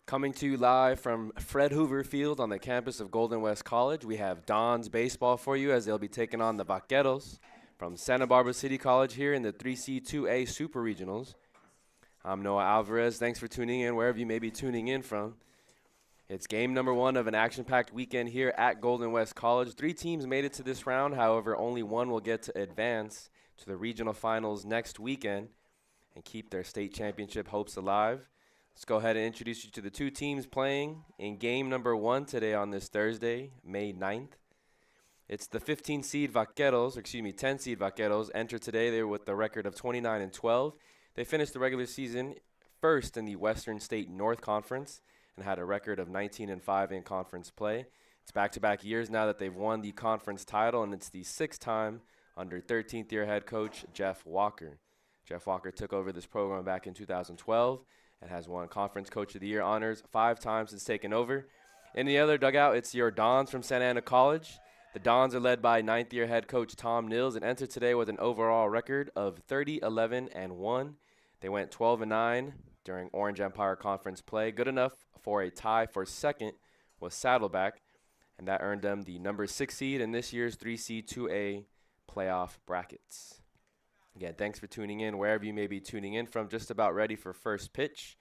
Coming to you live from Fred Hoover Field on the campus of Golden West College, we have Don's baseball for you as they'll be taking on the Vaqueros from Santa Barbara City College here in the 3C2A Super Regionals. I'm Noah Alvarez. Thanks for tuning in wherever you may be tuning in from. It's game number 1 of an action-packed weekend here at Golden West College. 3 teams made it to this round. However, only one will get to advance to the regional finals next weekend and keep their state championship hopes alive. Let's go ahead and introduce you to the 2 teams playing in game number 1 today on this Thursday, May 9th. It's the 10 seed Vaqueros enter today. They're with the record of 29-12. They finished the regular season first in the Western State North Conference and had a record of 19-5 in conference play. It's back-to-back years now that they've won the conference title, and it's the 6th time under 13th year head coach Jeff Walker. Jeff Walker took over this program back in 2012. And has won Conference Coach of the Year honors 5 times since taking over. In the other dugout, it's your Dons from Santa Ana College. The Dons are led by 9th year head coach Tom Nils and entered today with an overall record of 30-11-1. They went 12-9 during Orange Empire Conference play, good enough for a tie for second with Saddleback, and that earned them the number 6 seed in this year's 3C2A playoff brackets. Again, thanks for tuning in wherever you may be tuning in from. Just about ready for first pitch.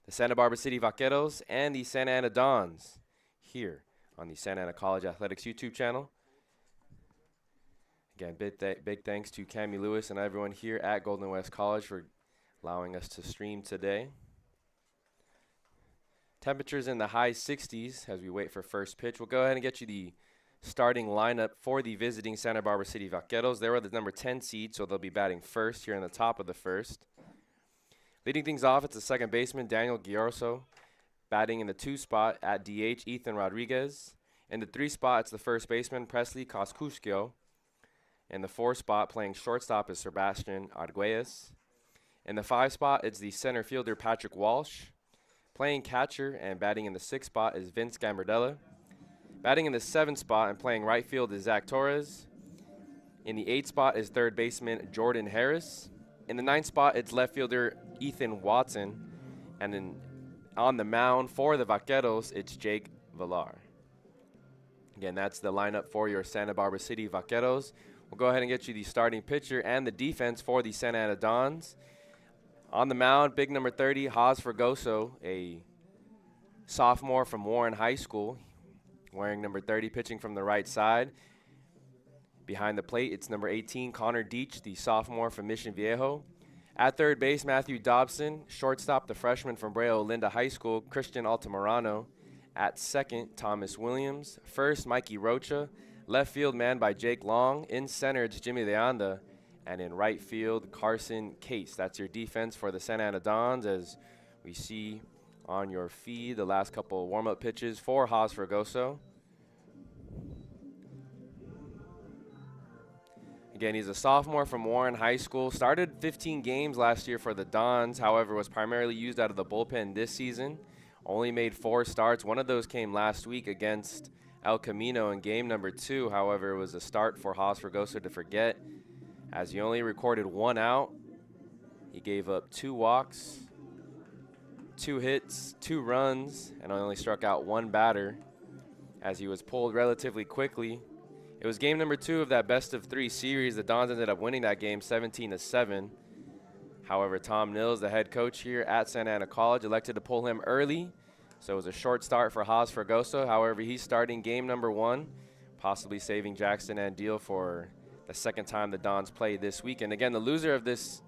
The Santa Barbara City Vaqueros and the Santa Ana Dons here on the Santa Ana College Athletics YouTube channel. Again, big thanks to Cammie Lewis and everyone here at Golden West College for allowing us to stream today. Temperatures in the high 60s as we wait for first pitch. We'll go ahead and get you the starting lineup for the visiting Santa Barbara City Vaqueros. They were the number 10 seed, so they'll be batting first here in the top of the first. Leading things off, it's the second baseman, Daniel Giorso. Batting in the 2 spot at DH, Ethan Rodriguez. In the 3 spot, it's the first baseman, Presley Koskuskio. In the 4 spot, playing shortstop, is Sebastian Arguelles. In the 5 spot, it's the center fielder, Patrick Walsh. Playing catcher and batting in the 6th spot is Vince Gambardella. Batting in the 7th spot and playing right field is Zach Torres. In the 8th spot is third baseman Jordan Harris. In the 9th spot, it's left fielder Ethan Watson. And then on the mound for the Vaqueros, it's Jake Villar. Again, that's the lineup for your Santa Barbara City Vaqueros. We'll go ahead and get you the starting pitcher and the defense for the Santa Ana Dons. On the mound, big number 30, Haas Fergoso, a sophomore from Warren High School. Wearing number 30, pitching from the right side. Behind the plate, it's number 18, Connor Deach, the sophomore from Mission Viejo. At third base, Matthew Dobson. Shortstop, the freshman from Brea Olinda High School, Christian Altamirano. At second, Thomas Williams. First, Mikey Rocha. Left field, manned by Jake Long. In center, it's Jimmy Leanda. And in right field, Carson Case. That's your defense for the Santa Ana Dons, as we see on your feed the last couple of warm-up pitches for Haas Fergoso. Again, he's a sophomore from Warren High School. Started 15 games last year for the Dons, however, was primarily used out of the bullpen this season. Only made 4 starts. One of those came last week against El Camino in game number 2. However, it was a start for Haas Fergoso to forget, as he only recorded 1 out. He gave up 2 walks, 2 hits, 2 runs, and only struck out 1 batter as he was pulled relatively quickly. It was game number 2 of that best-of-3 series. The Dons ended up winning that game 17-7. However, Tom Nils, the head coach here at Santa Ana College, elected to pull him early, so it was a short start for Haas Fergoso. However, he's starting game number 1, possibly saving Jackson Andeal for the 2nd time the Dons play this weekend. Again, the loser of this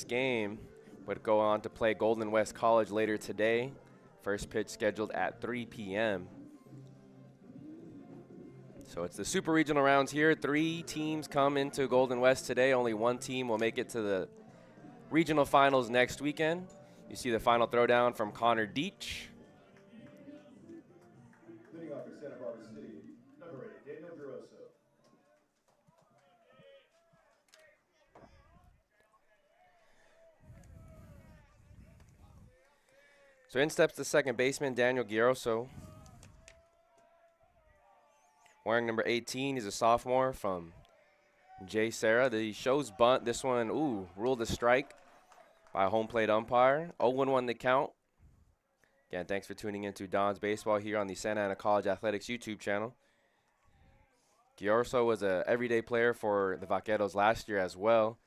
game would go on to play Golden West College later today. First pitch scheduled at 3 p.m. So it's the Super Regional rounds here. 3 teams come into Golden West today. Only 1 team will make it to the regional finals next weekend. You see the final throwdown from Connor Deach. for Santa Barbara City, number 8, Daniel Garoso. So in steps the second baseman, Daniel Garoso. Wearing number 18, he's a sophomore from Jay Serra. The show's bunt. This one, ruled a strike by a home plate umpire. 0-1 the count. Again, thanks for tuning in to Don's Baseball here on the Santa Ana College Athletics YouTube channel. Garoso was an everyday player for the Vaqueros last year as well.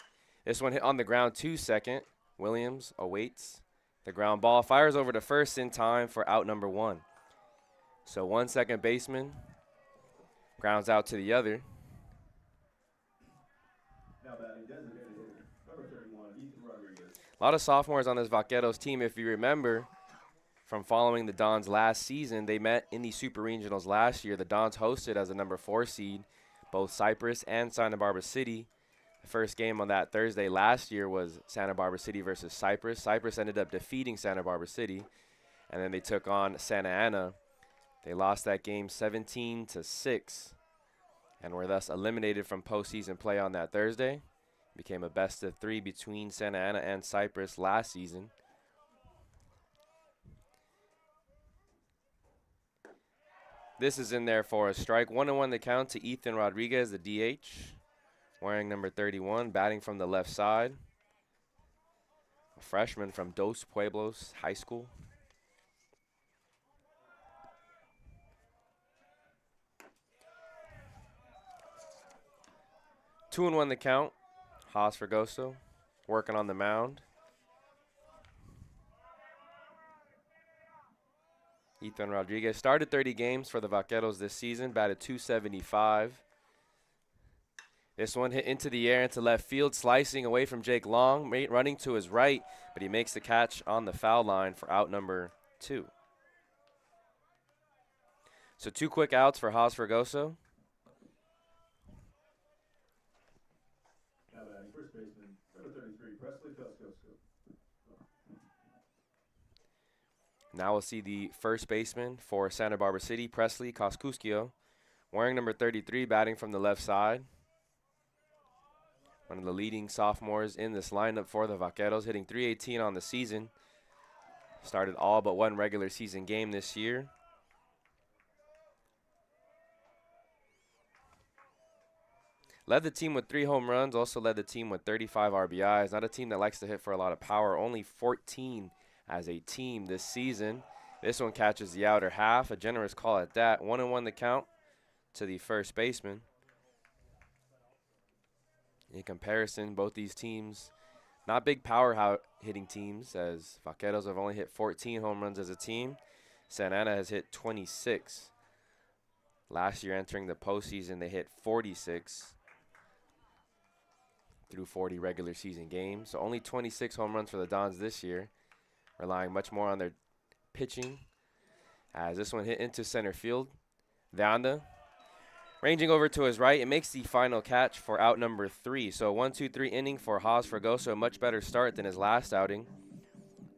This one hit on the ground to second. Williams awaits the ground ball, fires over to first in time for out number 1. So one second baseman grounds out to the other. Now batting designated hitter, number 31, Ethan Rodriguez. A lot of sophomores on this Vaqueros team. If you remember from following the Dons last season, they met in the Super Regionals last year. The Dons hosted as a number 4 seed both Cypress and Santa Barbara City. The first game on that Thursday last year was Santa Barbara City versus Cypress. Cypress ended up defeating Santa Barbara City, and then they took on Santa Ana. They lost that game 17-6 and were thus eliminated from postseason play on that Thursday. Became a best of 3 between Santa Ana and Cypress last season. This is in there for a strike. 1-1 the count to Ethan Rodriguez, the DH, wearing number 31, batting from the left side. A freshman from Dos Pueblos High School. Two and 1 the count. Haas Fregoso working on the mound. Ethan Rodriguez started 30 games for the Vaqueros this season, batted .275. This one hit into the air into left field, slicing away from Jake Long, running to his right, but he makes the catch on the foul line for out number 2. So 2 quick outs for Haas Fregoso. Now batting first baseman, number 33, Presley Kosciuszko. Now we'll see the first baseman for Santa Barbara City, Presley Kosciuszko, wearing number 33, batting from the left side. One of the leading sophomores in this lineup for the Vaqueros, hitting .318 on the season. Started all but one regular season game this year. Led the team with 3 home runs, also led the team with 35 RBIs. Not a team that likes to hit for a lot of power, only 14 as a team this season. This one catches the outer half, a generous call at that. 1-1 the count to the first baseman. In comparison, both these teams, not big power hitting teams, as Vaqueros have only hit 14 home runs as a team. Santa Ana has hit 26. Last year entering the postseason, they hit 46 through 40 regular season games. So only 26 home runs for the Dons this year, relying much more on their pitching. As this one hit into center field, Vanda ranging over to his right, it makes the final catch for out number 3. So 1-2-3 inning for Haas Fregoso, a much better start than his last outing.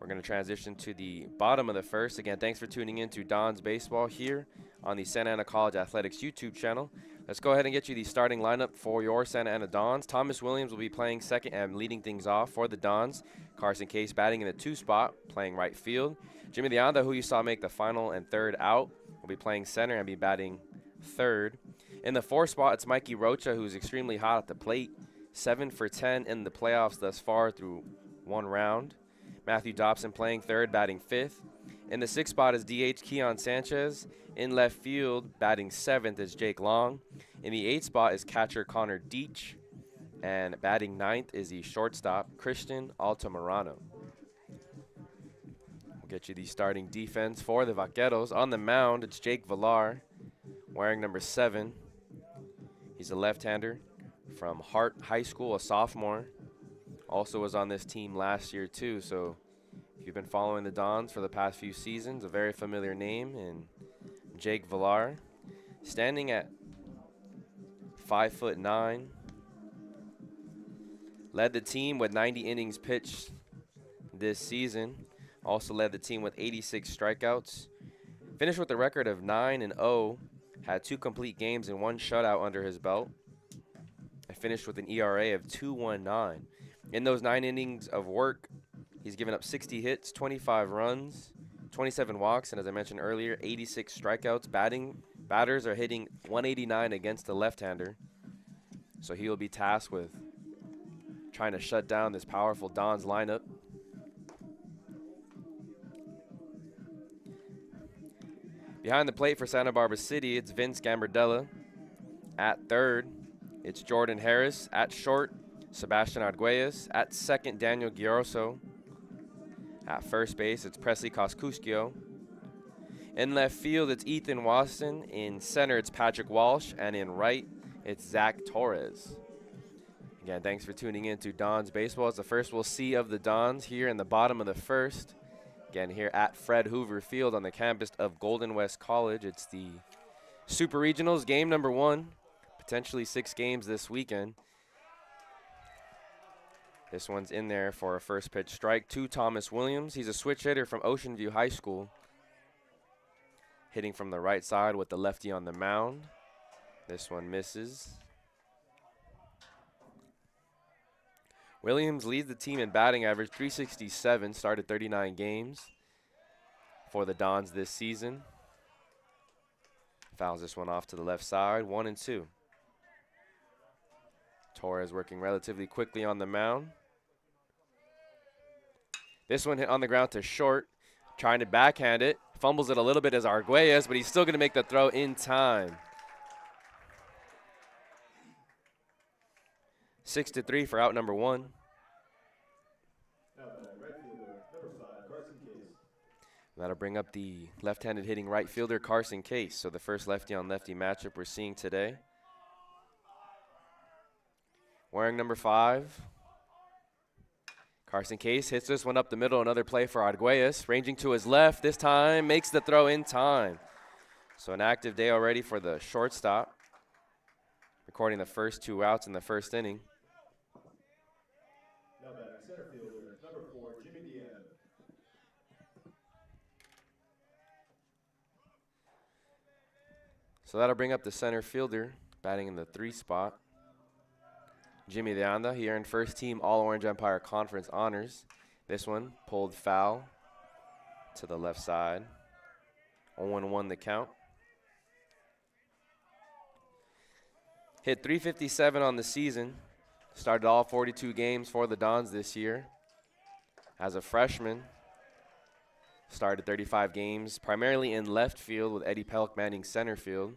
We're going to transition to the bottom of the first. Again, thanks for tuning in to Don's Baseball here on the Santa Ana College Athletics YouTube channel. Let's go ahead and get you the starting lineup for your Santa Ana Dons. Thomas Williams will be playing second and leading things off for the Dons. Carson Case batting in the 2 spot, playing right field. Jimmy Leanda, who you saw make the final and third out, will be playing center and be batting third. In the 4 spot, it's Mikey Rocha, who's extremely hot at the plate. 7 for 10 in the playoffs thus far through 1 round. Matthew Dobson playing third, batting 5th. In the 6th spot is DH Keon Sanchez. In left field, batting 7th is Jake Long. In the 8th spot is catcher Connor Deach. And batting 9th is the shortstop Christian Altamirano. We'll get you the starting defense for the Vaqueros. On the mound, it's Jake Villar, wearing number 7. He's a left-hander from Hart High School, a sophomore. Also was on this team last year too, so if you've been following the Dons for the past few seasons, a very familiar name in Jake Villar. Standing at 5'9", led the team with 90 innings pitched this season. Also led the team with 86 strikeouts. Finished with a record of 9-0, had 2 complete games and 1 shutout under his belt, and finished with an ERA of 2.19. In those 9 innings of work, he's given up 60 hits, 25 runs, 27 walks, and as I mentioned earlier, 86 strikeouts. Batters are hitting 189 against the left-hander, so he will be tasked with trying to shut down this powerful Dons lineup. Behind the plate for Santa Barbara City, it's Vince Gambardella. At third, it's Jordan Harris. At short, Sebastian Arguelles. At second, Daniel Gioroso. At first base, it's Presley Koskuskio. In left field, it's Ethan Wasson. In center, it's Patrick Walsh. And in right, it's Zach Torres. Again, thanks for tuning in to Dons Baseball. It's the first we'll see of the Dons here in the bottom of the first. Again, here at Fred Hoover Field on the campus of Golden West College. It's the Super Regionals, game number 1. Potentially 6 games this weekend. This one's in there for a first pitch strike to Thomas Williams. He's a switch hitter from Ocean View High School. Hitting from the right side with the lefty on the mound. This one misses. Williams leads the team in batting average, 367, started 39 games for the Dons this season. Fouls this one off to the left side, 1-2. Torres working relatively quickly on the mound. This one hit on the ground to short, trying to backhand it. Fumbles it a little bit as Arguelles, but he's still going to make the throw in time. 6-3 for out number 1. That'll bring up the left-handed hitting right fielder, Carson Case. So the first lefty-on-lefty matchup we're seeing today. Wearing number 5. Carson Case hits this one up the middle. Another play for Arguelles. Ranging to his left this time. Makes the throw in time. So an active day already for the shortstop. Recording the first 2 outs in the first inning. Now batting center fielder, number 4, Jimmy Deanna. So that'll bring up the center fielder, batting in the 3 spot. Jimmy Deanda, he earned first team All-Orange Empire Conference honors. This one pulled foul to the left side. 0-1 the count. Hit 357 on the season. Started all 42 games for the Dons this year. As a freshman, started 35 games, primarily in left field with Eddie Pelk manning center field.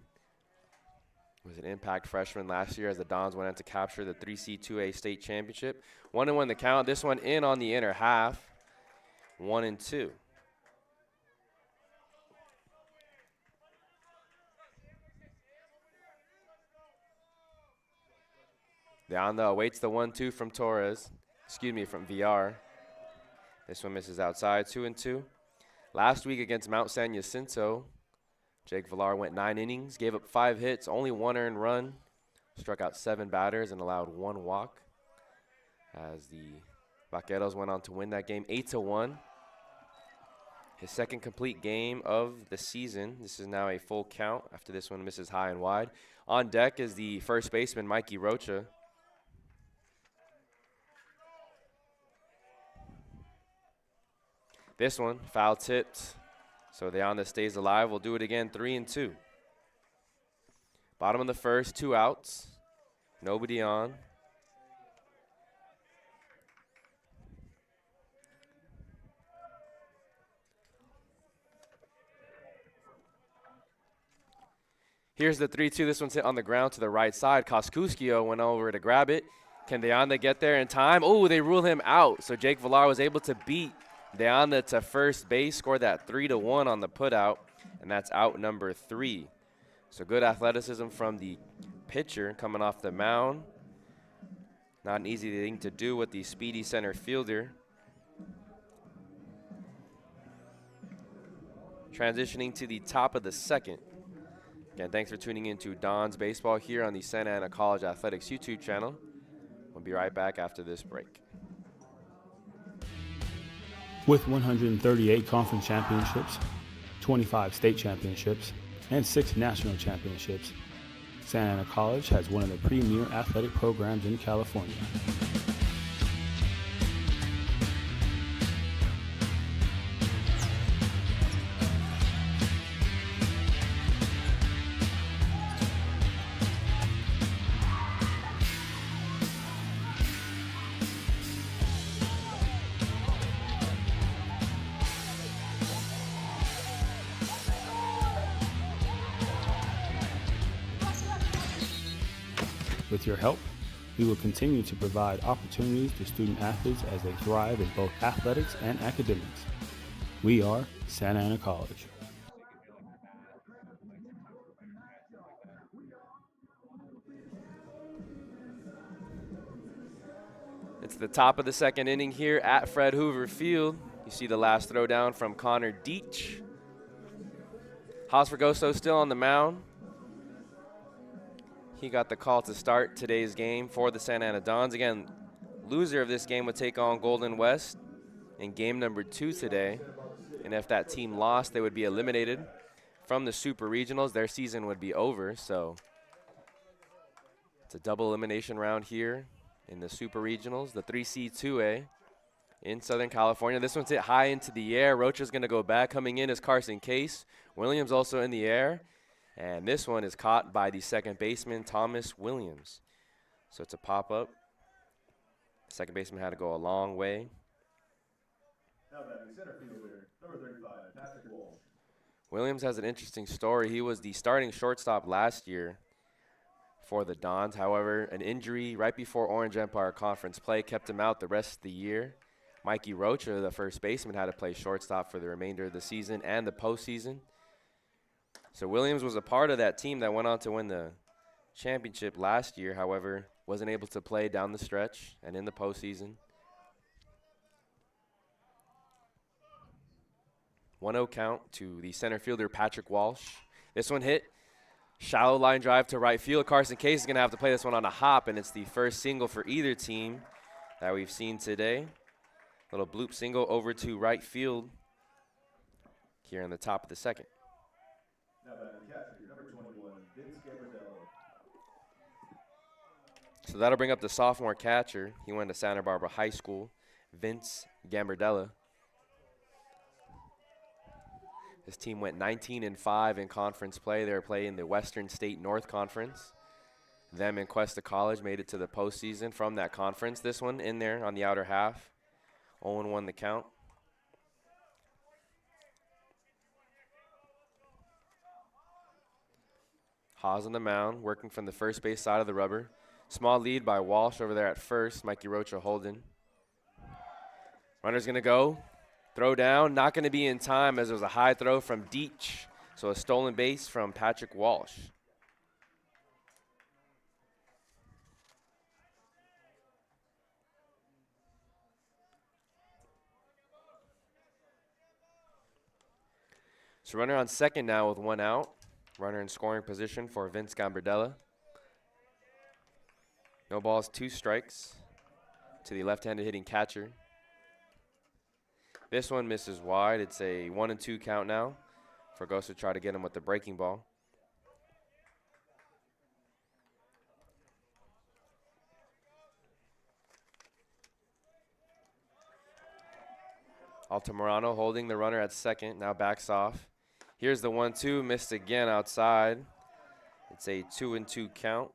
Was an impact freshman last year as the Dons went on to capture the 3C2A state championship. 1-1 the count. This one in on the inner half. 1-2. Deanda awaits the 1-2 from from VR. This one misses outside, 2-2. Last week against Mount San Jacinto, Jake Villar went 9 innings, gave up 5 hits, only 1 earned run, struck out 7 batters and allowed 1 walk. As the Vaqueros went on to win that game 8-1. His second complete game of the season. This is now a full count after this one misses high and wide. On deck is the first baseman, Mikey Rocha. This one, foul tipped. So Deanda stays alive. We'll do it again, 3-2. Bottom of the first, 2 outs. Nobody on. Here's the 3-2. This one's hit on the ground to the right side. Koskuskio went over to grab it. Can Deanda get there in time? Oh, they rule him out. So Jake Villar was able to beat Deanda to first base, scored that 3-1 on the putout, and that's out number 3. So good athleticism from the pitcher coming off the mound. Not an easy thing to do with the speedy center fielder. Transitioning to the top of the second. Again, thanks for tuning in to Dons Baseball here on the Santa Ana College Athletics YouTube channel. We'll be right back after this break. With 138 conference championships, 25 state championships, and 6 national championships, Santa Ana College has one of the premier athletic programs in California. With your help, we will continue to provide opportunities to student athletes as they thrive in both athletics and academics. We are Santa Ana College. It's the top of the second inning here at Fred Hoover Field. You see the last throw down from Connor Deach. Haas Fregoso still on the mound. He got the call to start today's game for the Santa Ana Dons. Again, loser of this game would take on Golden West in game number 2 today. And if that team lost, they would be eliminated from the Super Regionals. Their season would be over. So it's a double elimination round here in the Super Regionals, the 3C2A in Southern California. This one's hit high into the air. Rocha's going to go back. Coming in is Carson Case. Williams also in the air. And this one is caught by the second baseman, Thomas Williams. So it's a pop-up. Second baseman had to go a long way. Now batting center fielder, number 35, Patrick Walsh. Williams has an interesting story. He was the starting shortstop last year for the Dons. However, an injury right before Orange Empire Conference play kept him out the rest of the year. Mikey Rocha, the first baseman, had to play shortstop for the remainder of the season and the postseason. So Williams was a part of that team that went on to win the championship last year. However, wasn't able to play down the stretch and in the postseason. 1-0 count to the center fielder, Patrick Walsh. This one hit. Shallow line drive to right field. Carson Case is going to have to play this one on a hop, and it's the first single for either team that we've seen today. Little bloop single over to right field here in the top of the second. Now batting catcher, number 21, Vince Gambardella. So that'll bring up the sophomore catcher. He went to Santa Barbara High School, Vince Gambardella. His team went 19-5 in conference play. They were playing the Western State North Conference. Them and Cuesta College made it to the postseason from that conference. This one in there on the outer half. 0-1 the count. Haas on the mound, working from the first base side of the rubber. Small lead by Walsh over there at first. Mikey Rocha holding. Runner's going to go. Throw down, not going to be in time as it was a high throw from Deach. So a stolen base from Patrick Walsh. So runner on second now with 1 out. Runner in scoring position for Vince Gambardella. No balls, 2 strikes to the left-handed hitting catcher. This one misses wide. It's a 1-2 count now. Fregoso try to get him with the breaking ball. Altamirano holding the runner at second, now backs off. Here's the 1-2, missed again outside. It's a 2-2 count.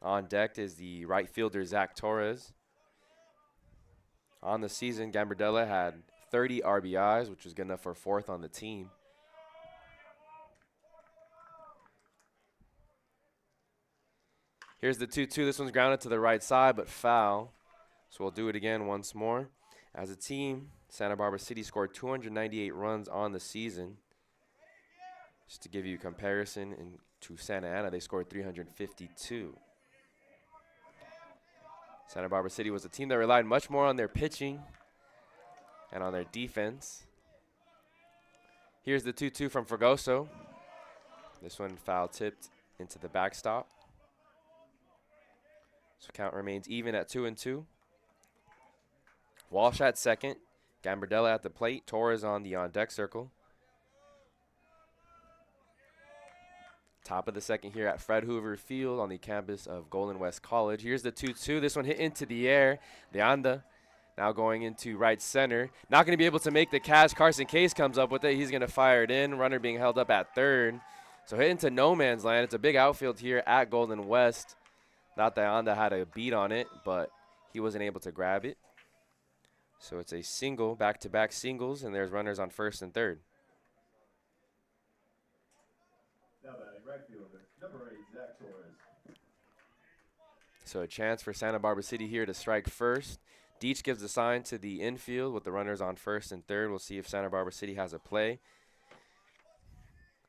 On deck is the right fielder, Zach Torres. On the season, Gambardella had 30 RBIs, which was good enough for 4th on the team. Here's the 2-2. This one's grounded to the right side, but foul. So we'll do it again once more. As a team, Santa Barbara City scored 298 runs on the season. Just to give you a comparison, to Santa Ana, they scored 352. Santa Barbara City was a team that relied much more on their pitching and on their defense. Here's the 2-2 from Fregoso. This one foul tipped into the backstop. So count remains even at 2-2. Walsh at second. Gambardella at the plate. Torres on the on-deck circle. Top of the second here at Fred Hoover Field on the campus of Golden West College. Here's the 2-2. This one hit into the air. De Anda now going into right center. Not going to be able to make the catch. Carson Case comes up with it. He's going to fire it in. Runner being held up at third. So hit into no man's land. It's a big outfield here at Golden West. Not that Anda had a beat on it, but he wasn't able to grab it. So it's a single, back-to-back singles, and there's runners on first and third. Now batting right fielder, number 8, Zach Torres. So a chance for Santa Barbara City here to strike first. Deach gives the sign to the infield with the runners on first and third. We'll see if Santa Barbara City has a play.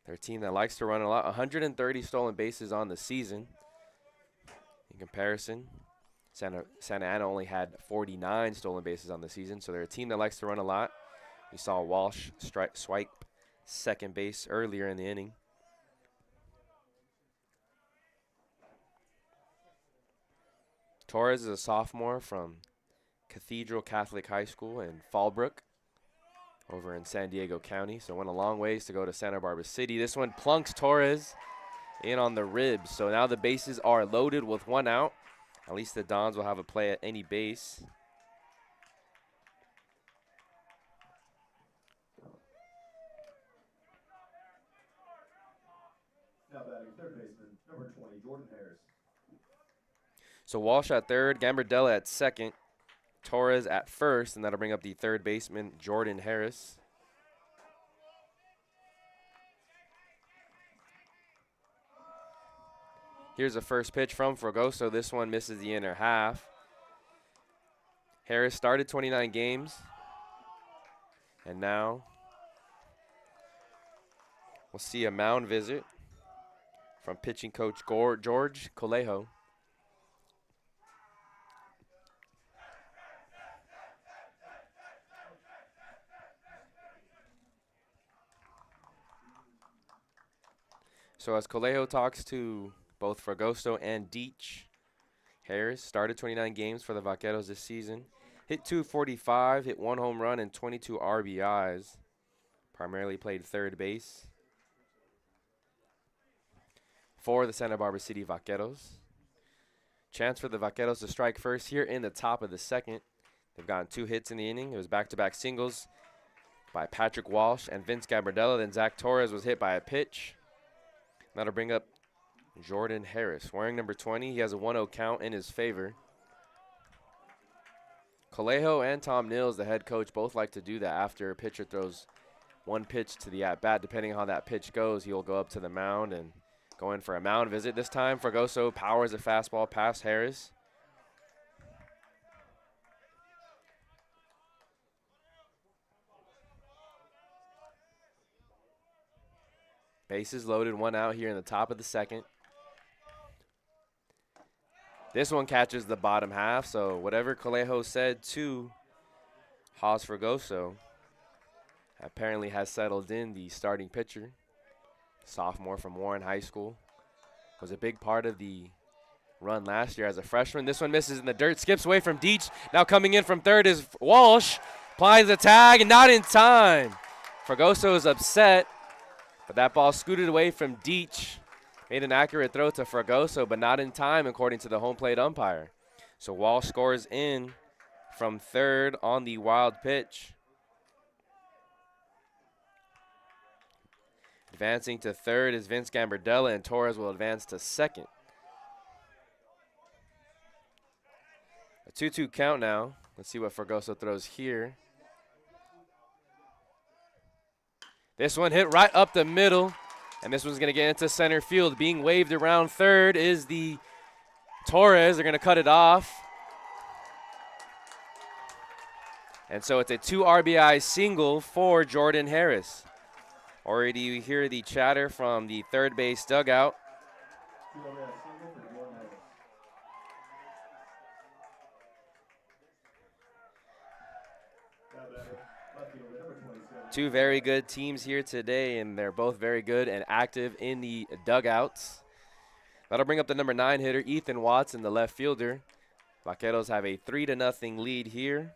They're a team that likes to run a lot. 130 stolen bases on the season. In comparison, Santa Ana only had 49 stolen bases on the season, so they're a team that likes to run a lot. We saw Walsh swipe second base earlier in the inning. Torres is a sophomore from Cathedral Catholic High School in Fallbrook over in San Diego County. So went a long ways to go to Santa Barbara City. This one plunks Torres in on the ribs. So now the bases are loaded with one out. At least the Dons will have a play at any base. Now batting third baseman, number 20, Jordan Harris. So Walsh at third, Gambardella at second, Torres at first, and that'll bring up the third baseman, Jordan Harris. Here's the first pitch from Fragoso. This one misses the inner half. Harris started 29 games, and now we'll see a mound visit from pitching coach George Colejo. So as Colejo talks to both Fragoso and Deach, Harris started 29 games for the Vaqueros this season. Hit .245, hit 1 home run and 22 RBIs. Primarily played third base for the Santa Barbara City Vaqueros. Chance for the Vaqueros to strike first here in the top of the second. They've gotten 2 hits in the inning. It was back-to-back singles by Patrick Walsh and Vince Gambardella. Then Zach Torres was hit by a pitch. That'll bring up Jordan Harris. Wearing number 20, he has a 1-0 count in his favor. Colejo and Tom Nils, the head coach, both like to do that after a pitcher throws one pitch to the at-bat. Depending on how that pitch goes, he'll go up to the mound and go in for a mound visit. This time, Fragoso powers a fastball past Harris. Bases loaded, 1 out here in the top of the second. This one catches the bottom half, so whatever Colejo said to Haas Fragoso apparently has settled in. The starting pitcher, sophomore from Warren High School, was a big part of the run last year as a freshman. This one misses in the dirt, skips away from Deach. Now coming in from third is Walsh, applies the tag, and not in time. Fragoso is upset. But that ball scooted away from Deach. Made an accurate throw to Fragoso, but not in time, according to the home plate umpire. So Walsh scores in from third on the wild pitch. Advancing to third is Vince Gambardella, and Torres will advance to second. A 2-2 count now. Let's see what Fragoso throws here. This one hit right up the middle, and this one's going to get into center field. Being waved around third is the Torres. They're going to cut it off. And so it's a 2 RBI single for Jordan Harris. Already you hear the chatter from the third base dugout. 2 RBI single for Jordan Harris. Now batting left fielder, number 27. 2 very good teams here today, and they're both very good and active in the dugouts. That'll bring up the number 9 hitter, Ethan Watson, the left fielder. Vaqueros have a 3-0 lead here.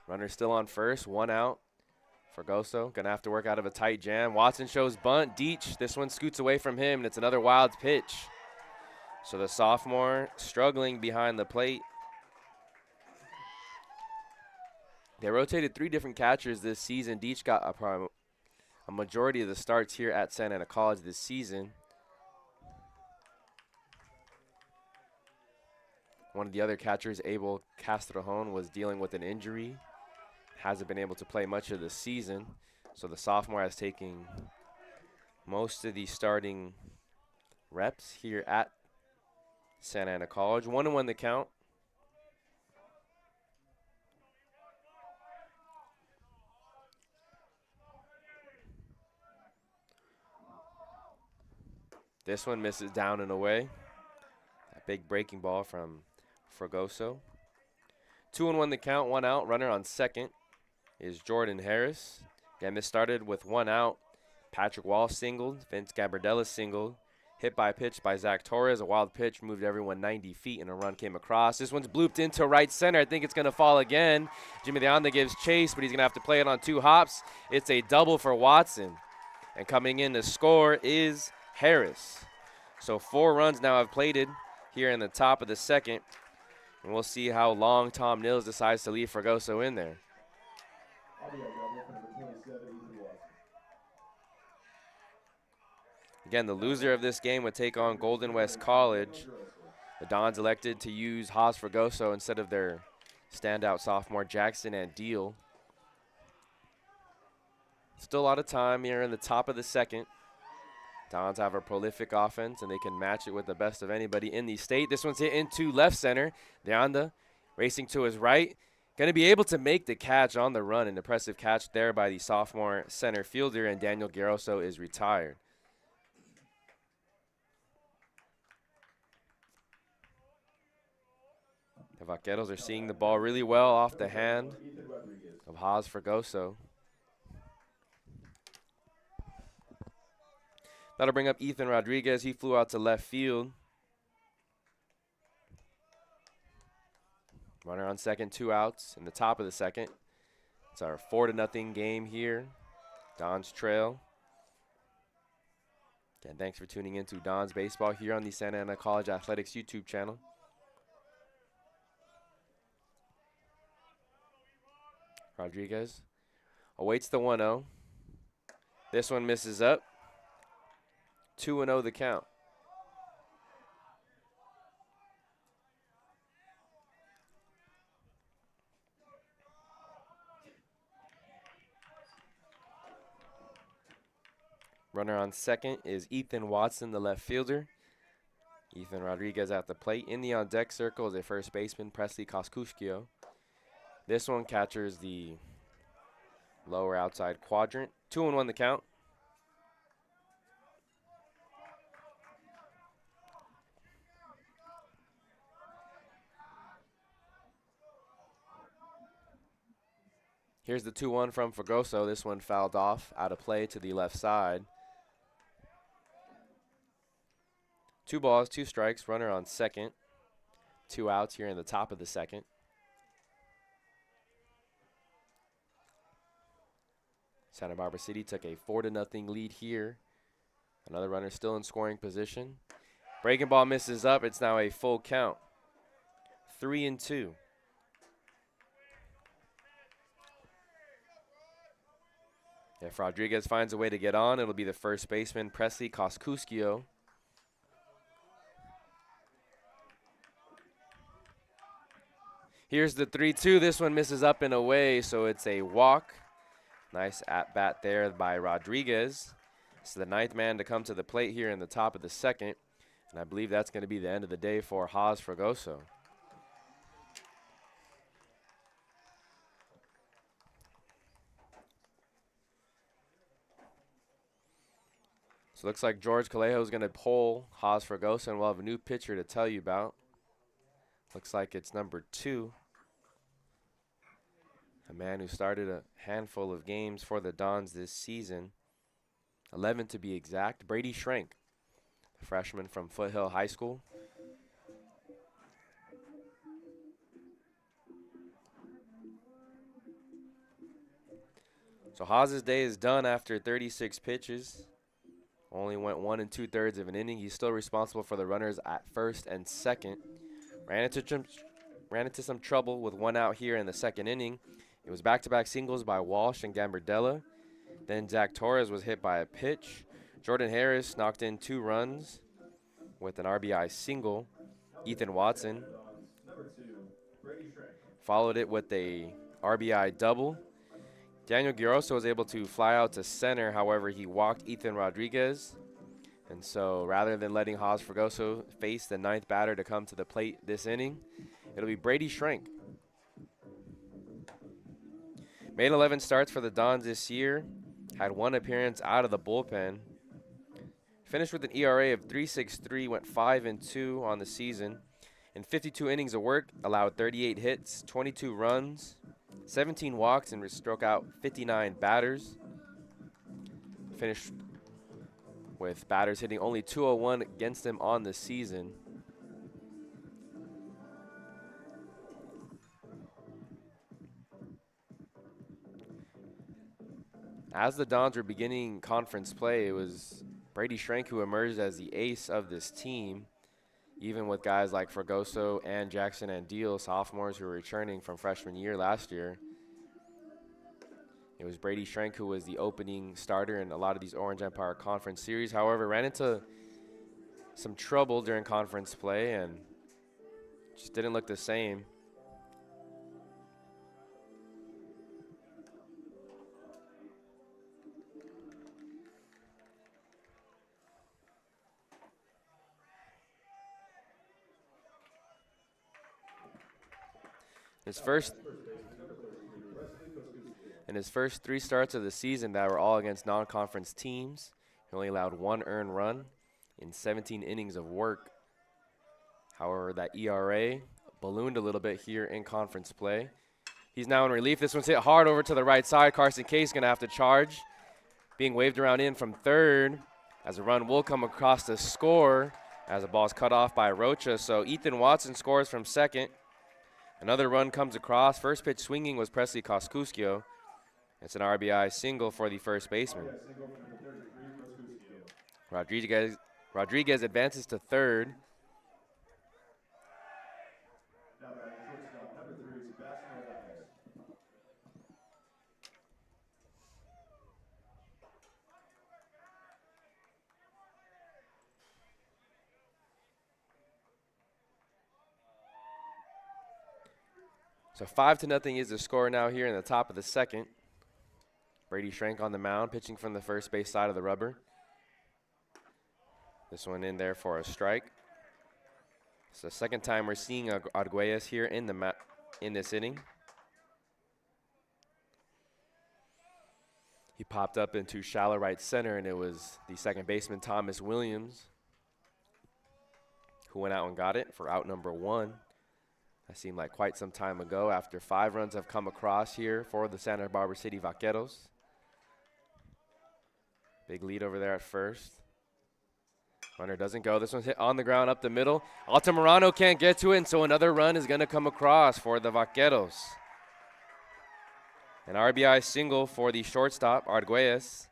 Runner still on first, 1 out. Fragoso gonna have to work out of a tight jam. Watson shows bunt. Deach, this one scoots away from him, and it's another wild pitch. So the sophomore struggling behind the plate. They rotated 3 different catchers this season. Deach got a majority of the starts here at Santa Ana College this season. One of the other catchers, Abel Castrojon, was dealing with an injury. Hasn't been able to play much of the season. So the sophomore has taken most of the starting reps here at Santa Ana College. 1-1 the count. This one misses down and away. That big breaking ball from Fragoso. 2-1 the count, 1 out. Runner on second is Jordan Harris. Again, this started with 1 out. Patrick Wall singled. Vince Gabardella singled. Hit by pitch by Zach Torres. A wild pitch moved everyone 90 feet and a run came across. This one's blooped into right center. I think it's going to fall again. Jimmy Leonda gives chase, but he's going to have to play it on 2 hops. It's a double for Watson. And coming in to score is Harris. So 4 runs now have plated here in the top of the second. And we'll see how long Tom Nils decides to leave Fragoso in there. Again, the loser of this game would take on Golden West College. The Dons elected to use Haas Fragoso instead of their standout sophomore Jackson and Deal. Still a lot of time here in the top of the second. Dons have a prolific offense, and they can match it with the best of anybody in the state. This one's hit into left center. Leonda racing to his right. Going to be able to make the catch on the run. An impressive catch there by the sophomore center fielder, and Daniel Garoso is retired. The Vaqueros are seeing the ball really well off the hand of Haas Fragoso. That'll bring up Ethan Rodriguez. He flew out to left field. Runner on second, 2 outs in the top of the second. It's our 4-0 game here. Dons trail. Again, thanks for tuning in to Dons Baseball here on the Santa Ana College Athletics YouTube channel. Rodriguez awaits the 1-0. This one misses up. 2-0 the count. Runner on second is Ethan Watson, the left fielder. Ethan Rodriguez at the plate. In the on-deck circle is a first baseman, Presley Koskushkio. This one catchers the lower outside quadrant. 2-1 the count. Here's the 2-1 from Fragoso. This one fouled off, out of play to the left side. 2 balls, 2 strikes, runner on second. 2 outs here in the top of the second. Santa Barbara City took a 4-0 lead here. Another runner still in scoring position. Breaking ball misses up. It's now a full count. 3-2. If Rodriguez finds a way to get on, it'll be the first baseman, Presley Koskuskio. Here's the 3-2. This one misses up and away, so it's a walk. Nice at-bat there by Rodriguez. It's the 9th man to come to the plate here in the top of the second. And I believe that's going to be the end of the day for Haas Fragoso. So it looks like George Callejo is going to pull Haas Fragoso, and we'll have a new pitcher to tell you about. Looks like it's number 2. A man who started a handful of games for the Dons this season. 11 to be exact. Brady Schrank, a freshman from Foothill High School. So Haas's day is done after 36 pitches. Only went 1 2/3 of an inning. He's still responsible for the runners at first and second. Ran into some trouble with 1 out here in the second inning. It was back-to-back singles by Walsh and Gambardella. Then Zach Torres was hit by a pitch. Jordan Harris knocked in 2 runs with an RBI single. Ethan Watson followed it with a RBI double. Daniel Giroso was able to fly out to center. However, he walked Ethan Rodriguez. And so rather than letting Haas Fregoso face the 9th batter to come to the plate this inning, it'll be Brady Schrenk. Made 11 starts for the Dons this year. Had 1 appearance out of the bullpen. Finished with an ERA of 3.63, went 5-2 on the season. In 52 innings of work, allowed 38 hits, 22 runs, 17 walks, and struck out 59 batters. Finished with batters hitting only 201 against him on the season. As the Dons were beginning conference play, it was Brady Schrenk who emerged as the ace of this team, even with guys like Fregoso and Jackson and Deal, sophomores who were returning from freshman year last year. It was Brady Schrenk who was the opening starter in a lot of these Orange Empire Conference series. However, ran into some trouble during conference play and just didn't look the same. In his first 3 starts of the season that were all against non-conference teams, he only allowed 1 earned run in 17 innings of work. However, that ERA ballooned a little bit here in conference play. He's now in relief. This one's hit hard over to the right side. Carson Case going to have to charge. Being waved around in from third as a run will come across to score as the ball's cut off by Rocha. So Ethan Watson scores from second. Another run comes across. First pitch swinging was Presley Koskuskio. It's an RBI single for the first baseman. Rodriguez advances to third. So 5-0 is the score now here in the top of the second. Brady Schrenk on the mound, pitching from the first base side of the rubber. This one in there for a strike. It's the second time we're seeing Arguelles here in this inning. He popped up into shallow right center, and it was the second baseman, Thomas Williams, who went out and got it for out number 1. That seemed like quite some time ago after 5 runs have come across here for the Santa Barbara City Vaqueros. Big lead over there at first. Runner doesn't go. This one's hit on the ground up the middle. Altamirano can't get to it, and so another run is going to come across for the Vaqueros. An RBI single for the shortstop, Arguelles.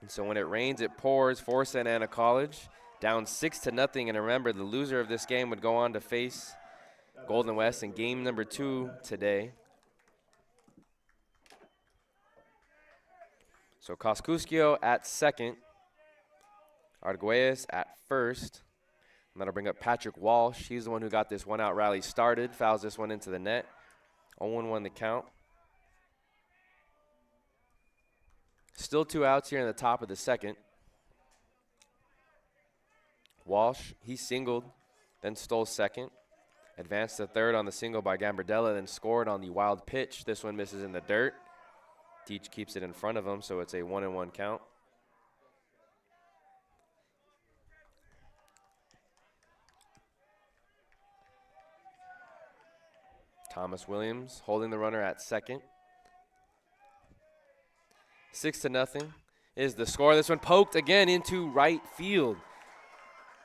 And so when it rains, it pours for Santa Ana College. Down 6-0, and remember, the loser of this game would go on to face Golden West in game number 2 today. So Koskuskio at second, Arguelles at first. And that'll bring up Patrick Walsh. He's the one who got this one-out rally started, fouls this one into the net. 0-1 the count. Still 2 outs here in the top of the second. Walsh, he singled, then stole second. Advanced to third on the single by Gambardella, then scored on the wild pitch. This one misses in the dirt. Deach keeps it in front of him, so it's a 1-1 count. Thomas Williams holding the runner at second. 6-0 is the score. This one poked again into right field.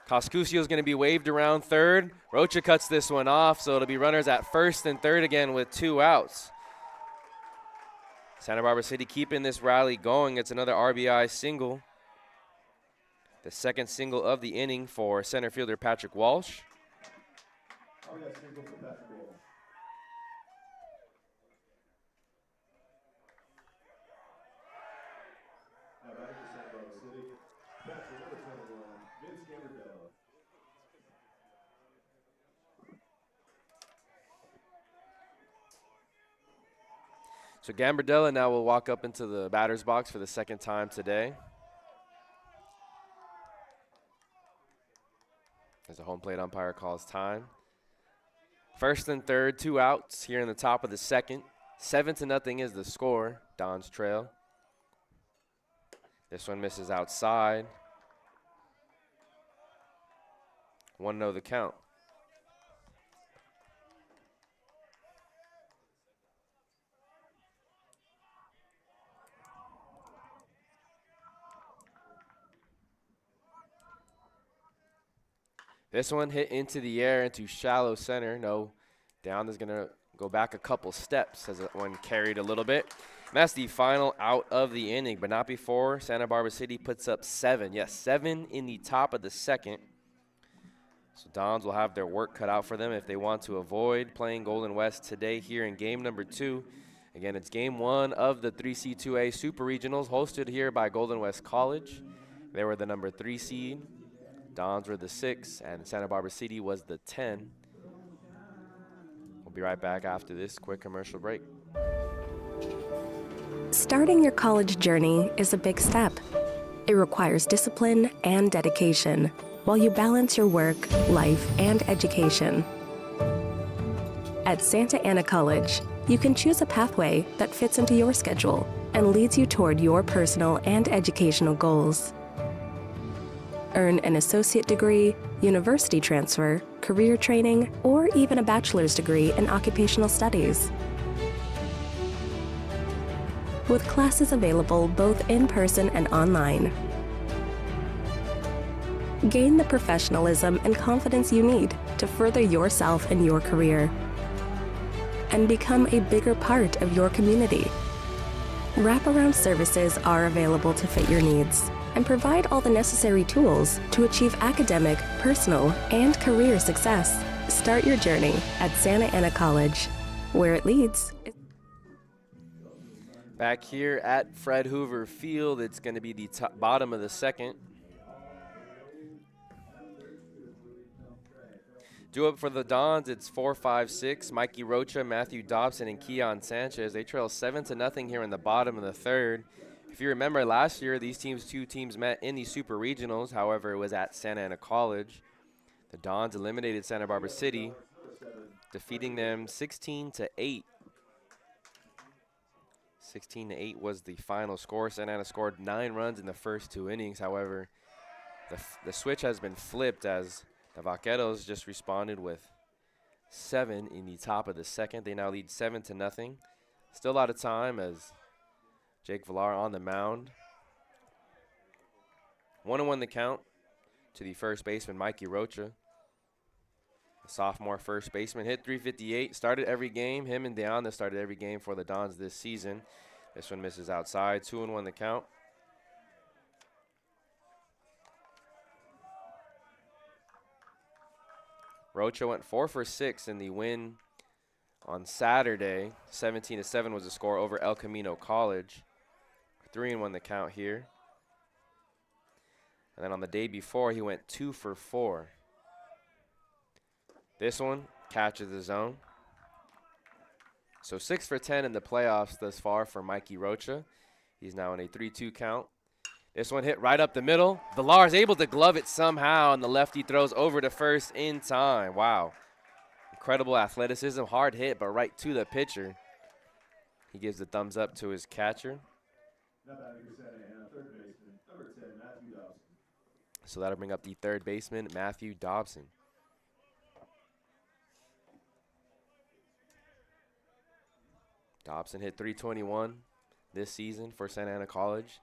Coscucio is going to be waved around third. Rocha cuts this one off, so it'll be runners at first and third again with 2 outs. Santa Barbara City keeping this rally going. It's another RBI single. The second single of the inning for center fielder Patrick Walsh. RBI single for Patrick Walsh. Now batting for Santa Barbara City, catcher number 21, Vince Gambardella. So Gambardella now will walk up into the batter's box for the second time today. As the home plate umpire calls time. First and third, 2 outs here in the top of the second. 7-0 is the score. Don's trail. This one misses outside. 1-0 the count. This one hit into the air into shallow center. No, down is going to go back a couple steps as that one carried a little bit. And that's the final out of the inning, but not before Santa Barbara City puts up 7. Yes, 7 in the top of the second. So Dons will have their work cut out for them if they want to avoid playing Golden West today here in game number 2. Again, it's game 1 of the 3C2A Super Regionals hosted here by Golden West College. They were the number 3 seed. Dons were the 6, and Santa Barbara City was the 10. We'll be right back after this quick commercial break. Starting your college journey is a big step. It requires discipline and dedication while you balance your work, life, and education. At Santa Ana College, you can choose a pathway that fits into your schedule and leads you toward your personal and educational goals. Earn an associate degree, university transfer, career training, or even a bachelor's degree in occupational studies. With classes available both in person and online. Gain the professionalism and confidence you need to further yourself and your career, and become a bigger part of your community. Wraparound services are available to fit your needs and provide all the necessary tools to achieve academic, personal, and career success. Start your journey at Santa Ana College, where it leads. Back here at Fred Hoover Field, it's going to be the bottom of the second. Due up for the Dons, it's 4-5-6. Mikey Rocha, Matthew Dobson, and Keon Sanchez. They trail 7-0 here in the bottom of the third. If you remember last year, these two teams met in the Super Regionals. However, it was at Santa Ana College. The Dons eliminated Santa Barbara City, defeating them 16-8. 16-8 was the final score. Santa Ana scored 9 runs in the first 2 innings. However, the switch has been flipped as the Vaqueros just responded with 7 in the top of the second. They now lead 7-0. Still out of time as Jake Villar on the mound. 1-1 the count to the first baseman, Mikey Rocha. The sophomore first baseman hit .358, started every game. Him and Deanda started every game for the Dons this season. This one misses outside, 2-1 the count. Rocha went 4 for 6 in the win on Saturday. 17-7 was the score over El Camino College. 3-1 the count here. And then on the day before, he went 2 for 4. This one catches the zone. So 6 for 10 in the playoffs thus far for Mikey Rocha. He's now in a 3-2 count. This one hit right up the middle. Villar is able to glove it somehow, and the lefty throws over to first in time. Wow. Incredible athleticism, hard hit, but right to the pitcher. He gives the thumbs up to his catcher. Now batting for Santa Ana, third baseman, number 10, Matthew Dobson. So that'll bring up the third baseman, Matthew Dobson. Dobson hit .321 this season for Santa Ana College.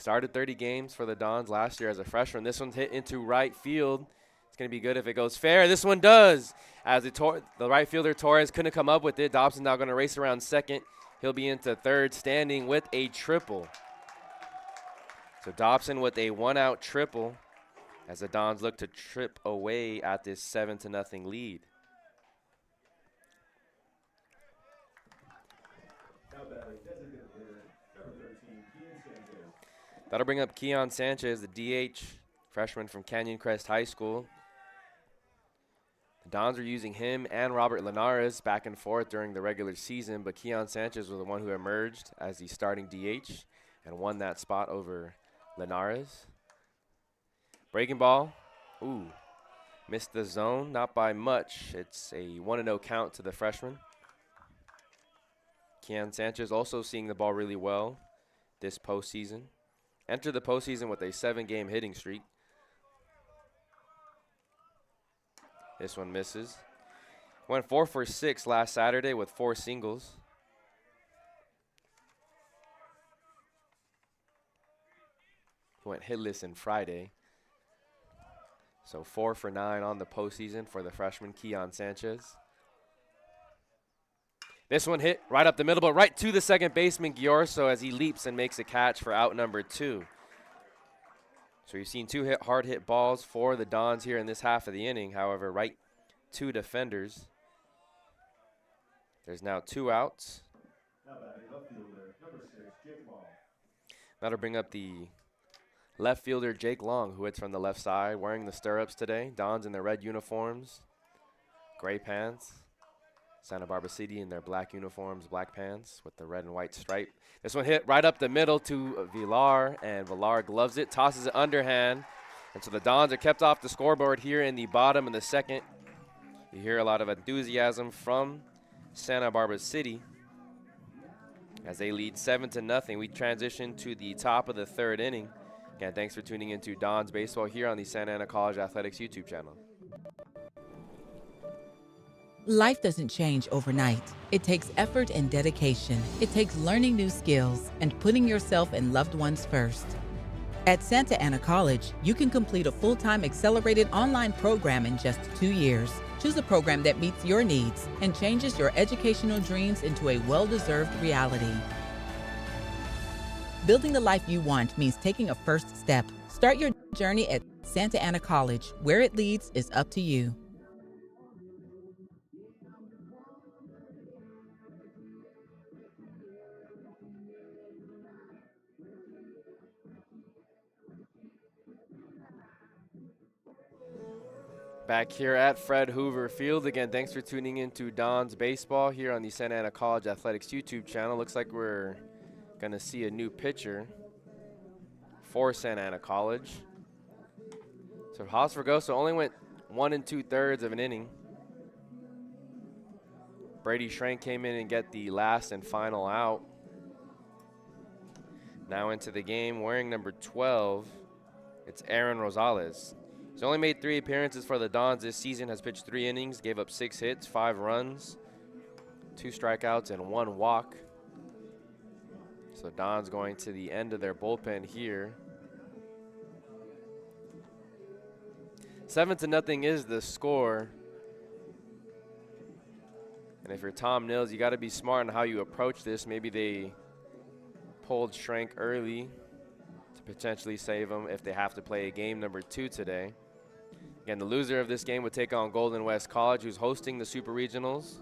Started 30 games for the Dons last year as a freshman. This one's hit into right field. It's going to be good if it goes fair. This one does. As the right fielder, Torres, couldn't come up with it. Dobson now going to race around second. He'll be into third, standing with a triple. So Dobson with a one-out triple as the Dons look to trip away at this 7-0 lead. That'll bring up Keon Sanchez, the DH, freshman from Canyon Crest High School. The Dons are using him and Robert Linares back and forth during the regular season, but Keon Sanchez was the one who emerged as the starting DH and won that spot over Linares. Breaking ball. Ooh, missed the zone, not by much. It's a 1-0 count to the freshman. Keon Sanchez also seeing the ball really well this postseason. Entered the postseason with a 7-game hitting streak. This one misses. Went 4 for 6 last Saturday with 4 singles. Went hitless in Friday. So 4 for 9 on the postseason for the freshman Keon Sanchez. This one hit right up the middle, but right to the second baseman, Giorso, as he leaps and makes a catch for out number 2. So you've seen 2 hard hit balls for the Dons here in this half of the inning. However, right 2 defenders. There's now 2 outs. That'll bring up the left fielder, Jake Long, who hits from the left side, wearing the stirrups today. Dons in their red uniforms, gray pants. Santa Barbara City in their black uniforms, black pants with the red and white stripe. This one hit right up the middle to Villar, and Villar gloves it, tosses it underhand. And so the Dons are kept off the scoreboard here in the bottom of the second. You hear a lot of enthusiasm from Santa Barbara City as they lead 7-0. We transition to the top of the third inning. Again, thanks for tuning into Dons Baseball here on the Santa Ana College Athletics YouTube channel. Life doesn't change overnight. It takes effort and dedication. It takes learning new skills and putting yourself and loved ones first. At Santa Ana College, you can complete a full-time accelerated online program in just 2 years. Choose a program that meets your needs and changes your educational dreams into a well-deserved reality. Building the life you want means taking a first step. Start your journey at Santa Ana College. Where it leads is up to you. Back here at Fred Hoover Field. Again, thanks for tuning in to Dons Baseball here on the Santa Ana College Athletics YouTube channel. Looks like we're going to see a new pitcher for Santa Ana College. So Haas Vergoso only went 1 2/3 of an inning. Brady Schrank came in and get the last and final out. Now into the game wearing number 12, it's Aaron Rosales. He's only made 3 appearances for the Dons this season, has pitched 3 innings, gave up 6 hits, 5 runs, 2 strikeouts, and 1 walk. So Dons going to the end of their bullpen here. 7-0 is the score. And if you're Tom Nils, you got to be smart on how you approach this. Maybe they pulled Schrank early to potentially save them if they have to play a game number 2 today. Again, the loser of this game would take on Golden West College, who's hosting the Super Regionals.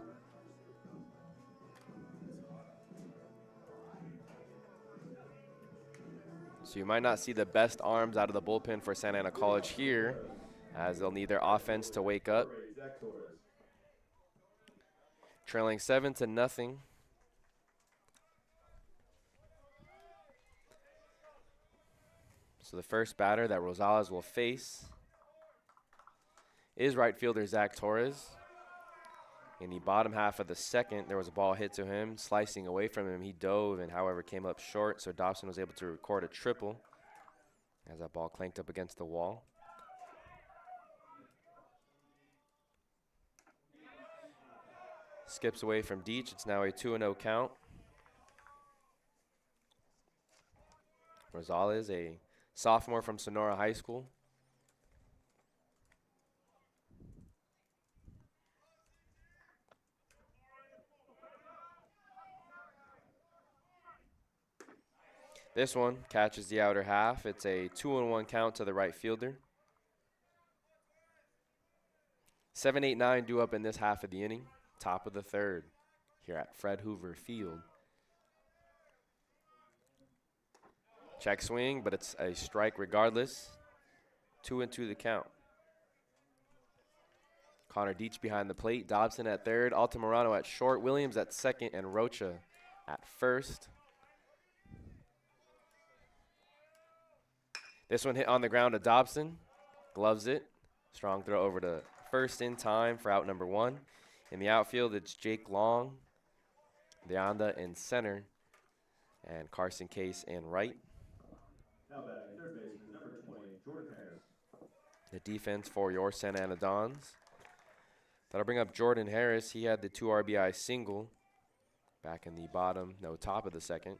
So you might not see the best arms out of the bullpen for Santa Ana College here, as they'll need their offense to wake up. Trailing 7-0. So the first batter that Rosales will face is right fielder Zach Torres. In the bottom half of the second, there was a ball hit to him, slicing away from him. He dove and, however, came up short, so Dobson was able to record a triple as that ball clanked up against the wall. Skips away from Deach. It's now a 2-0 count. Rosales, a sophomore from Sonora High School. This one catches the outer half. It's a 2-1 count to the right fielder. 7-8-9 due up in this half of the inning. Top of the third here at Fred Hoover Field. Check swing, but it's a strike regardless. 2-2 the count. Connor Deach behind the plate. Dobson at third. Altamirano at short. Williams at second. And Rocha at first. This one hit on the ground to Dobson. Gloves it. Strong throw over to first in time for out number 1. In the outfield, it's Jake Long, Deanda in center, and Carson Case in right. Now batting third baseman, number 20, Jordan Harris. The defense for your Santa Ana Dons. That'll bring up Jordan Harris. He had the 2 RBI single back in the top of the second.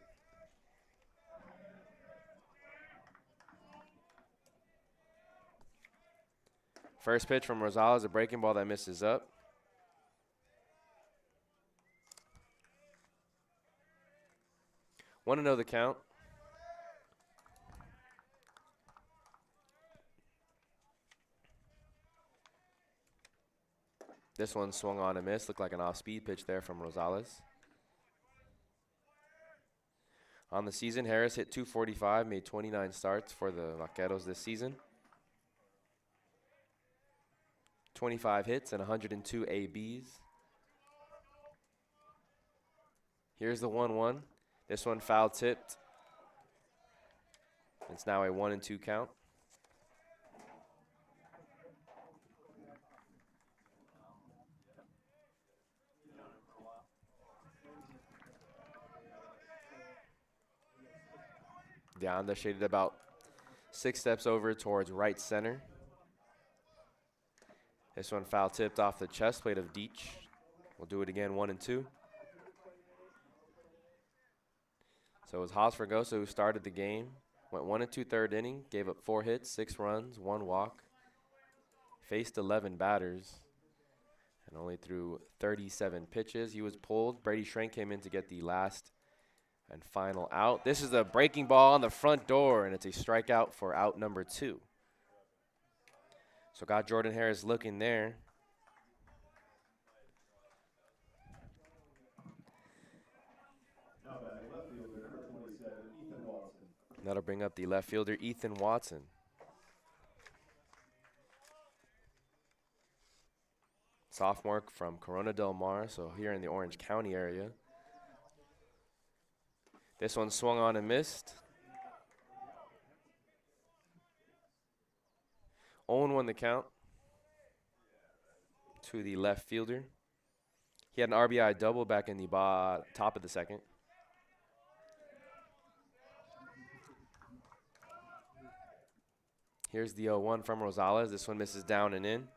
First pitch from Rosales, a breaking ball that misses up. Want to know the count? This one swung on and missed. Looked like an off-speed pitch there from Rosales. On the season, Harris hit .245, made 29 starts for the Vaqueros this season. 25 hits and 102 ABs. Here's the 1-1. This one foul tipped. It's now a 1-2 count. Deanda shaded about 6 steps over towards right center. This one foul tipped off the chest plate of Deach. We'll do it again, 1-2. So it was Haas Fregoso who started the game. Went 1 2/3 inning, gave up 4 hits, 6 runs, 1 walk. Faced 11 batters and only threw 37 pitches. He was pulled. Brady Schrank came in to get the last and final out. This is a breaking ball on the front door, and it's a strikeout for out number 2. So got Jordan Harris looking there. Now batting left fielder, number 27, Ethan Watson. That'll bring up the left fielder, Ethan Watson. Sophomore from Corona Del Mar, so here in the Orange County area. This one swung on and missed. 0-1 the count to the left fielder. He had an RBI double back in the top of the second. Here's the 0-1 from Rosales. This one misses down and in.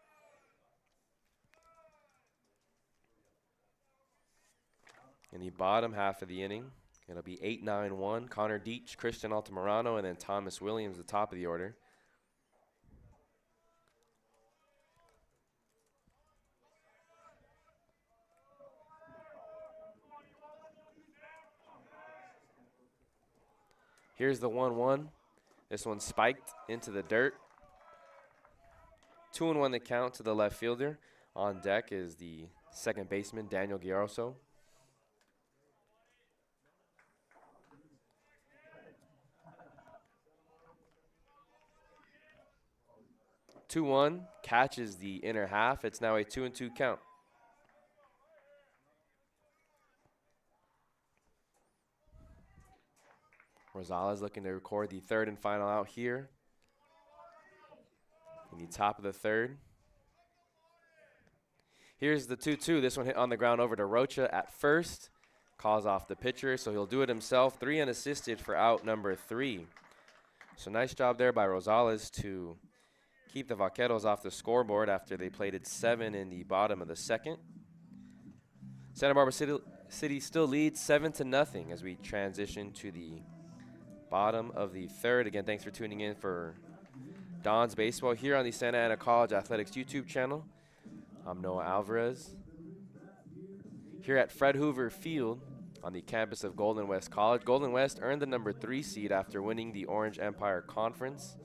In the bottom half of the inning, it'll be 8-9-1. Connor Deach, Christian Altamirano, and then Thomas Williams, the top of the order. Here's the 1-1. This one spiked into the dirt. 2-1 the count to the left fielder. On deck is the second baseman, Daniel Giarroso. (2-1) catches the inner half. It's now a 2-2 count. Rosales looking to record the third and final out here in the top of the third. Here's the 2-2. This one hit on the ground over to Rocha at first. Calls off the pitcher, so he'll do it himself. 3 unassisted for out number 3. So nice job there by Rosales to keep the Vaqueros off the scoreboard after they plated 7 in the bottom of the second. Santa Barbara City still leads 7-0 as we transition to the Bottom of the third. Again, thanks for tuning in for Don's Baseball here on the Santa Ana College Athletics YouTube channel. I'm Noah Alvarez. Here at Fred Hoover Field on the campus of Golden West College. Golden West earned the number 3 seed after winning the Orange Empire Conference.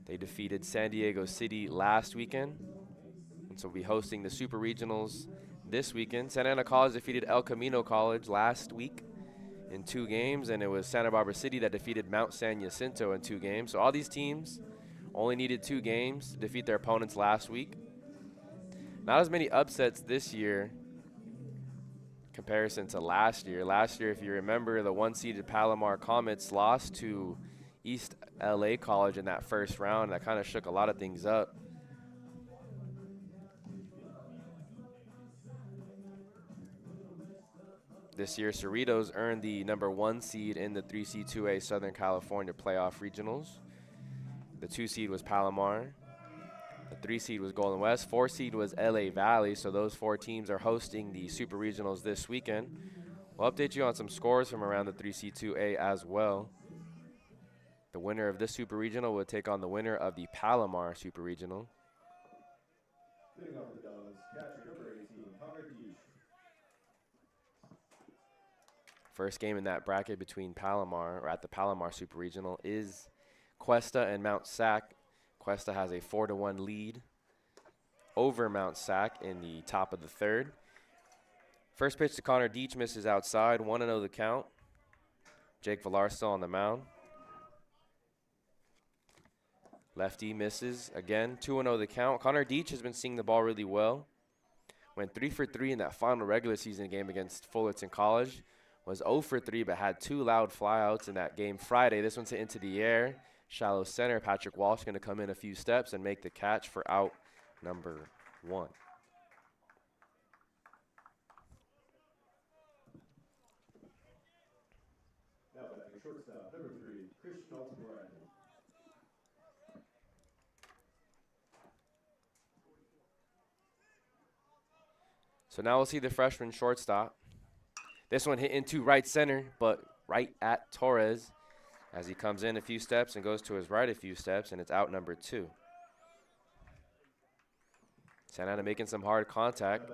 They defeated San Diego City last weekend, and so we'll be hosting the Super Regionals this weekend. Santa Ana College defeated El Camino College last week in 2 games, and it was Santa Barbara City that defeated Mount San Jacinto in 2 games. So all these teams only needed 2 games to defeat their opponents last week. Not as many upsets this year in comparison to last year. Last year, if you remember, the 1-seeded Palomar Comets lost to East LA College in that first round. That kind of shook a lot of things up. This year, Cerritos earned the number 1 seed in the 3C2A Southern California playoff regionals. The 2 seed was Palomar. The 3 seed was Golden West. 4 seed was LA Valley. So those 4 teams are hosting the Super Regionals this weekend. We'll update you on some scores from around the 3C2A as well. The winner of this Super Regional will take on the winner of the Palomar Super Regional. Leading off the Dons, catcher number 18, Connor Deach. First game in that bracket between Palomar, or at the Palomar Super Regional, is Cuesta and Mount SAC. Cuesta has a 4-1 lead over Mount SAC in the top of the third. First pitch to Connor Deach misses outside, 1-0 the count. Jake Villar still on the mound. Lefty misses again, 2-0 the count. Connor Deach has been seeing the ball really well. Went 3 for 3 in that final regular season game against Fullerton College. Was 0 for 3, but had 2 loud flyouts in that game Friday. This one's hit into the air. Shallow center. Patrick Walsh going to come in a few steps and make the catch for out number 1. Now batting shortstop number 3, Chris Schultz-Brand. So now we'll see the freshman shortstop. This one hit into right center, but right at Torres as he comes in a few steps and goes to his right a few steps, and it's out number 2. Santa Ana making some hard contact,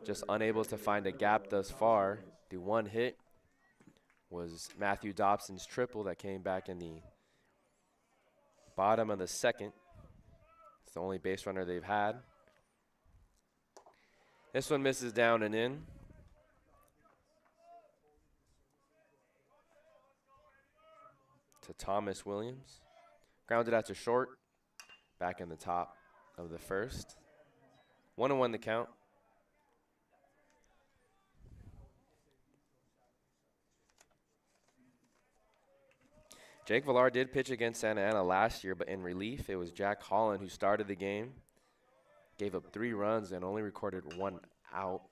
just unable to find a gap thus far. The one hit was Matthew Dobson's triple that came back in the bottom of the second. It's the only base runner they've had. This one misses down and in. To Thomas Williams. Grounded out to short. Back in the top of the first. 1-1 the count. Jake Villar did pitch against Santa Ana last year, but in relief, it was Jack Holland who started the game. Gave up 3 runs and only recorded 1 out.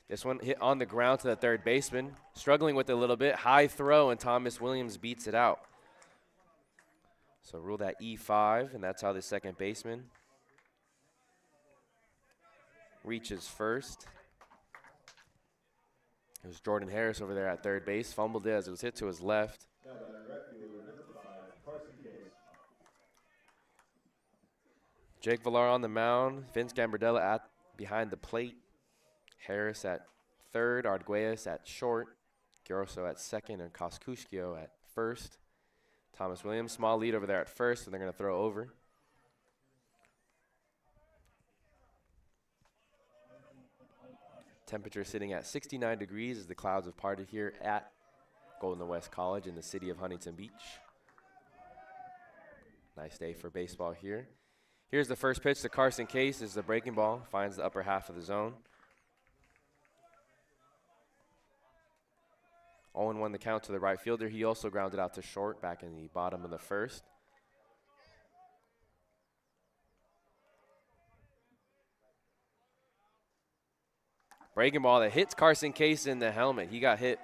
This one hit on the ground to the third baseman. Struggling with it a little bit. High throw, and Thomas Williams beats it out. So rule that E5, and that's how the second baseman reaches first. It was Jordan Harris over there at third base. Fumbled it as it was hit to his left. Now batting right fielder number 5, Carson Case. Jake Villar on the mound. Vince Gambardella behind the plate. Harris at third, Arguelles at short, Giroso at second, and Koskushkio at first. Thomas Williams, small lead over there at first, and they're going to throw over. Temperature sitting at 69 degrees as the clouds have parted here at Golden West College in the city of Huntington Beach. Nice day for baseball here. Here's the first pitch to Carson Case. This is the breaking ball, finds the upper half of the zone. 0-1 the count to the right fielder. He also grounded out to short back in the bottom of the first. Breaking ball that hits Carson Case in the helmet. He got hit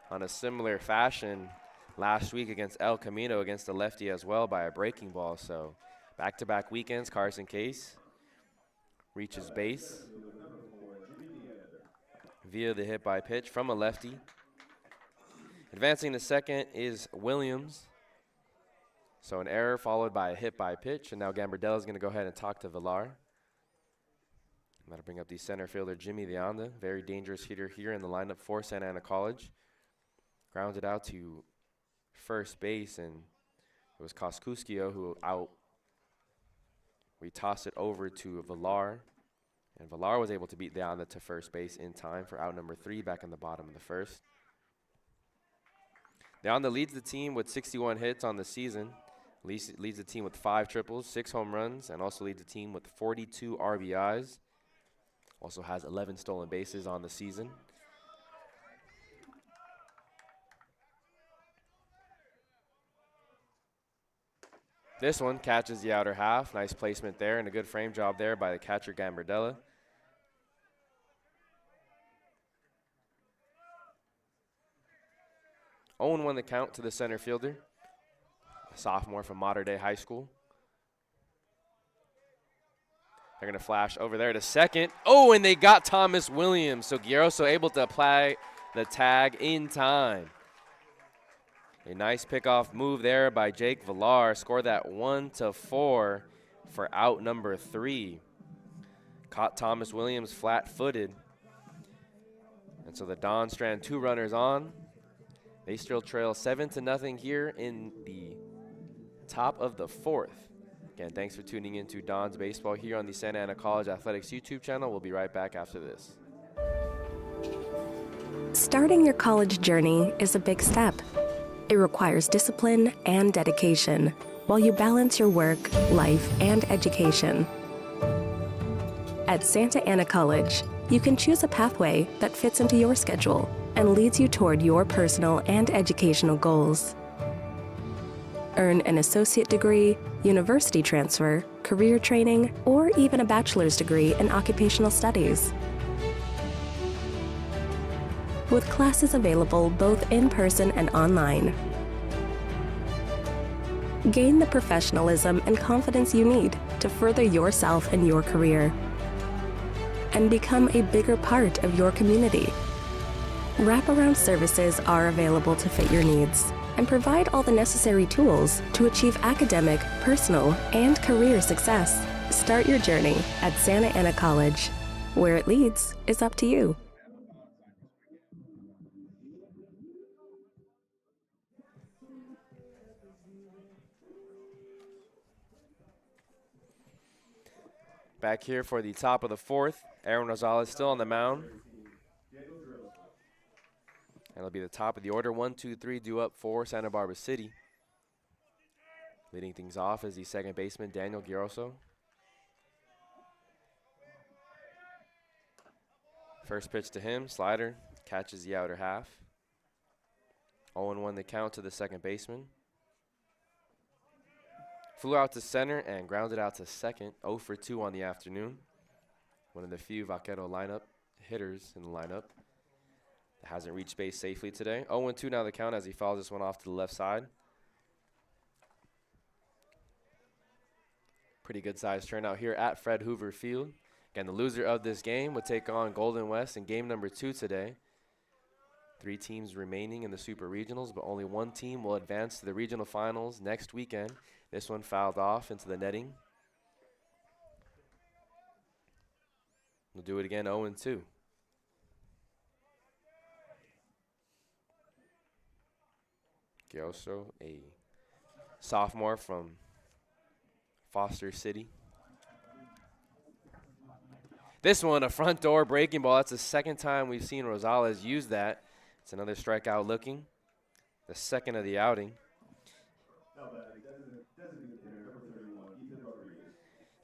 on a similar fashion last week against El Camino against the lefty as well by a breaking ball. So back-to-back weekends, Carson Case reaches base via the hit by pitch from a lefty. Advancing to second is Williams. So an error followed by a hit by pitch, and now Gambardella is going to go ahead and talk to Villar. That'll bring up the center fielder, Jimmy Leanda, very dangerous hitter here in the lineup for Santa Ana College. Grounded out to first base, and it was Koskuskio who out. We tossed it over to Villar, and Villar was able to beat Leanda to first base in time for out number 3 back in the bottom of the first. Leanda leads the team with 61 hits on the season, leads the team with 5 triples, 6 home runs, and also leads the team with 42 RBIs. Also has 11 stolen bases on the season. This one catches the outer half. Nice placement there and a good frame job there by the catcher Gambardella. Owen won the count to the center fielder, a sophomore from Mater Dei High School. They're going to flash over there to second. Oh, and they got Thomas Williams. So Giroso able to apply the tag in time. A nice pickoff move there by Jake Villar. Scored that 1-4 for out number 3. Caught Thomas Williams flat-footed. And so the Don strand 2 runners on. They still trail 7-0 here in the top of the 4th. Again, thanks for tuning in to Don's Baseball here on the Santa Ana College Athletics YouTube channel. We'll be right back after this. Starting your college journey is a big step. It requires discipline and dedication while you balance your work, life, and education. At Santa Ana College, you can choose a pathway that fits into your schedule and leads you toward your personal and educational goals. Earn an associate degree, university transfer, career training, or even a bachelor's degree in occupational studies. With classes available both in person and online. Gain the professionalism and confidence you need to further yourself and your career, and become a bigger part of your community. Wraparound services are available to fit your needs and provide all the necessary tools to achieve academic, personal, and career success. Start your journey at Santa Ana College. Where it leads is up to you. Back here for the top of the 4th, Aaron Rosales still on the mound. And it'll be the top of the order. 1, 2, 3 due up for Santa Barbara City. Leading things off is the second baseman, Daniel Giroso. First pitch to him, slider, catches the outer half. 0-1 the count to the second baseman. Flew out to center and grounded out to second. 0 for 2 on the afternoon. One of the few Vaquero lineup hitters in the lineup that hasn't reached base safely today. 0-2 now the count as he fouls this one off to the left side. Pretty good size turnout here at Fred Hoover Field. Again, the loser of this game would take on Golden West in game number 2 today. 3 teams remaining in the Super Regionals, but only 1 team will advance to the regional finals next weekend. This one fouled off into the netting. We'll do it again, 0-2. Giroso, a sophomore from Foster City. This one, a front door breaking ball. That's the second time we've seen Rosales use that. It's another strikeout looking. The second of the outing.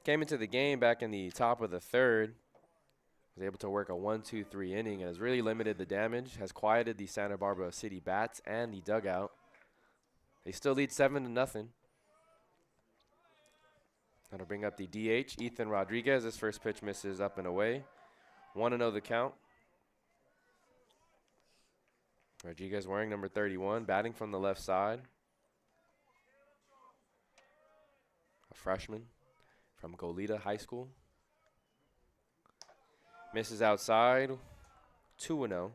Came into the game back in the top of the 3rd. Was able to work a 1-2-3 inning and has really limited the damage. Has quieted the Santa Barbara City bats and the dugout. They still lead 7-0. That'll bring up the DH, Ethan Rodriguez. His first pitch misses up and away. 1-0 the count. Rodriguez wearing number 31, batting from the left side. A freshman from Goleta High School. Misses outside, 2-0.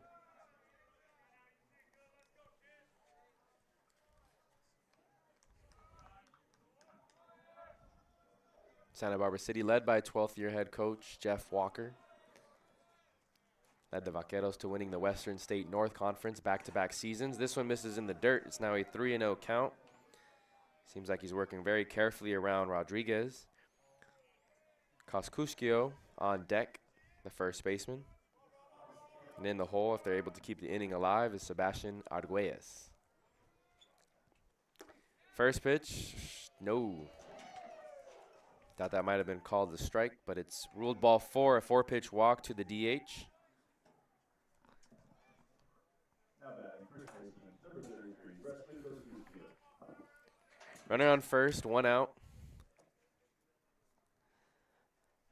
Santa Barbara City led by 12th year head coach Jeff Walker. Led the Vaqueros to winning the Western State North Conference back-to-back seasons. This one misses in the dirt. It's now a 3-0 count. Seems like he's working very carefully around Rodriguez. Koskuskio on deck, the first baseman. And in the hole, if they're able to keep the inning alive, is Sebastian Arguelles. First pitch, no. Thought that might have been called a strike, but it's ruled ball 4, a 4-pitch walk to the DH. Now batting first baseman, number 33, Wesley Koskuskio. Runner on first, 1 out.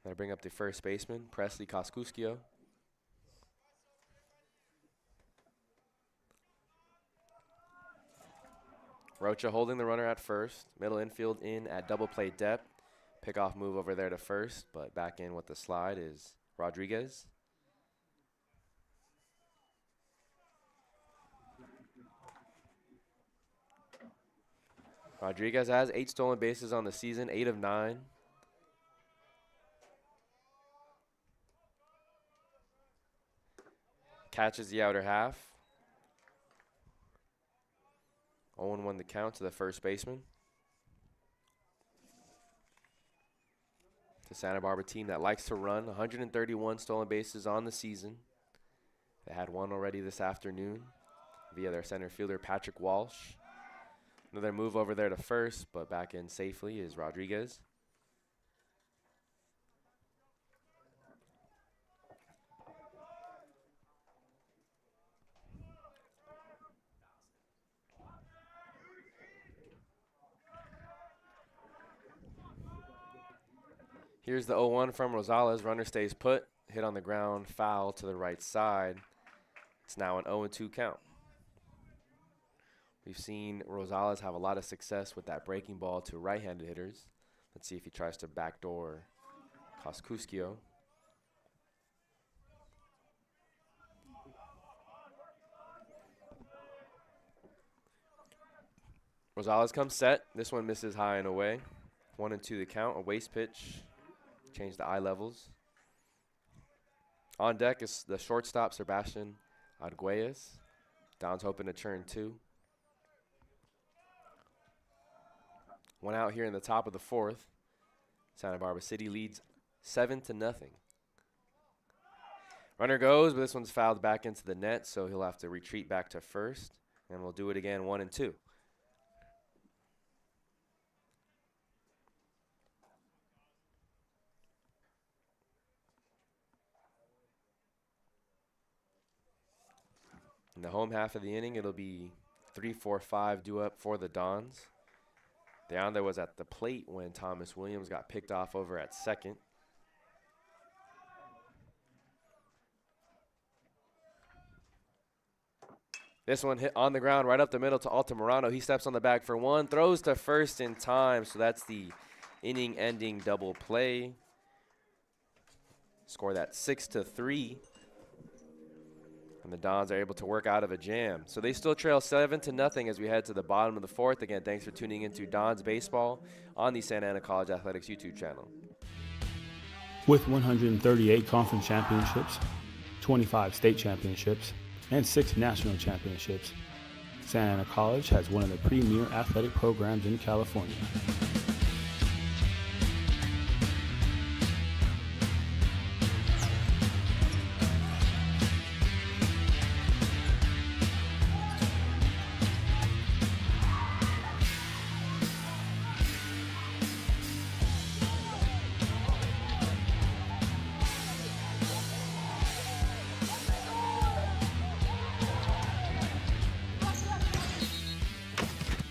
They bring up the first baseman, Presley Koskuskio. Rocha holding the runner at first. Middle infield in at double play depth. Pickoff move over there to first, but back in with the slide is Rodriguez. Rodriguez has 8 stolen bases on the season, 8 of 9. Catches the outer half. 0-1 the count to the first baseman. The Santa Barbara team that likes to run, 131 stolen bases on the season. They had one already this afternoon via their center fielder, Patrick Walsh. Another move over there to first, but back in safely is Rodriguez. Here's the 0-1 from Rosales. Runner stays put. Hit on the ground, foul to the right side. It's now an 0-2 count. We've seen Rosales have a lot of success with that breaking ball to right-handed hitters. Let's see if he tries to backdoor Koskuskio. Rosales comes set. This one misses high and away. 1-2 the count, a waste pitch. Change the eye levels. On deck is the shortstop, Sebastian Arguelles. Don's hoping to turn 2. 1 out here in the top of the 4th. Santa Barbara City leads 7-0. Runner goes, but this one's fouled back into the net, so he'll have to retreat back to first. And we'll do it again, 1-2. In the home half of the inning, it'll be 3-4-5 due up for the Dons. DeAndre was at the plate when Thomas Williams got picked off over at second. This one hit on the ground right up the middle to Altamirano. He steps on the bag for 1, throws to first in time, so that's the inning-ending double play. Score that 6-3. And the Dons are able to work out of a jam. So they still trail 7-0 as we head to the bottom of the 4th. Again, thanks for tuning into Dons Baseball on the Santa Ana College Athletics YouTube channel. With 138 conference championships, 25 state championships, and 6 national championships, Santa Ana College has one of the premier athletic programs in California.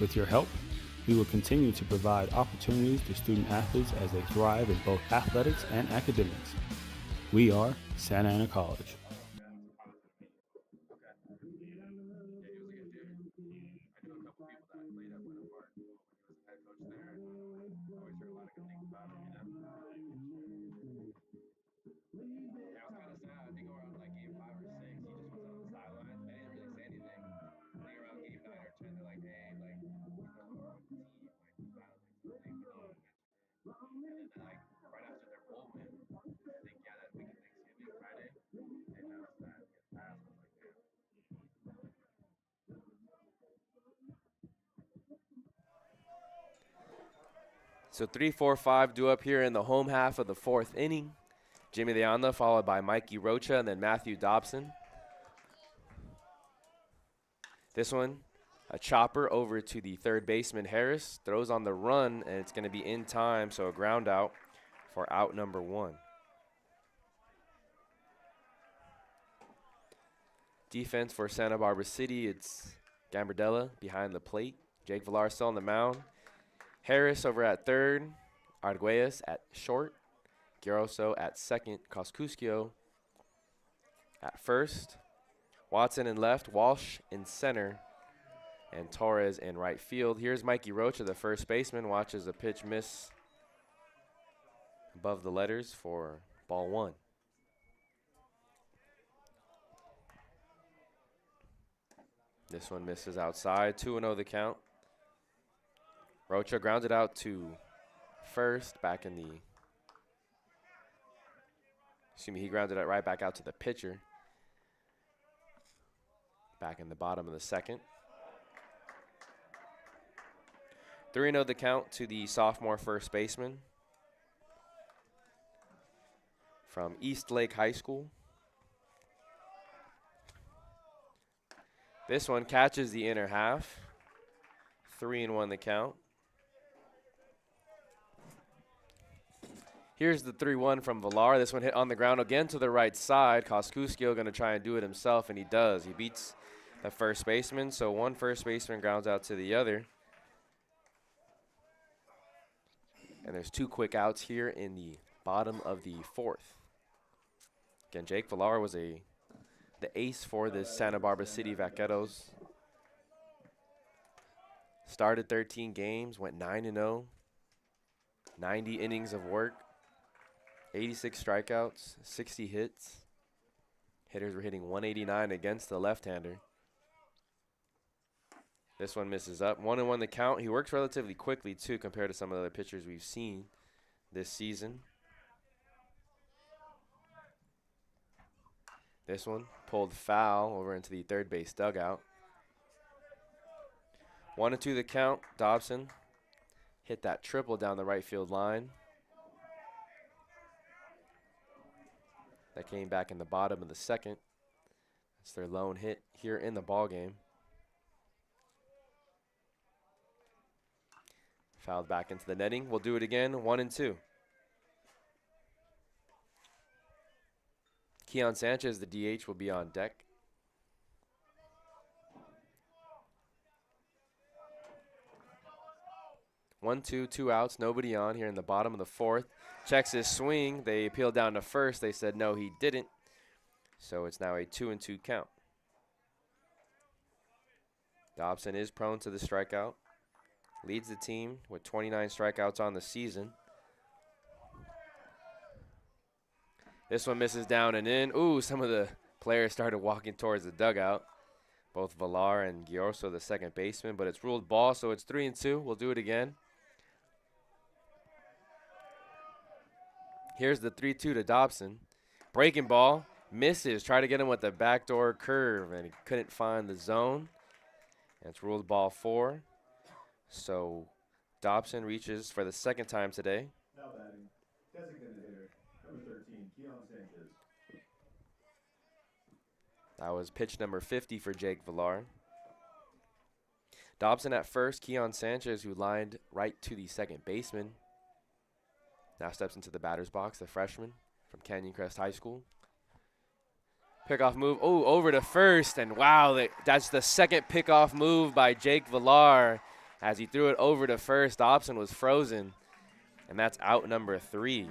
With your help, we will continue to provide opportunities to student athletes as they thrive in both athletics and academics. We are Santa Ana College. So 3-4-5 due up here in the home half of the 4th inning. Jimmy Leanda followed by Mikey Rocha and then Matthew Dobson. This one, a chopper over to the third baseman Harris. Throws on the run, and it's going to be in time, so a ground out for out number 1. Defense for Santa Barbara City, it's Gambardella behind the plate. Jake Villar still on the mound. Harris over at third. Arguelles at short. Giroso at second. Coscuscio at first. Watson in left. Walsh in center. And Torres in right field. Here's Mikey Rocha, the first baseman. Watches a pitch miss above the letters for ball 1. This one misses outside. 2-0 the count. Rocha grounded out to first, back in the, he grounded it right back out to the pitcher. Back in the bottom of the second. 3-0 the count to the sophomore first baseman from East Lake High School. This one catches the inner half. 3-1 the count. Here's the 3-1 from Villar. This one hit on the ground again to the right side. Coscuscio going to try and do it himself, and he does. He beats the first baseman, so one first baseman grounds out to the other. And there's 2 quick outs here in the bottom of the 4th. Again, Jake Villar was the ace for this Santa Barbara City Vaqueros. Started 13 games, went 9-0, 90 innings of work, 86 strikeouts, 60 hits. Hitters were hitting 189 against the left-hander. This one misses up. 1-1 the count. He works relatively quickly, too, compared to some of the other pitchers we've seen this season. This one pulled foul over into the third base dugout. 1-2 the count. Dobson hit that triple down the right field line. That came back in the bottom of the second. It's their lone hit here in the ball game. Fouled back into the netting. We'll do it again. 1-2. Keon Sanchez, the DH, will be on deck. One, two outs, nobody on here in the bottom of the 4th. Checks his swing. They appealed down to first. They said no, he didn't. So it's now a 2-2 count. Dobson is prone to the strikeout. Leads the team with 29 strikeouts on the season. This one misses down and in. Ooh, some of the players started walking towards the dugout. Both Villar and Giorso, the second baseman, but it's ruled ball, so it's 3-2. We'll do it again. Here's the 3-2 to Dobson. Breaking ball, misses. Try to get him with the backdoor curve, and he couldn't find the zone. And it's ruled ball 4. So Dobson reaches for the second time today. Now batting, designated hitter, number 13, Keon Sanchez. That was pitch number 50 for Jake Villar. Dobson at first, Keon Sanchez, who lined right to the second baseman. Now steps into the batter's box, the freshman from Canyon Crest High School. Pickoff move, oh, over to first, and wow, that's the second pickoff move by Jake Villar. As he threw it over to first, Dobson was frozen, and that's out number 3.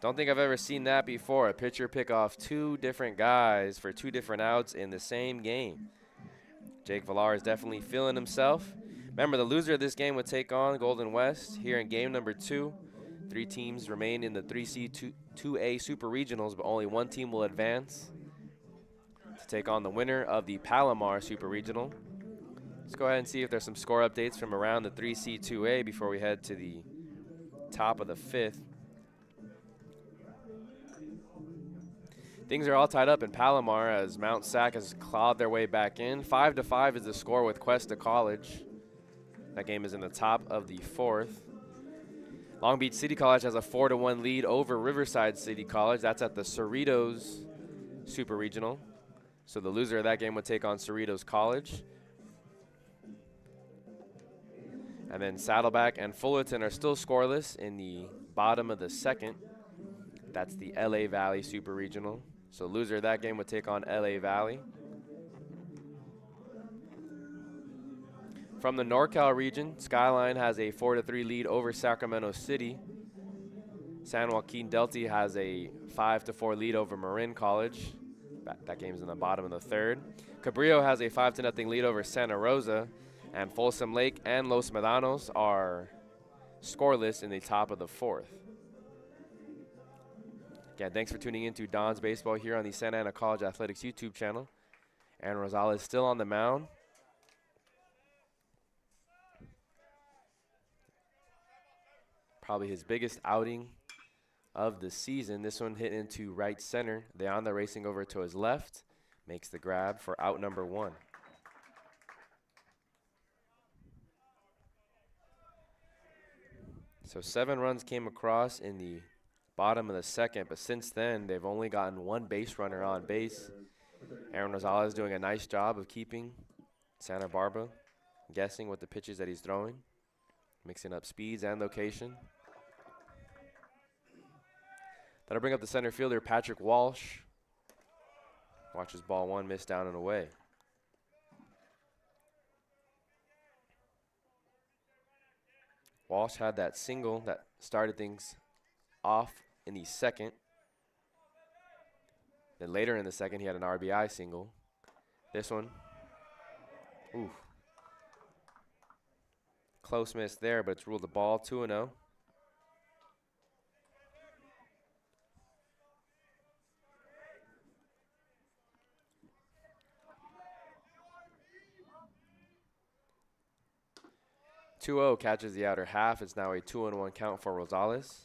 Don't think I've ever seen that before. A pitcher pick off 2 different guys for 2 different outs in the same game. Jake Villar is definitely feeling himself. Remember, the loser of this game would take on Golden West here in game number 2. 3 teams remain in the 3C 2A Super Regionals, but only 1 team will advance to take on the winner of the Palomar Super Regional. Let's go ahead and see if there's some score updates from around the 3C 2A before we head to the top of the 5th. Things are all tied up in Palomar as Mount SAC has clawed their way back in. 5-5 is the score with Cuesta College. That game is in the top of the 4th. Long Beach City College has a 4-1 lead over Riverside City College. That's at the Cerritos Super Regional. So the loser of that game would take on Cerritos College. And then Saddleback and Fullerton are still scoreless in the bottom of the second. That's the LA Valley Super Regional. So loser of that game would take on LA Valley. From the NorCal region, Skyline has a 4-3 lead over Sacramento City. San Joaquin Delty has a 5-4 lead over Marin College. That game's in the bottom of the third. Cabrillo has a 5-0 lead over Santa Rosa. And Folsom Lake and Los Medanos are scoreless in the top of the fourth. Again, thanks for tuning in to Don's Baseball here on the Santa Ana College Athletics YouTube channel. Aaron Rosales still on the mound. Probably his biggest outing of the season. This one hit into right center. Leanda racing over to his left. Makes the grab for out number 1. So 7 runs came across in the bottom of the second, but since then they've only gotten 1 base runner on base. Aaron Rosales doing a nice job of keeping Santa Barbara guessing with the pitches that he's throwing, mixing up speeds and location. That'll bring up the center fielder, Patrick Walsh. Watches ball 1 miss down and away. Walsh had that single that started things off in the second. Then later in the second, he had an RBI single. This one, ooh. Close miss there, but it's ruled the ball 2-0. Catches the outer half. It's now a 2-1 count for Rosales.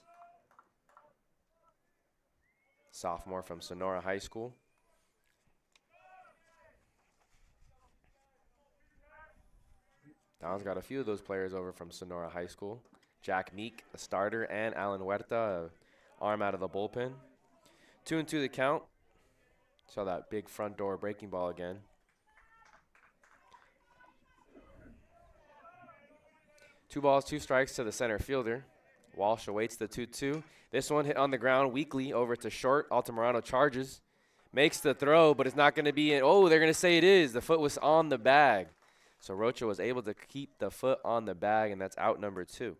Sophomore from Sonora High School. Don's got a few of those players over from Sonora High School. Jack Meek, a starter, and Alan Huerta, a arm out of the bullpen. 2-2 the count. Saw that big front door breaking ball again. Two balls, 2 strikes to the center fielder. Walsh awaits the 2-2. This one hit on the ground weakly over to short. Altamirano charges. Makes the throw, but it's not going to be in. Oh, they're going to say it is. The foot was on the bag. So Rocha was able to keep the foot on the bag, and that's out number 2.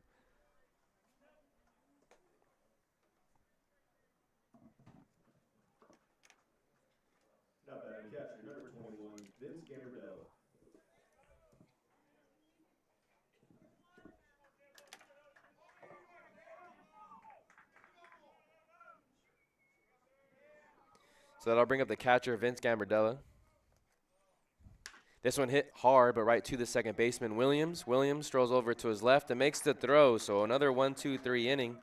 Now batting catcher, number 21, Vince Gambardella. So that'll bring up the catcher, Vince Gambardella. This one hit hard, but right to the second baseman, Williams. Williams strolls over to his left and makes the throw. So another 1-2-3 inning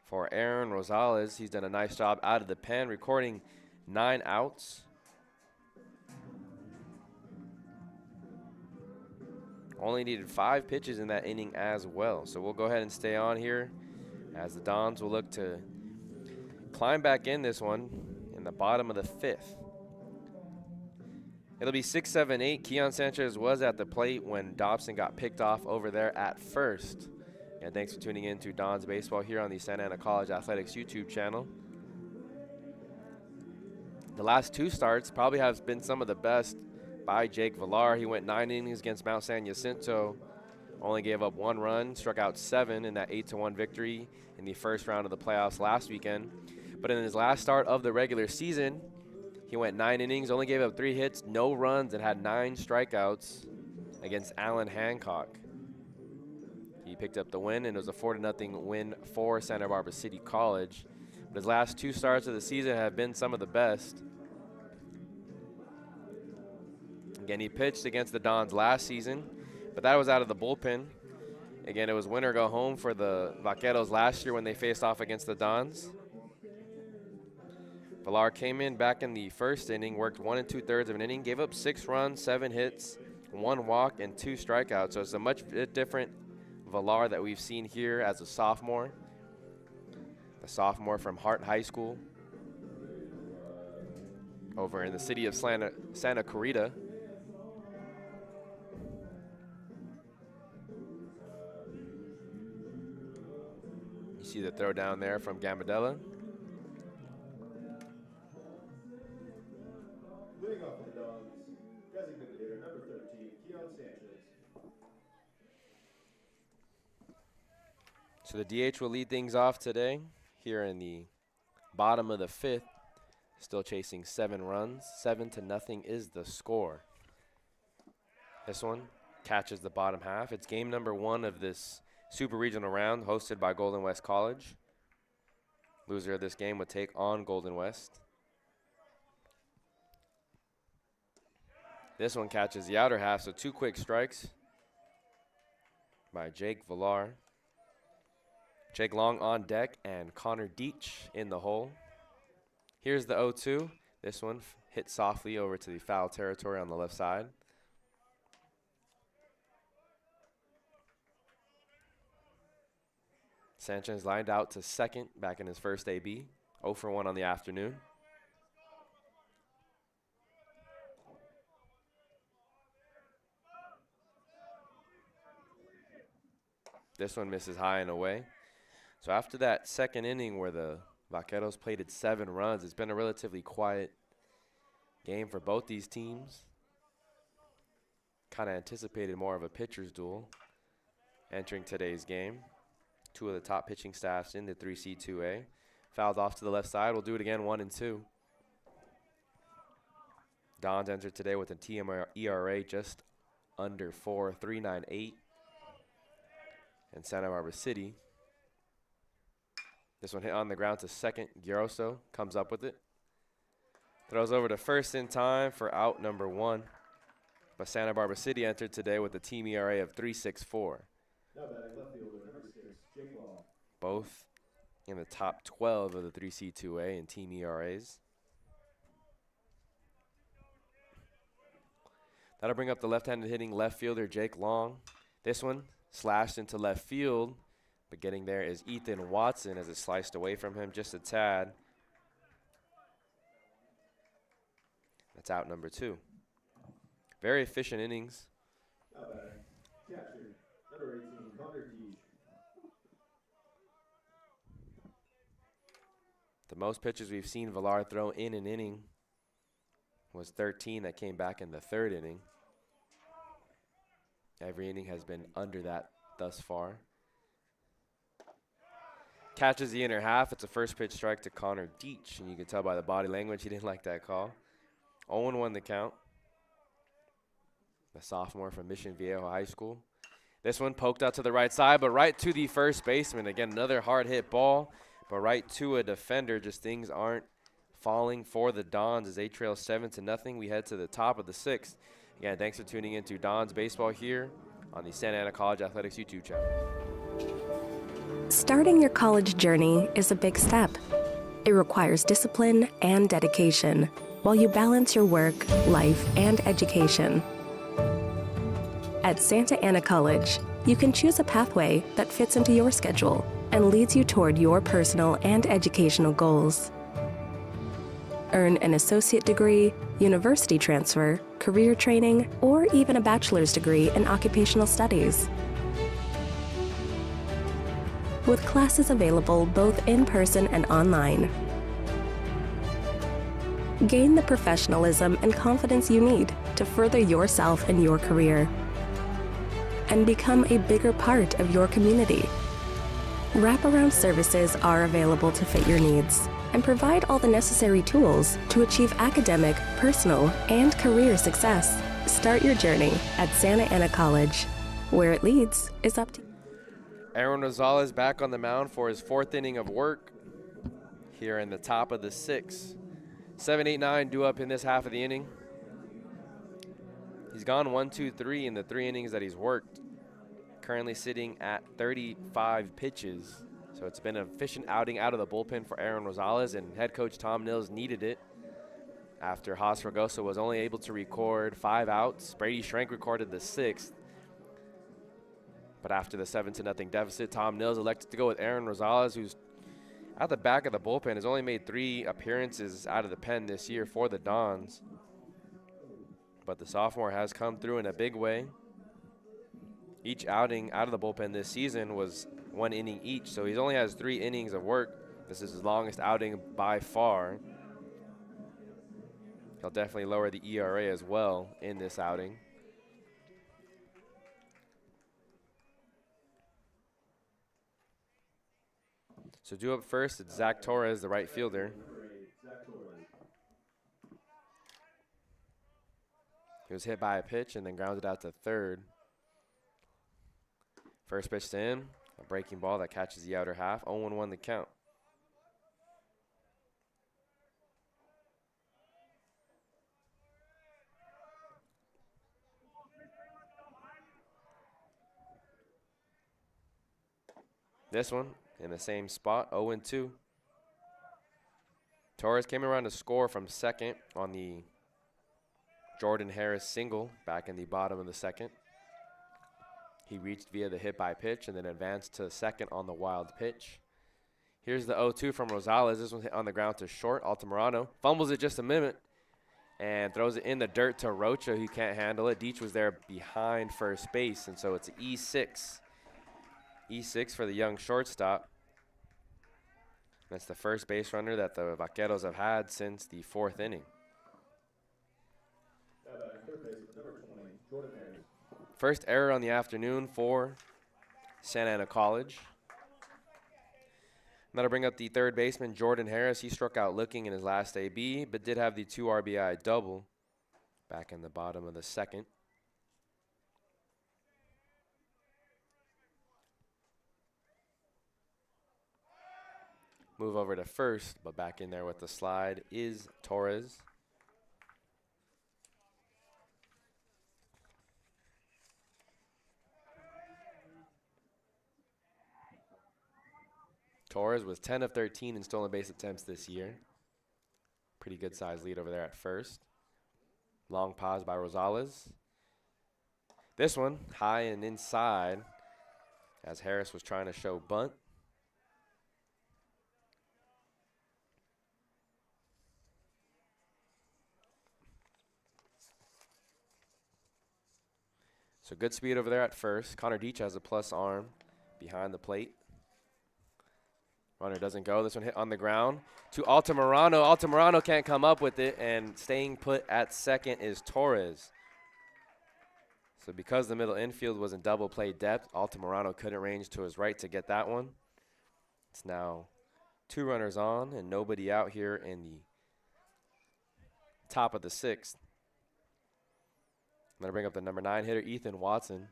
for Aaron Rosales. He's done a nice job out of the pen, recording 9 outs. Only needed 5 pitches in that inning as well. So we'll go ahead and stay on here as the Dons will look to climb back in this one in the bottom of the 5th. It'll be 6-7-8. Keon Sanchez was at the plate when Dobson got picked off over there at first. And thanks for tuning in to Don's Baseball here on the Santa Ana College Athletics YouTube channel. The last 2 starts probably have been some of the best by Jake Villar. He went 9 innings against Mount San Jacinto, only gave up 1 run, struck out 7 in that 8-1 victory in the first round of the playoffs last weekend. But in his last start of the regular season, he went 9 innings, only gave up 3 hits, no runs, and had 9 strikeouts against Allen Hancock. He picked up the win, and it was a 4-0 win for Santa Barbara City College. But his last 2 starts of the season have been some of the best. Again, he pitched against the Dons last season, but that was out of the bullpen. Again, it was win or go home for the Vaqueros last year when they faced off against the Dons. Villar came in back in the first inning, worked 1 2/3 of an inning, gave up 6 runs, 7 hits, 1 walk, and 2 strikeouts. So it's a much different Villar that we've seen here as a sophomore. The sophomore from Hart High School over in the city of Santa Clarita. You see the throw down there from Gambadella. Leading off for the Dons, designated hitter number 13, Keon Sanchez. So the DH will lead things off today here in the bottom of the 5th. Still chasing 7 runs. 7-0 is the score. This one catches the bottom half. It's game number 1 of this Super Regional round hosted by Golden West College. Loser of this game would take on Golden West. This one catches the outer half, so 2 quick strikes by Jake Villar. Jake Long on deck and Connor Deach in the hole. Here's the 0-2. This one hit softly over to the foul territory on the left side. Sanchez lined out to second back in his first AB. 0 for 1 on the afternoon. This one misses high and away. So after that second inning where the Vaqueros plated 7 runs, it's been a relatively quiet game for both these teams. Kind of anticipated more of a pitcher's duel entering today's game. 2 of the top pitching staffs in the 3C2A. Fouled off to the left side. We'll do it again, 1-2. Dons entered today with a team ERA just under 4, 3.98. And Santa Barbara City. This one hit on the ground to second. Giroso comes up with it. Throws over to first in time for out number 1. But Santa Barbara City entered today with a team ERA of 3.64. Now batting left fielder number 6, Jake Long. Both in the top 12 of the 3C2A in team ERAs. That'll bring up the left-handed hitting left fielder Jake Long. This one slashed into left field, but getting there is Ethan Watson as it sliced away from him just a tad. That's out number 2. Very efficient innings. Now batting catcher number 18, Connor Deach. The most pitches we've seen Villar throw in an inning was 13 that came back in the 3rd inning. Every inning has been under that thus far. Catches the inner half. It's a first pitch strike to Connor Deach, and you can tell by the body language he didn't like that call. 0-1 the count. The sophomore from Mission Viejo High School. This one poked out to the right side, but right to the first baseman. Again, another hard hit ball, but right to a defender. Just things aren't falling for the Dons as they trail 7-0. We head to the top of the 6th. Again, thanks for tuning in to Dons Baseball here on the Santa Ana College Athletics YouTube channel. Starting your college journey is a big step. It requires discipline and dedication while you balance your work, life, and education. At Santa Ana College, you can choose a pathway that fits into your schedule and leads you toward your personal and educational goals. Earn an associate degree, university transfer, career training, or even a bachelor's degree in occupational studies. With classes available both in person and online. Gain the professionalism and confidence you need to further yourself and your career. And become a bigger part of your community. Wraparound services are available to fit your needs and provide all the necessary tools to achieve academic, personal, and career success. Start your journey at Santa Ana College. Where it leads is up to you. Aaron Rosales back on the mound for his 4th inning of work here in the top of the 6th. 7-8-9 due up in this half of the inning. He's gone 1-2-3 in the 3 innings that he's worked. Currently sitting at 35 pitches. So it's been an efficient outing out of the bullpen for Aaron Rosales, and head coach Tom Nils needed it after Haas Fragoso was only able to record 5 outs. Brady Schrank recorded the 6th. But after the 7-0 deficit, Tom Nils elected to go with Aaron Rosales, who's at the back of the bullpen, has only made 3 appearances out of the pen this year for the Dons. But the sophomore has come through in a big way. Each outing out of the bullpen this season was 1 inning each, so he only has 3 innings of work. This is his longest outing by far. He'll definitely lower the ERA as well in this outing. So due up first, it's Zach Torres, the right fielder. He was hit by a pitch and then grounded out to third. First pitch to him, a breaking ball that catches the outer half. 0-1 the count. This one in the same spot, 0-2. Torres came around to score from second on the Jordan Harris single back in the bottom of the second. He reached via the hit by pitch and then advanced to second on the wild pitch. Here's the 0-2 from Rosales. This one hit on the ground to short. Altamirano fumbles it just a minute and throws it in the dirt to Rocha, who can't handle it. Deach was there behind first base, and so it's E6. E6 for the young shortstop. That's the first base runner that the Vaqueros have had since the 4th inning. First error on the afternoon for Santa Ana College. That'll bring up the third baseman, Jordan Harris. He struck out looking in his last AB, but did have the 2 RBI double back in the bottom of the second. Move over to first, but back in there with the slide is Torres. Torres was 10 of 13 in stolen base attempts this year. Pretty good size lead over there at first. Long pause by Rosales. This one high and inside as Harris was trying to show bunt. So good speed over there at first. Connor Deach has a plus arm behind the plate. Runner doesn't go. This one hit on the ground to Altamirano. Altamirano can't come up with it, and staying put at second is Torres. So because the middle infield was in double play depth, Altamirano couldn't range to his right to get that one. It's now 2 runners on and nobody out here in the top of the 6th. I'm going to bring up the number 9 hitter, Ethan Watson.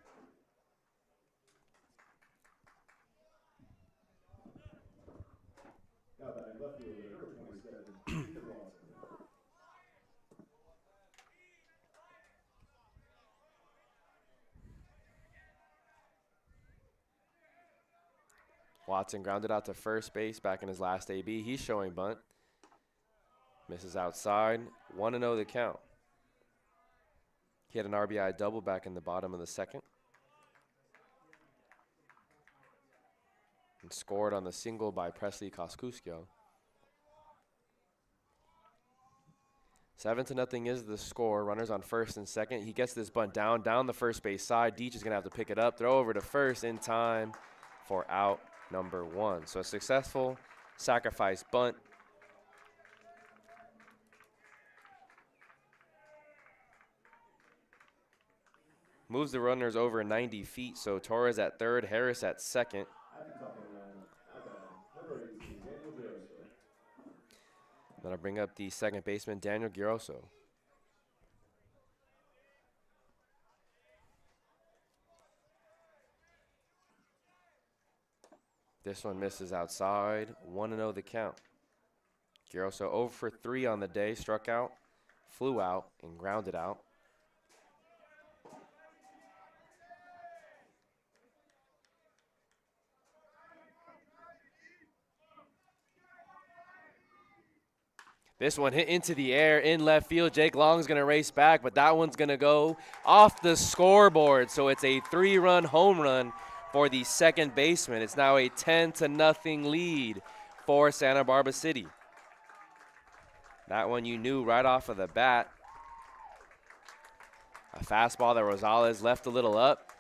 Watson grounded out to first base back in his last AB. He's showing bunt. Misses outside. 1-0 the count. He had an RBI double back in the bottom of the second. And scored on the single by Presley Koskuskio. 7-0 is the score. Runners on first and second. He gets this bunt down the first base side. Deach is going to have to pick it up. Throw over to first in time for out number 1. So a successful sacrifice bunt. Moves the runners over 90 feet. So Torres at third, Harris at second. Then I'll bring up the second baseman, Daniel Giroso. This one misses outside. 1-0 the count. Giroso 0 for 3 on the day. Struck out, flew out, and grounded out. This one hit into the air in left field. Jake Long's going to race back, but that one's going to go off the scoreboard. So it's a 3-run home run for the second baseman. It's now a 10-0 lead for Santa Barbara City. That one you knew right off of the bat. A fastball that Rosales left a little up.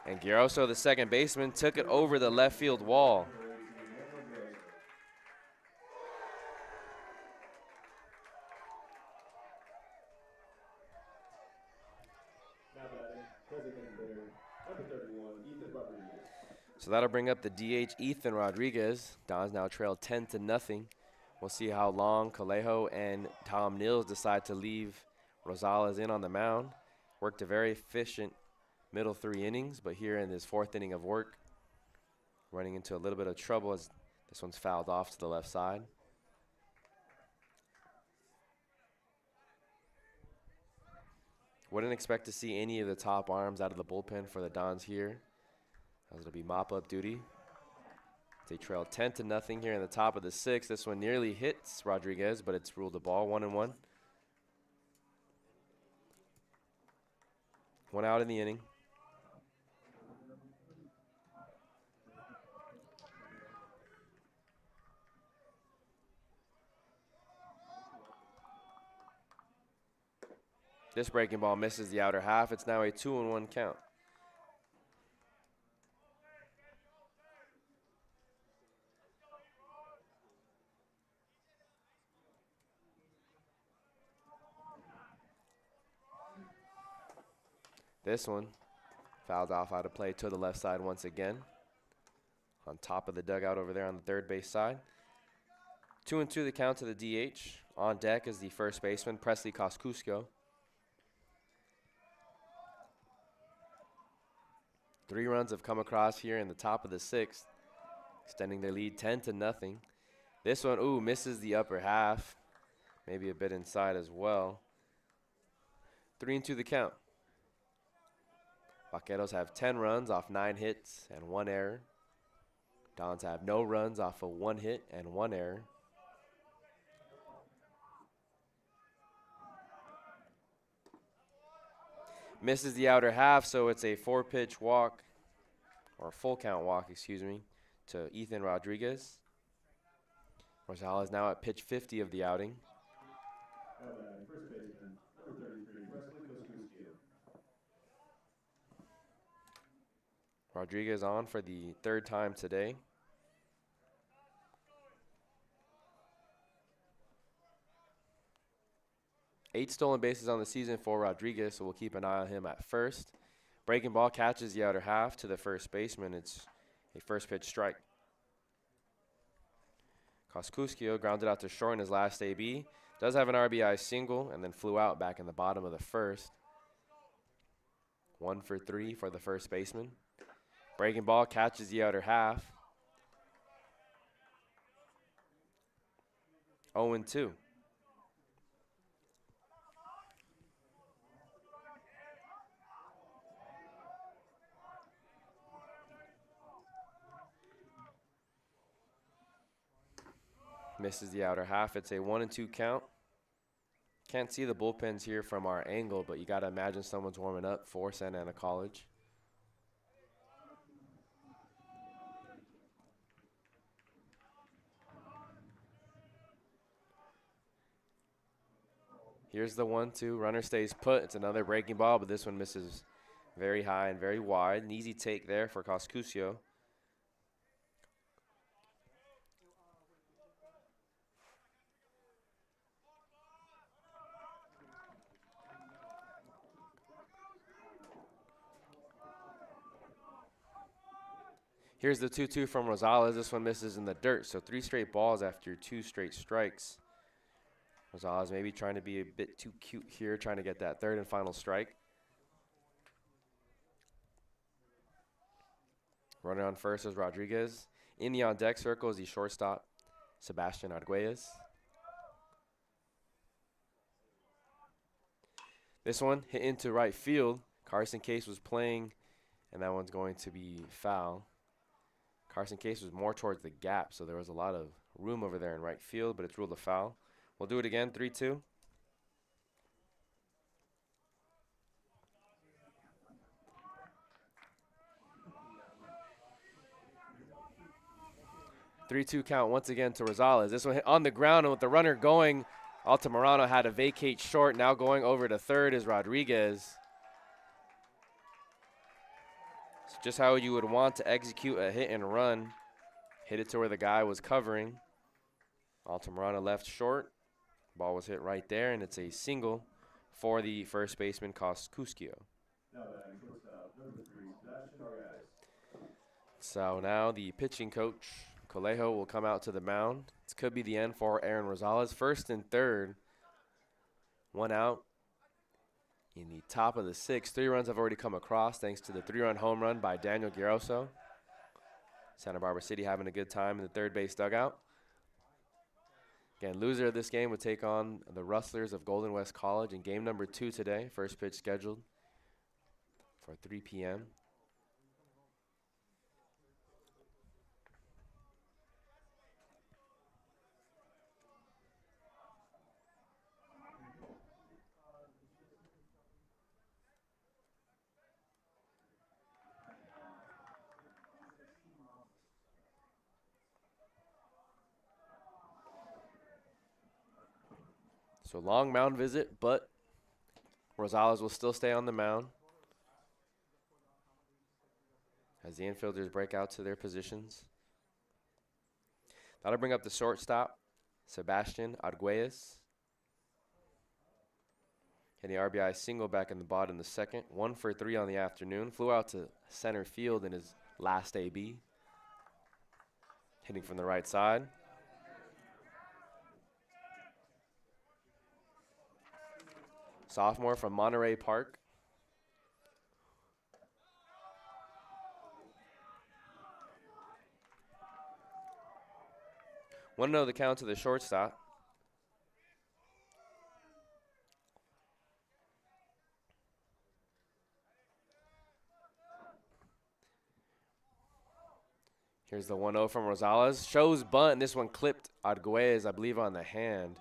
And Giroso, the second baseman, took it over the left field wall. So that'll bring up the DH, Ethan Rodriguez. Dons now trail 10-0. We'll see how long Calejo and Tom Nils decide to leave Rosales in on the mound. Worked a very efficient middle 3 innings, but here in his 4th inning of work, running into a little bit of trouble as this one's fouled off to the left side. Wouldn't expect to see any of the top arms out of the bullpen for the Dons here, as it'll be mop-up duty. They trail 10-0 here in the top of the 6th. This one nearly hits Rodriguez, but it's ruled a ball, 1-1. 1 out in the inning. This breaking ball misses the outer half. It's now a 2-1 count. This one fouled off out of play to the left side once again. On top of the dugout over there on the third base side. 2-2 the count to the DH. On deck is the first baseman, Presley Kosciuszko. 3 runs have come across here in the top of the 6th, extending their lead 10-0. This one, misses the upper half. Maybe a bit inside as well. 3-2 the count. Vaqueros have 10 runs off 9 hits and 1 error. Dons have no runs off of 1 hit and 1 error. Misses the outer half, so it's a 4-pitch walk, or full count walk, excuse me, to Ethan Rodriguez. Rosales now at pitch 50 of the outing. First baseman, number 33, Presley Kosciuszko. Rodriguez on for the 3rd time today. Eight stolen bases on the season for Rodriguez, so we'll keep an eye on him at first. Breaking ball catches the outer half to the first baseman. It's a first pitch strike. Kosciuszko grounded out to short in his last AB. Does have an RBI single and then flew out back in the bottom of the 1st. 1 for 3 for the first baseman. Breaking ball catches the outer half. 0-2. Misses the outer half. It's a 1-2 count. Can't see the bullpens here from our angle, but you got to imagine someone's warming up for Santa Ana College. Here's the 1-2. Runner stays put. It's another breaking ball, but this one misses very high and very wide. An easy take there for Kosciuszko. Here's the 2-2 from Rosales. This one misses in the dirt, so 3 straight balls after 2 straight strikes. Rosales maybe trying to be a bit too cute here, trying to get that 3rd and final strike. Runner on first is Rodriguez. In the on-deck circle is the shortstop, Sebastian Arguelles. This one hit into right field. Carson Case was playing, and that one's going to be foul. Carson Case was more towards the gap, so there was a lot of room over there in right field, but it's ruled a foul. We'll do it again, 3-2. 3-2 count once again to Rosales. This one hit on the ground, and with the runner going, Altamirano had to vacate short. Now going over to third is Rodriguez. It's just how you would want to execute a hit and run. Hit it to where the guy was covering. Altamirano left short. Ball was hit right there, and it's a single for the first baseman, Coscuskio. Now batting shortstop, number 3, Sebastian Argaz. So now the pitching coach, Colejo, will come out to the mound. This could be the end for Aaron Rosales. First and third, one out. In the top of the sixth, 3 runs have already come across thanks to the 3-run home run by Daniel Giroso. Santa Barbara City having a good time in the third base dugout. Again, loser of this game would take on the Rustlers of Golden West College in game number 2 today. First pitch scheduled for 3 p.m. So long mound visit, but Rosales will still stay on the mound as the infielders break out to their positions. That'll bring up the shortstop, Sebastian Arguelles. Hitting RBI single back in the bottom of the second. 1 for 3 on the afternoon. Flew out to center field in his last AB. Hitting from the right side. Sophomore from Monterey Park. Want to know the count to the shortstop. Here's the 1-0 from Rosales. Shows bunt, and this one clipped Arguelles, I believe, on the hand.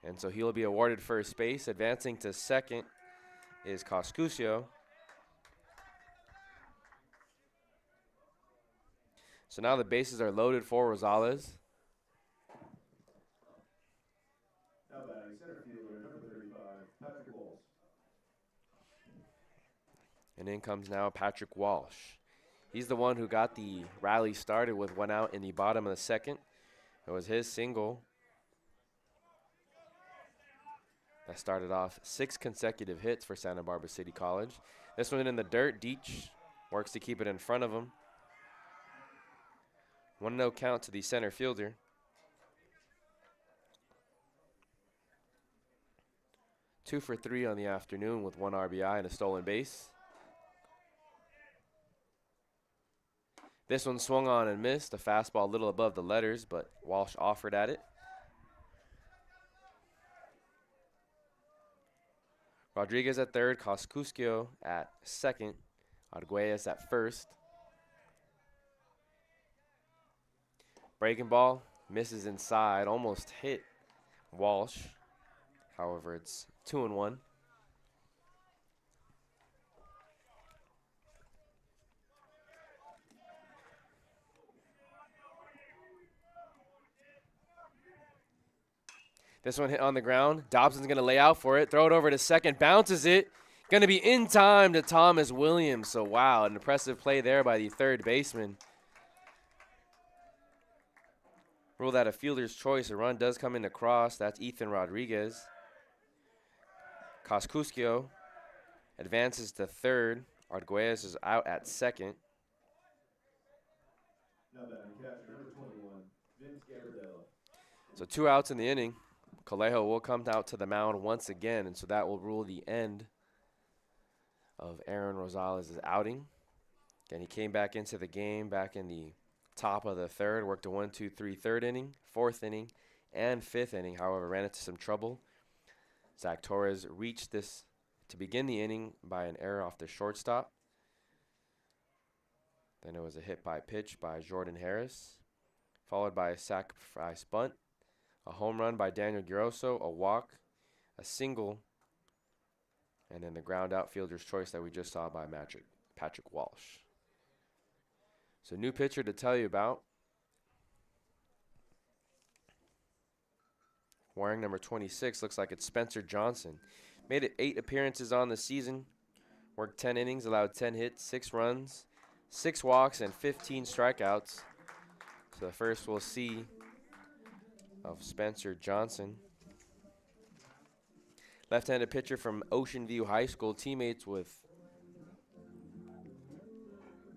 And so he'll be awarded first base. Advancing to second is Coscuskio. So now the bases are loaded for Rosales. Now batting center fielder, number 35, Patrick Walsh. And in comes now Patrick Walsh. He's the one who got the rally started with 1 out in the bottom of the second. It was his single that started off 6 consecutive hits for Santa Barbara City College. This one in the dirt. Deach works to keep it in front of him. 1-0 count to the center fielder. Two for 3 on the afternoon with 1 RBI and a stolen base. This one swung on and missed. A fastball a little above the letters, but Walsh offered at it. Rodriguez at third, Coscuskio at second, Arguelles at first. Breaking ball, misses inside, almost hit Walsh. However, it's 2-1. This one hit on the ground. Dobson's going to lay out for it. Throw it over to second. Bounces it. Going to be in time to Thomas Williams. So, wow, an impressive play there by the third baseman. Rule that a fielder's choice. A run does come in to cross. That's Ethan Rodriguez. Coscuskio advances to third. Arguelles is out at second. Now batting catcher, number 21, Vince Gabardella. So 2 outs in the inning. Colejo will come out to the mound once again, and so that will rule the end of Aaron Rosales' outing. Again, he came back into the game back in the top of the third, worked a 1-2-3 third inning, fourth inning, and fifth inning. However, ran into some trouble. Zach Torres reached this to begin the inning by an error off the shortstop. Then it was a hit by pitch by Jordan Harris, followed by a sacrifice bunt, a home run by Daniel Giroso, a walk, a single, and then the ground out fielder's choice that we just saw by Patrick Walsh. So new pitcher to tell you about. wearing number 26. Looks like it's Spencer Johnson. Made it 8 appearances on the season. Worked 10 innings, allowed 10 hits, 6 runs, 6 walks, and 15 strikeouts. So the first we'll see of Spencer Johnson. Left-handed pitcher from Ocean View High School, teammates with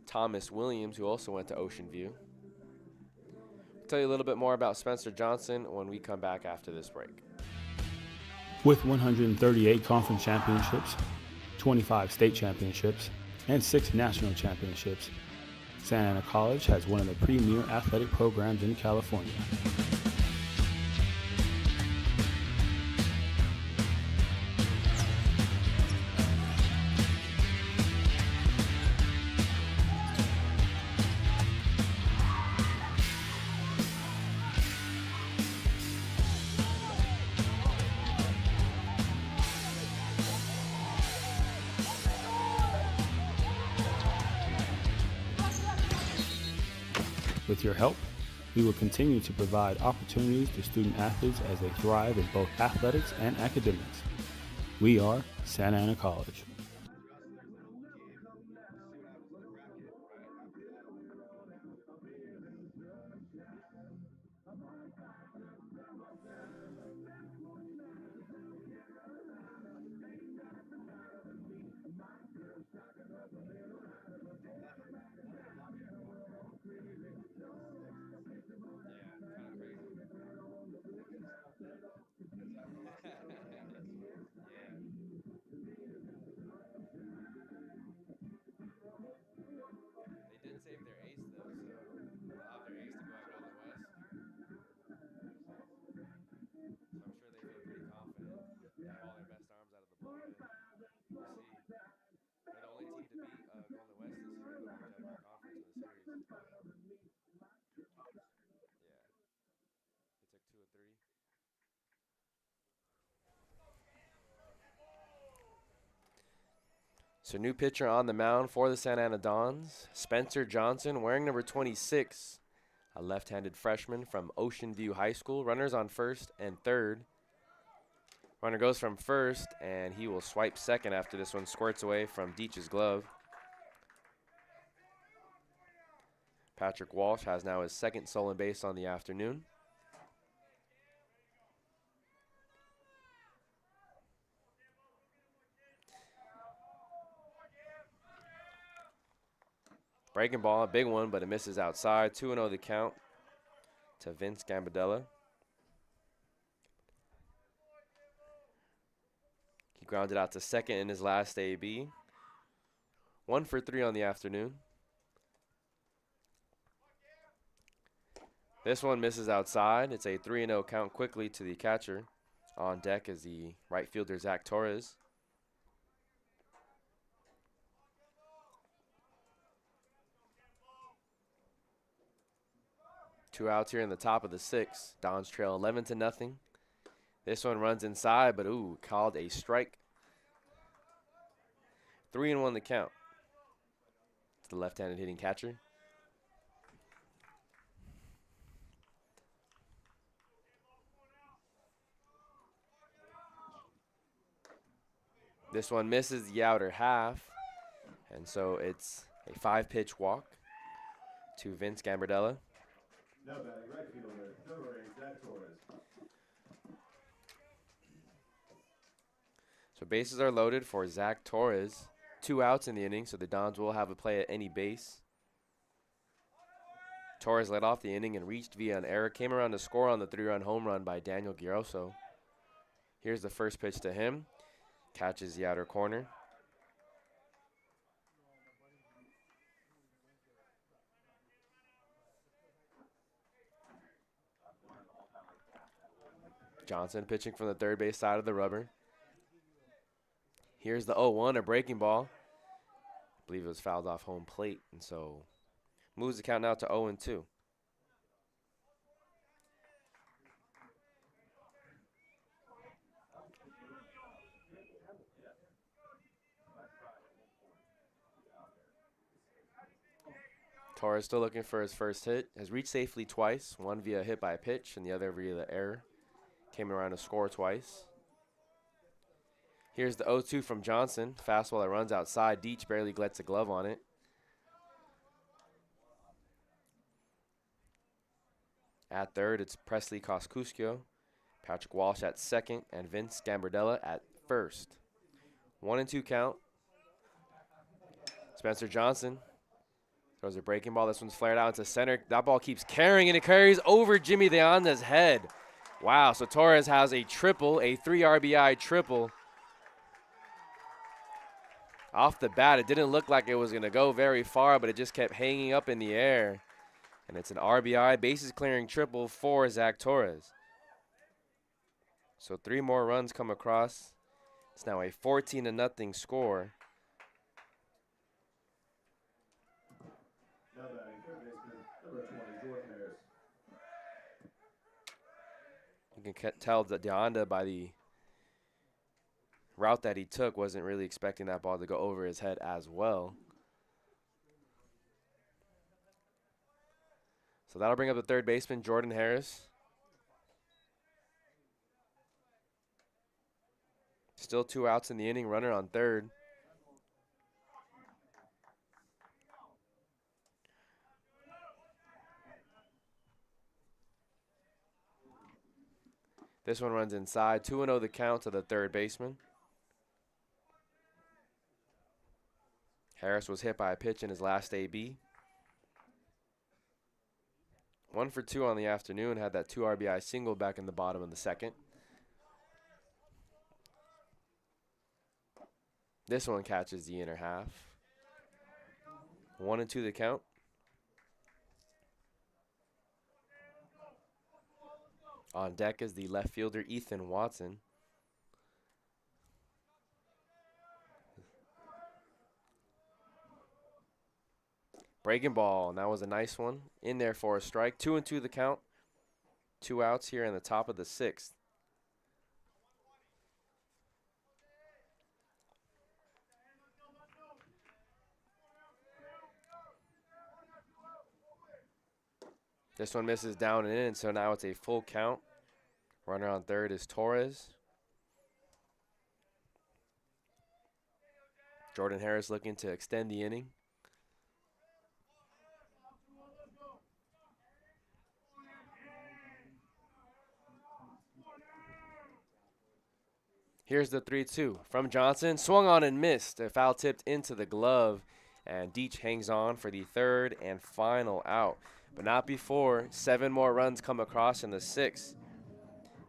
Thomas Williams, who also went to Ocean View. I'll tell you a little bit more about Spencer Johnson when we come back after this break. With 138 conference championships, 25 state championships, and 6 national championships, Santa Ana College has one of the premier athletic programs in California. With your help, we will continue to provide opportunities to student athletes as they thrive in both athletics and academics. We are Santa Ana College. They did save their ace, though, so they'll have their ace to go at Golden West. So I'm sure they feel pretty confident. They have all their best arms out of the bullpen. We'll see. They're the only team to beat Golden West this year in the longevity conference in the series. Yeah. They took 2 of 3. So new pitcher on the mound for the Santa Ana Dons, Spencer Johnson, wearing number 26, a left-handed freshman from Ocean View High School. Runners on first and third. Runner goes from first, and he will swipe second after this one squirts away from Deech's glove. Patrick Walsh has now his second stolen base on the afternoon. Breaking ball, a big one, but it misses outside. 2-0 the count to Vince Gambardella. He grounded out to second in his last AB. 1 for 3 on the afternoon. This one misses outside. It's a 3-0 count quickly to the catcher. On deck is the right fielder, Zach Torres. Two outs here in the top of the 6th. Dons trail 11-0. This one runs inside, but called a strike. 3-1 the count. It's the left-handed hitting catcher. This one misses the outer half, and so it's a 5-pitch walk to Vince Gambardella. Now batting right fielder, number 8, Zach Torres. So bases are loaded for Zach Torres. 2 outs in the inning, so the Dons will have a play at any base. Torres led off the inning and reached via an error. Came around to score on the 3-run home run by Daniel Giroso. Here's the first pitch to him. Catches the outer corner. Johnson pitching from the third base side of the rubber. Here's the 0-1, a breaking ball. I believe it was fouled off home plate, and so moves the count now to 0-2. Torres still looking for his first hit. Has reached safely twice, one via hit by a pitch and the other via the error. Came around to score twice. Here's the 0-2 from Johnson. Fastball that runs outside. Deach barely gets a glove on it. At third, it's Presley Kosciuszko, Patrick Walsh at second, and Vince Gambardella at first. 1-2 count. Spencer Johnson throws a breaking ball. This one's flared out into center. That ball keeps carrying, and it carries over Jimmy Leonda's head. Wow, so Torres has a triple, a 3 RBI triple. Off the bat, it didn't look like it was going to go very far, but it just kept hanging up in the air. And it's an RBI bases clearing triple for Zach Torres. So 3 more runs come across. It's now a 14-0 score. Now batting third baseman, number 20, Jordan Harris. You can tell that Deonda, by the route that he took, wasn't really expecting that ball to go over his head as well. So that'll bring up the third baseman, Jordan Harris. Still 2 outs in the inning, runner on third. This one runs inside. 2-0 the count to the third baseman. Harris was hit by a pitch in his last AB. 1 for 2 on the afternoon, had that 2 RBI single back in the bottom of the second. This one catches the inner half. 1-2 the count. On deck is the left fielder, Ethan Watson. Breaking ball, and that was a nice one. In there for a strike. 2-2 the count. 2 outs here in the top of the 6th. This one misses down and in, so now it's a full count. Runner on third is Torres. Jordan Harris looking to extend the inning. Here's the 3-2 from Johnson. Swung on and missed. A foul tipped into the glove. And Deach hangs on for the third and final out. But not before 7 more runs come across in the 6th.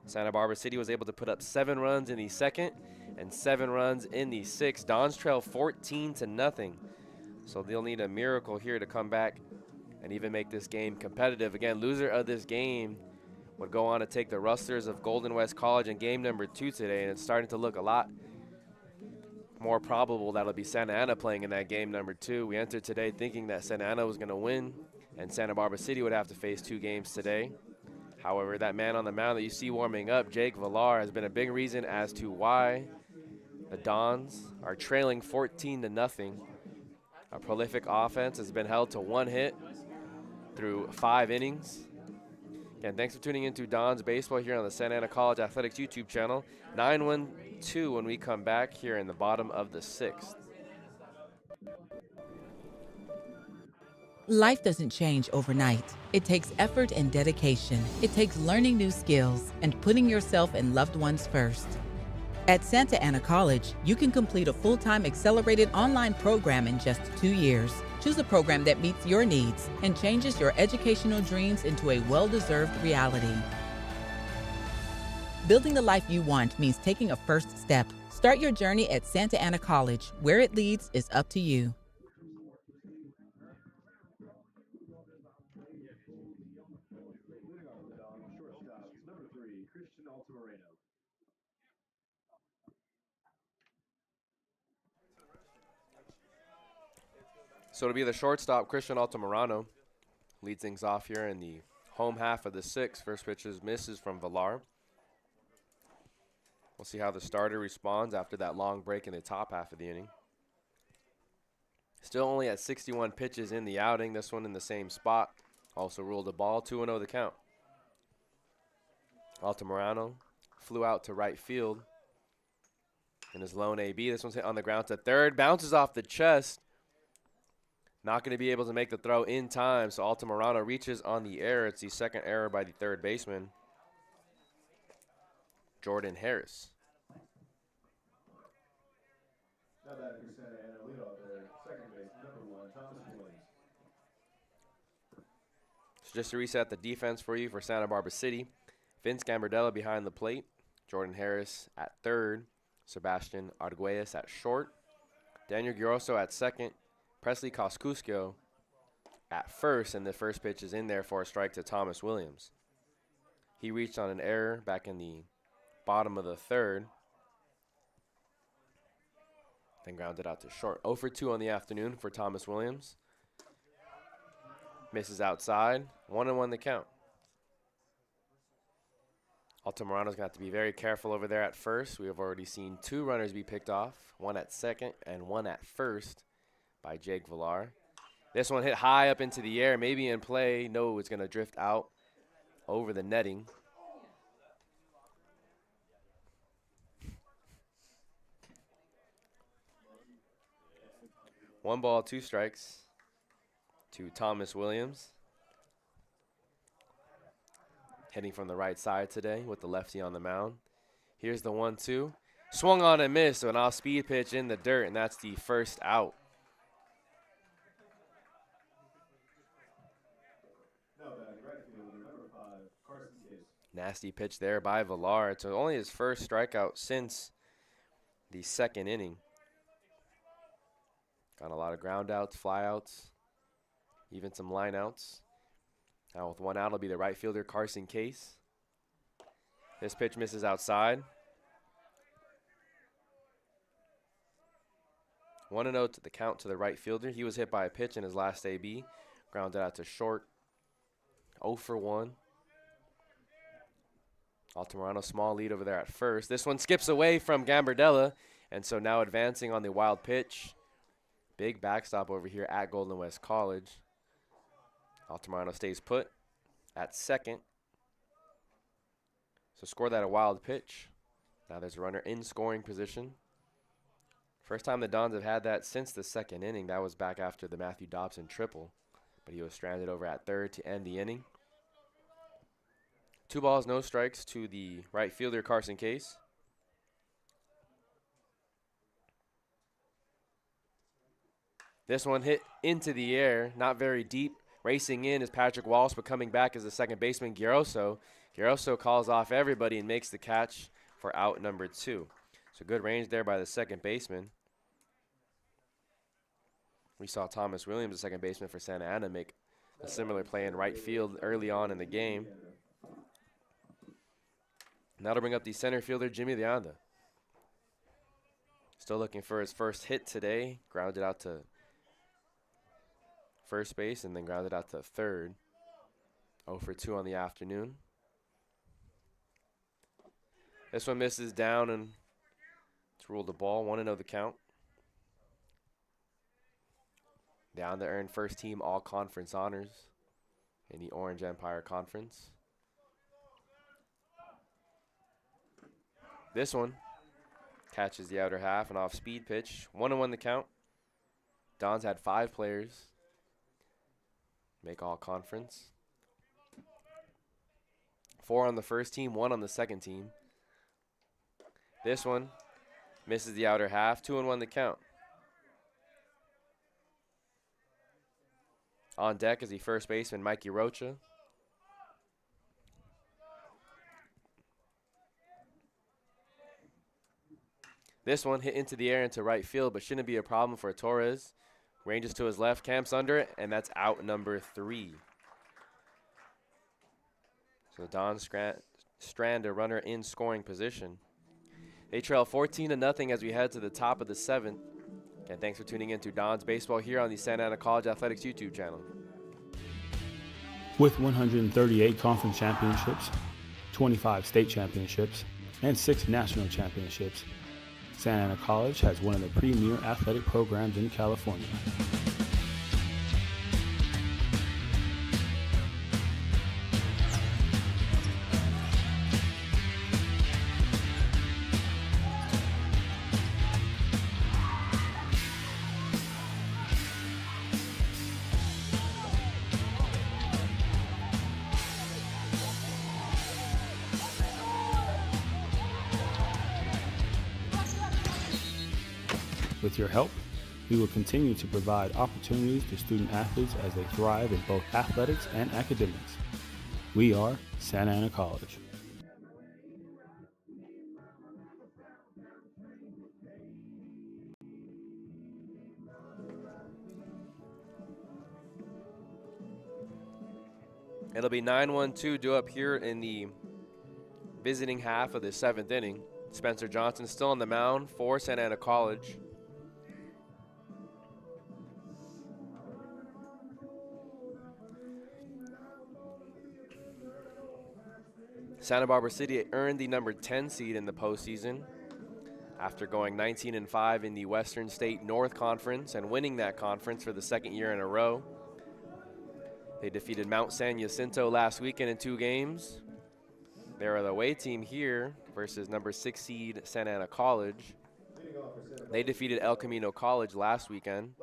Santa Barbara City was able to put up 7 runs in the second and 7 runs in the 6th. Dons trail 14-0. So they'll need a miracle here to come back and even make this game competitive. Again, loser of this game would go on to take the Rustlers of Golden West College in game number 2 today, and it's starting to look a lot more probable that'll be Santa Ana playing in that game number 2. We entered today thinking that Santa Ana was going to win and Santa Barbara City would have to face 2 games today. However, that man on the mound that you see warming up, Jake Villar, has been a big reason as to why the Dons are trailing 14-0. A prolific offense has been held to 1 hit through 5 innings. Again, thanks for tuning into Dons Baseball here on the Santa Ana College Athletics YouTube channel. 9-1-2 when we come back here in the bottom of the 6th. Life doesn't change overnight. It takes effort and dedication. It takes learning new skills and putting yourself and loved ones first. At Santa Ana College, you can complete a full-time accelerated online program in just 2 years. Choose a program that meets your needs and changes your educational dreams into a well-deserved reality. Building the life you want means taking a first step. Start your journey at Santa Ana College. Where it leads is up to you. Leading off the Dons, shortstop, number 3, Christian Altamirano. So to be the shortstop, Christian Altamirano leads things off here in the home half of the 6th. First pitch is misses from Villar. We'll see how the starter responds after that long break in the top half of the inning. Still only at 61 pitches in the outing. This one in the same spot. Also ruled a ball. 2-0 the count. Altamirano flew out to right field in his lone AB. This one's hit on the ground to third. Bounces off the chest. Not going to be able to make the throw in time, so Altamirano reaches on the error. It's the second error by the third baseman, Jordan Harris. Now batting for Santa Ana, leadoff hitter, second base, number 1, Thomas Williams. So just to reset the defense for you for Santa Barbara City, Vince Gambardella behind the plate, Jordan Harris at third, Sebastian Arguelles at short, Daniel Giroso at second, Presley Kosciuszko at first, and the first pitch is in there for a strike to Thomas Williams. He reached on an error back in the bottom of the third, then grounded out to short. 0 for 2 on the afternoon for Thomas Williams. Misses outside, 1-1 the count. Altamirano's going to have to be very careful over there at first. We have already seen 2 runners be picked off, 1 at second and 1 at first by Jake Villar. This one hit high up into the air, maybe in play. No, it's going to drift out over the netting. One ball, 2 strikes to Thomas Williams. Hitting from the right side today with the lefty on the mound. Here's the 1-2. Swung on and missed, so an off-speed pitch in the dirt, and that's the first out. Now batting right fielder, number 5, Carson Case. Nasty pitch there by Villar. It's only his first strikeout since the second inning. Got a lot of ground outs, fly outs, even some line outs. Now with 1 out, it'll be the right fielder, Carson Case. This pitch misses outside. 1-0 to the count to the right fielder. He was hit by a pitch in his last AB. Grounded out to short. 0 for 1. Altamirano, small lead over there at first. This one skips away from Gambardella, and so now advancing on the wild pitch. Big backstop over here at Golden West College. Altamirano stays put at second. So score that a wild pitch. Now there's a runner in scoring position. First time the Dons have had that since the second inning. That was back after the Matthew Dobson triple. But he was stranded over at third to end the inning. 2 balls, no strikes to the right fielder, Carson Case. This one hit into the air, not very deep. Racing in is Patrick Walsh, but coming back is the second baseman, Giroso. Giroso calls off everybody and makes the catch for out number 2. So good range there by the second baseman. We saw Thomas Williams, the second baseman for Santa Ana, make a similar play in right field early on in the game. Now to bring up the center fielder, Jimmy Leanda. Still looking for his first hit today. Grounded out to first base and then grounded out to third. 0 for 2 on the afternoon. This one misses down and it's ruled a ball. 1-0 the count. Down to earn first team all-conference honors in the Orange Empire Conference. This one catches the outer half, an off-speed pitch. 1-1 the count. Dons had 5 players make all-conference. 4 on the first team, 1 on the second team. This one misses the outer half. 2-1 the count. On deck is the first baseman, Mikey Rocha. This one hit into the air into right field, but shouldn't be a problem for Torres. Ranges to his left, camps under it, and that's out number 3. So Don strand a runner in scoring position. They trail 14-0 as we head to the top of the 7th. And thanks for tuning in to Don's Baseball here on the Santa Ana College Athletics YouTube channel. With 138 conference championships, 25 state championships, and 6 national championships, Santa Ana College has one of the premier athletic programs in California. With your help, we will continue to provide opportunities to student athletes as they thrive in both athletics and academics. We are Santa Ana College. It'll be 9-1-2 due up here in the visiting half of the 7th inning. Spencer Johnson still on the mound for Santa Ana College. Santa Barbara City earned the number 10 seed in the postseason after going 19-5 in the Western State North Conference and winning that conference for the second year in a row. They defeated Mount San Jacinto last weekend in 2 games. They're the away team here versus number 6 seed Santa Ana College. They defeated El Camino College last weekend.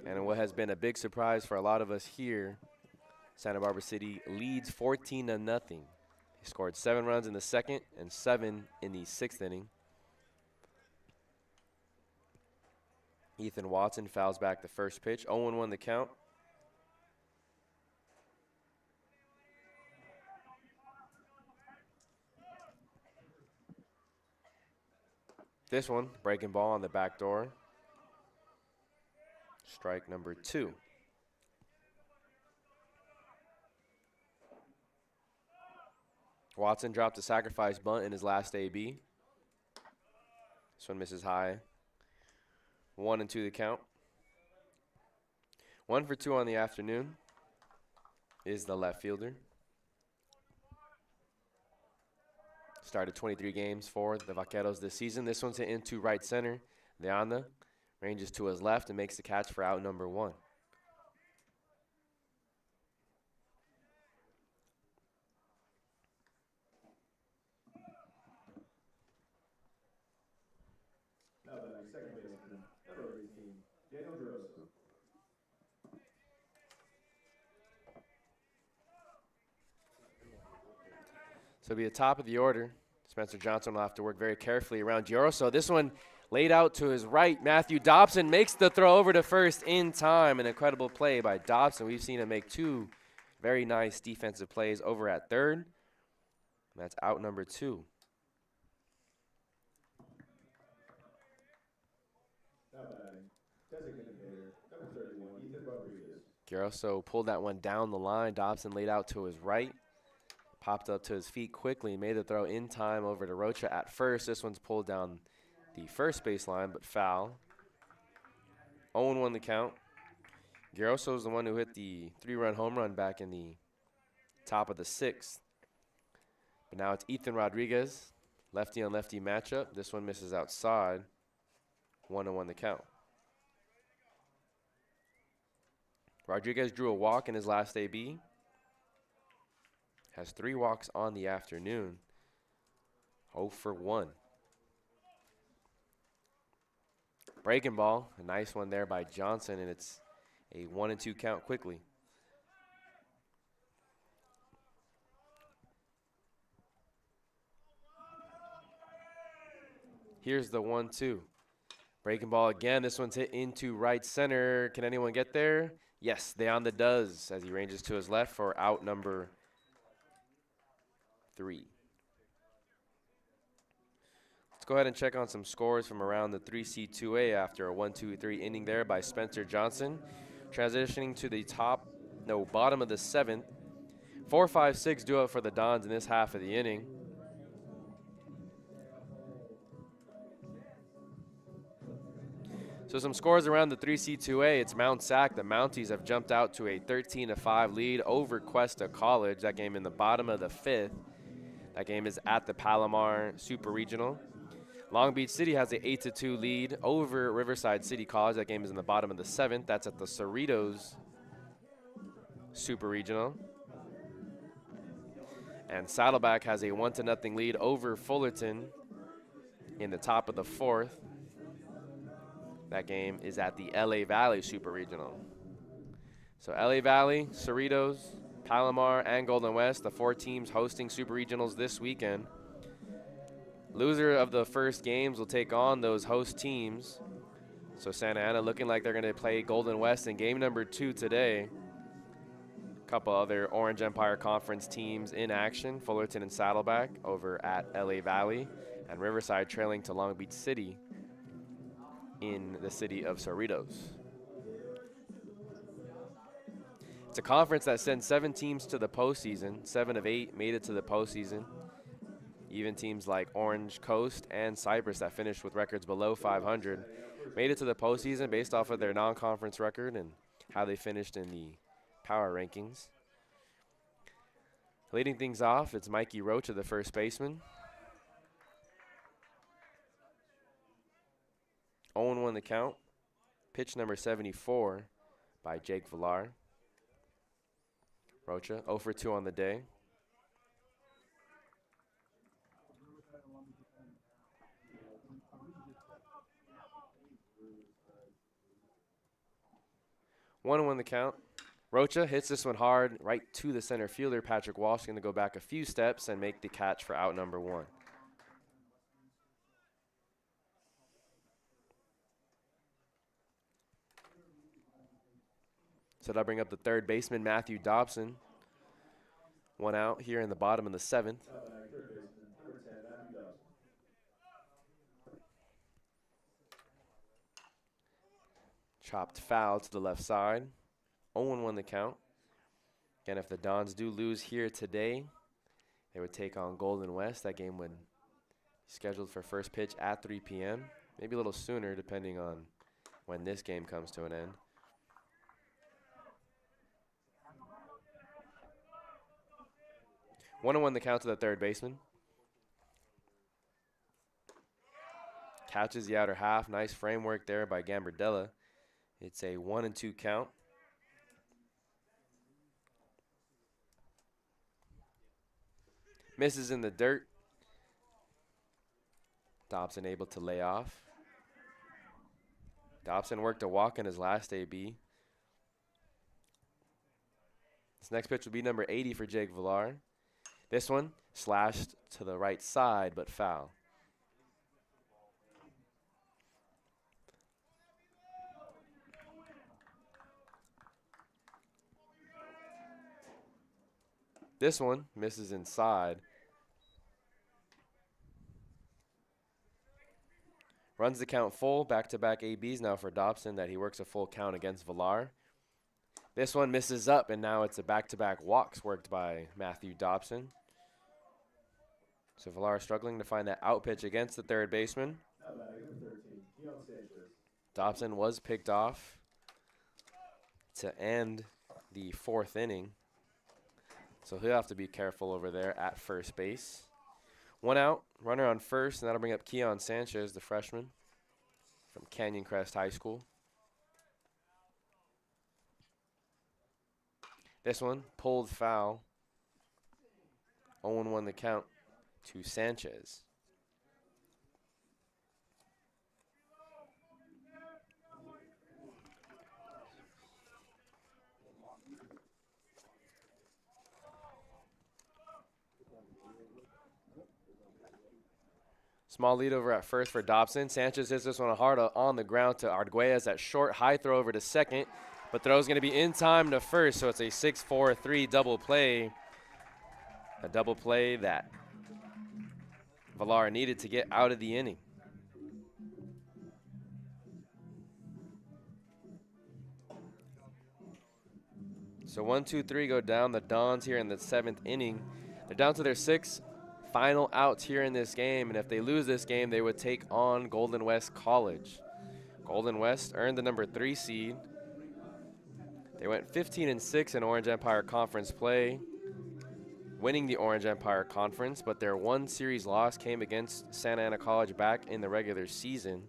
And what has been a big surprise for a lot of us here, Santa Barbara City leads 14-0. They scored 7 runs in the second and 7 in the 6th inning. Ethan Watson fouls back the first pitch. 0-1 the count. This one, breaking ball on the back door. Strike number 2. Watson dropped a sacrifice bunt in his last AB. This one misses high. 1-2 the count. 1 for 2 on the afternoon is the left fielder. Started 23 games for the Vaqueros this season. This one's hit into right center. Leanda ranges to his left and makes the catch for out number 1. Now batting second baseman, number 18, Daniel Grosso. So it'll be the top of the order. Spencer Johnson will have to work very carefully around Gioroso. This one laid out to his right. Matthew Dobson makes the throw over to first in time. An incredible play by Dobson. We've seen him make 2 very nice defensive plays over at third. And that's out number 2. Now batting, designated hitter, number 31, Ethan Rodriguez. Gioroso pulled that one down the line. Dobson laid out to his right. Popped up to his feet quickly, made the throw in time over to Rocha at first. This one's pulled down the first baseline, but foul. 0-1 the count. Gioroso is the one who hit the 3-run home run back in the top of the 6th. But now it's Ethan Rodriguez, lefty on lefty matchup. This one misses outside. 1-1 the count. Rodriguez drew a walk in his last AB. Has 3 walks on the afternoon. 0 for 1. Breaking ball, a nice one there by Johnson, and it's a 1-2 count quickly. Here's the 1-2. Breaking ball again. This one's hit into right center. Can anyone get there? Yes, Leanda does as he ranges to his left for out number 3. Let's go ahead and check on some scores from around the 3C2A after a 1-2-3 inning there by Spencer Johnson. Transitioning to the bottom of the 7th. 4-5-6 duo for the Dons in this half of the inning. So some scores around the 3C2A. It's Mount SAC. The Mounties have jumped out to a 13-5 lead over Cuesta College. That game in the bottom of the 5th. That game is at the Palomar Super Regional. Long Beach City has an 8-2 lead over Riverside City College. That game is in the bottom of the 7th. That's at the Cerritos Super Regional. And Saddleback has a 1-0 lead over Fullerton in the top of the 4th. That game is at the LA Valley Super Regional. So LA Valley, Cerritos, Palomar, and Golden West, the 4 teams hosting Super Regionals this weekend. Loser of the first games will take on those host teams. So Santa Ana looking like they're going to play Golden West in game number 2 today. A couple other Orange Empire Conference teams in action. Fullerton and Saddleback over at LA Valley, and Riverside trailing to Long Beach City in the city of Cerritos. It's a conference that sends 7 teams to the postseason. 7 of 8 made it to the postseason. Even teams like Orange Coast and Cypress that finished with records below 500 made it to the postseason based off of their non-conference record and how they finished in the power rankings. Leading things off, it's Mikey Rocha, the first baseman. 0-1 the count. Pitch number 74 by Jake Villar. Rocha 0 for 2 on the day. One and 1 the count. Rocha hits this one hard right to the center fielder. Patrick Walsh going to go back a few steps and make the catch for out number 1. So that'll bring up the third baseman, Matthew Dobson. 1 out here in the bottom of the 7th. Chopped foul to the left side. 0-1 the count. Again, if the Dons do lose here today, they would take on Golden West. That game would be scheduled for first pitch at 3 p.m. Maybe a little sooner depending on when this game comes to an end. One and 1 the count to the third baseman. Catches the outer half. Nice framework there by Gambardella. It's a 1-2 count. Misses in the dirt. Dobson able to lay off. Dobson worked a walk in his last AB. This next pitch will be number 80 for Jake Villar. This one slashed to the right side, but foul. This one misses inside. Runs the count full. Back-to-back ABs now for Dobson that he works a full count against Villar. This one misses up, and now it's a back-to-back walks worked by Matthew Dobson. So Villar struggling to find that out pitch against the third baseman. Dobson was picked off to end the 4th inning. So he'll have to be careful over there at first base. 1 out, runner on first, and that'll bring up Keon Sanchez, the freshman from Canyon Crest High School. This one, pulled foul. 0-1 the count to Sanchez. Small lead over at first for Dobson. Sanchez hits this one hard on the ground to Arguelles. That short high throw over to second, but throw's going to be in time to first, so it's a 6-4-3 double play. A double play that Villar needed to get out of the inning. So 1, 2, 3 go down. The Dons here in the 7th inning. They're down to their 6th final outs here in this game, and if they lose this game, they would take on Golden West College. Golden West earned the number 3 seed. They went 15-6 in Orange Empire Conference play, winning the Orange Empire Conference, but their one series loss came against Santa Ana College back in the regular season.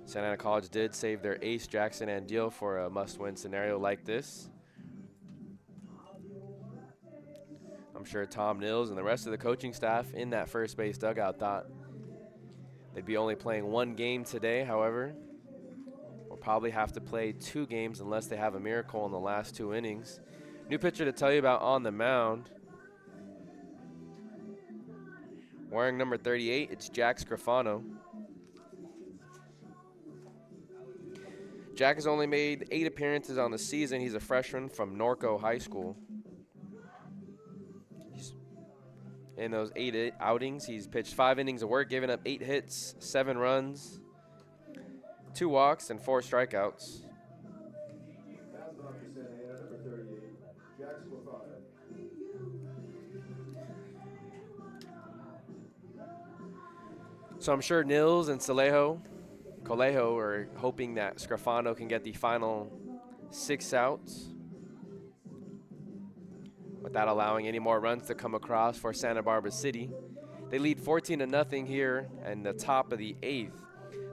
Santa Ana College did save their ace, Jackson Andeal, for a must-win scenario like this. I'm sure Tom Nils and the rest of the coaching staff in that first base dugout thought they'd be only playing 1 game today. However, we'll probably have to play 2 games unless they have a miracle in the last 2 innings. New pitcher to tell you about on the mound. Wearing number 38, it's Jack Scrofano. Jack has only made 8 appearances on the season. He's a freshman from Norco High School. In those 8 outings, he's pitched 5 innings of work, giving up 8 hits, 7 runs, 2 walks, and 4 strikeouts. That's on for Santa Ana, number 38, Jack Sclafano. So I'm sure Nils and Colejo are hoping that Scrofano can get the final 6 outs without allowing any more runs to come across for Santa Barbara City. They lead 14-0 here in the top of the 8th.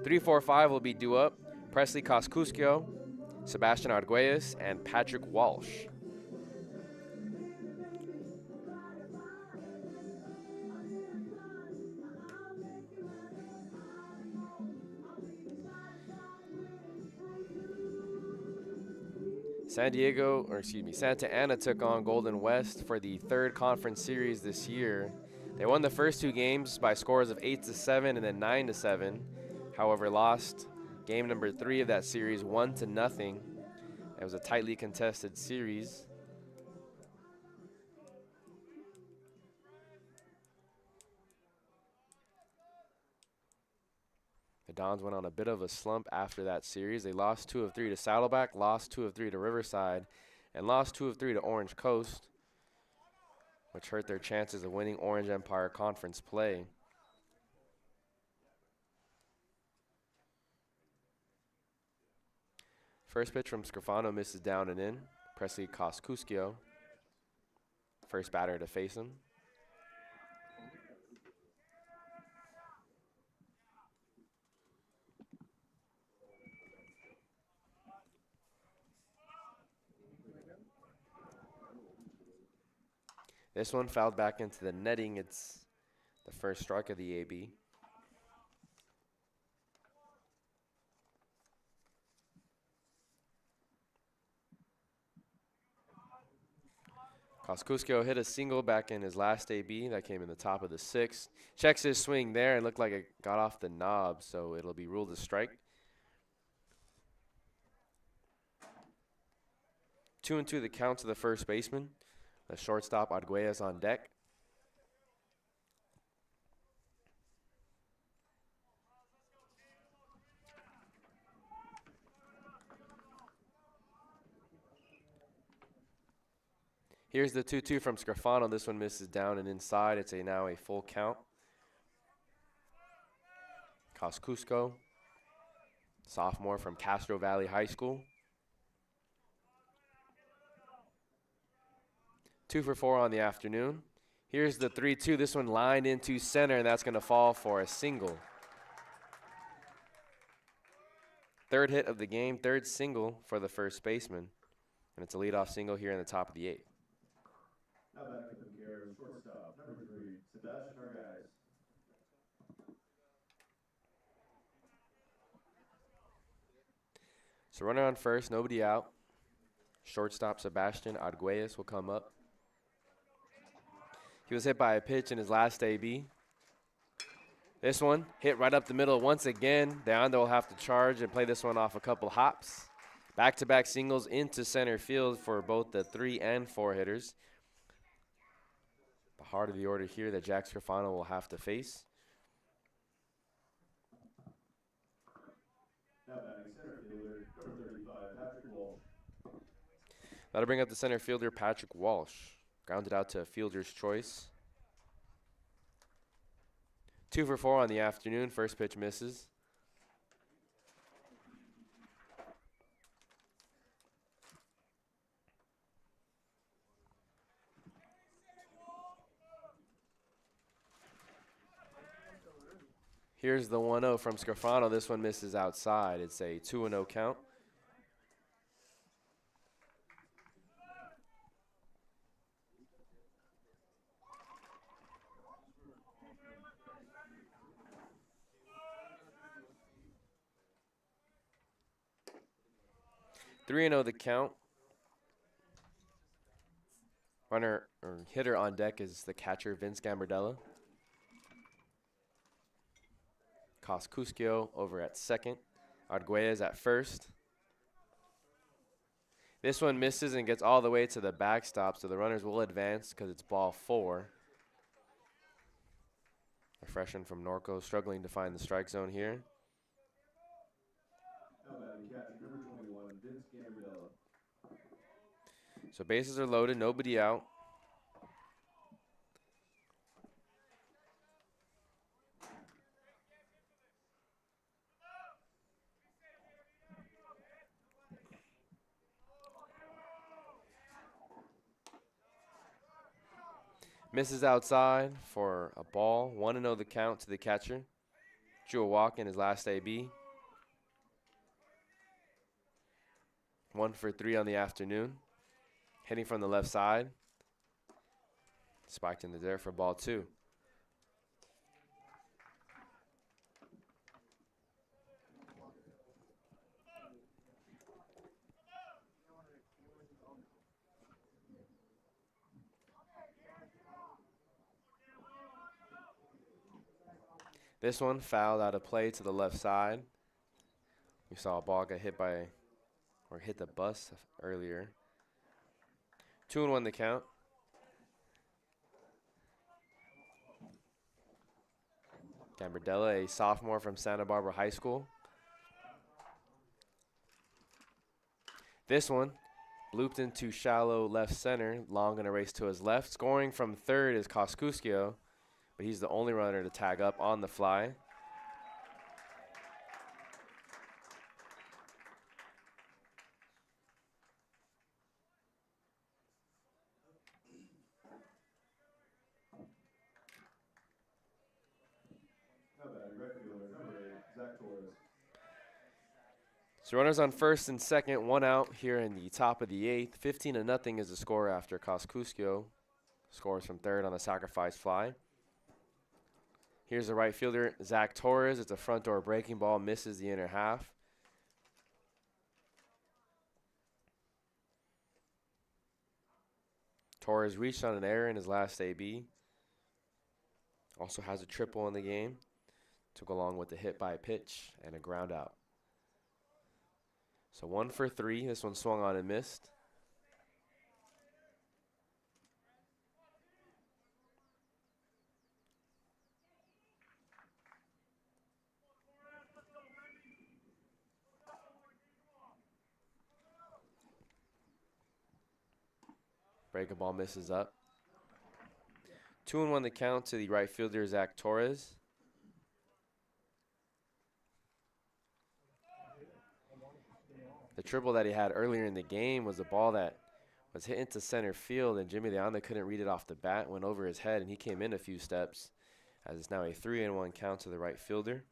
3-4-5 will be due up. Presley Coscuscio, Sebastian Arguelles, and Patrick Walsh. Santa Ana took on Golden West for the 3rd conference series this year. They won the first 2 games by scores of 8-7 and then 9-7. However, lost game number 3 of that series 1-0. It was a tightly contested series. The Dons went on a bit of a slump after that series. They lost 2 of 3 to Saddleback, lost 2 of 3 to Riverside, and lost 2 of 3 to Orange Coast, which hurt their chances of winning Orange Empire Conference play. First pitch from Scrofano misses down and in. Presley Coscuscio, first batter to face him. This one fouled back into the netting. It's the first strike of the AB. Coscuscio hit a single back in his last AB. That came in the top of the 6th. Checks his swing there and looked like it got off the knob, so it'll be ruled a strike. 2-2 the count to the first baseman. The shortstop, Arguelles, on deck. Here's the 2-2 from Scrofano. This one misses down and inside. It's now a full count. Coscuscio, sophomore from Castro Valley High School. 2 for 4 on the afternoon. Here's the 3-2. This one lined into center, and that's going to fall for a single. 3rd hit of the game, 3rd single for the first baseman. And it's a leadoff single here in the top of the 8th. Now back to the care of shortstop, number 3, Sebastian Arguelles. So runner on first, nobody out. Shortstop Sebastian Arguelles will come up. He was hit by a pitch in his last AB. This one hit right up the middle once again. Deando will have to charge and play this one off a couple hops. Back-to-back singles into center field for both the 3 and 4 hitters. The heart of the order here that Jack Scrofano will have to face. Now batting center fielder, number 35, Patrick Walsh. That'll bring up the center fielder, Patrick Walsh. Grounded out to a fielder's choice. 2 for 4 on the afternoon. First pitch misses. Here's the 1-0 from Scrofano. This one misses outside. It's a 2-0 count. Three and 0 the count. Runner or hitter on deck is the catcher, Vince Gambardella. Coscuscio over at second. Arguelles at first. This one misses and gets all the way to the backstop, so the runners will advance because it's ball 4. A freshman from Norco struggling to find the strike zone here. Now batting catcher number 21, Vince Gambardella. So bases are loaded, nobody out. Misses outside for a ball. 1-0 the count to the catcher. Drew a walk in his last AB. 1 for 3 on the afternoon. Hitting from the left side. Spiked into there for ball 2. This one fouled out of play to the left side. We saw a ball get hit by, or hit the bus earlier. 2-1 the count. Gambardella, a sophomore from Santa Barbara High School. This one looped into shallow left center, long and a race to his left. Scoring from third is Coscuscio, but he's the only runner to tag up on the fly. Now batting right fielder number 8, Zach Torres. So runners on first and second, 1 out here in the top of the 8th. 15-0 is the score after Coscuscio scores from third on a sacrifice fly. Here's the right fielder, Zach Torres. It's a front door breaking ball, misses the inner half. Torres reached on an error in his last AB. Also has a triple in the game. Took along with the hit by pitch and a ground out. So 1 for 3. This one swung on and missed. Breaking ball misses up. 2-1 the count to the right fielder, Zach Torres. The triple that he had earlier in the game was a ball that was hit into center field, and Jimmy Leanda couldn't read it off the bat, went over his head, and he came in a few steps, as it's now a 3-1 count to the right fielder.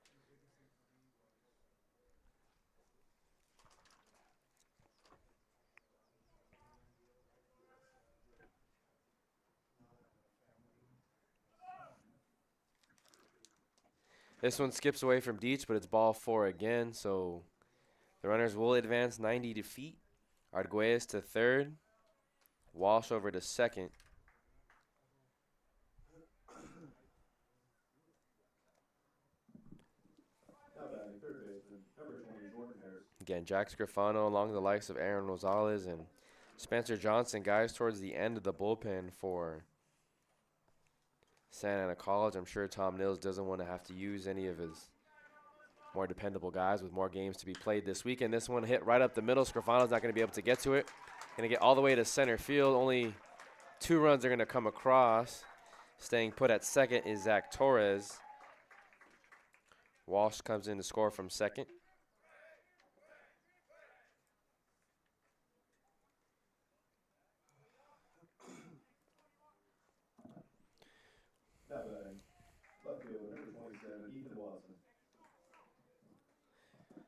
This one skips away from Dietz, but it's ball 4 again, so the runners will advance 90 feet. Arguelles to third. Walsh over to second. Now batting third baseman number 20, Jordan Harris. Again, Jack Scrifano along the likes of Aaron Rosales and Spencer Johnson, guys towards the end of the bullpen for Santa Ana College. I'm sure Tom Nils doesn't want to have to use any of his more dependable guys with more games to be played this week. And this one hit right up the middle. Scrifano's not going to be able to get to it. Going to get all the way to center field. Only 2 runs are going to come across. Staying put at second is Zach Torres. Walsh comes in to score from second. Now batting left fielder number 27, Ethan Watson.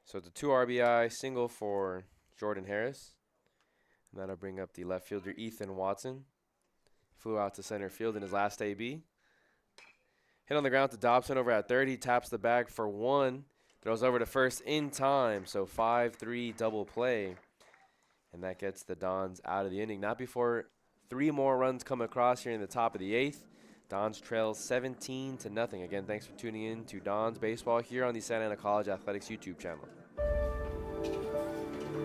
So it's a 2 RBI single for Jordan Harris. And that'll bring up the left fielder, Ethan Watson. Flew out to center field in his last AB. Hit on the ground to Dobson over at third. He taps the bag for 1. Throws over to first in time. So 5-3 double play. And that gets the Dons out of the inning. Not before 3 more runs come across here in the top of the 8th. Dons trails 17-0. Again, thanks for tuning in to Dons Baseball here on the Santa Ana College Athletics YouTube channel.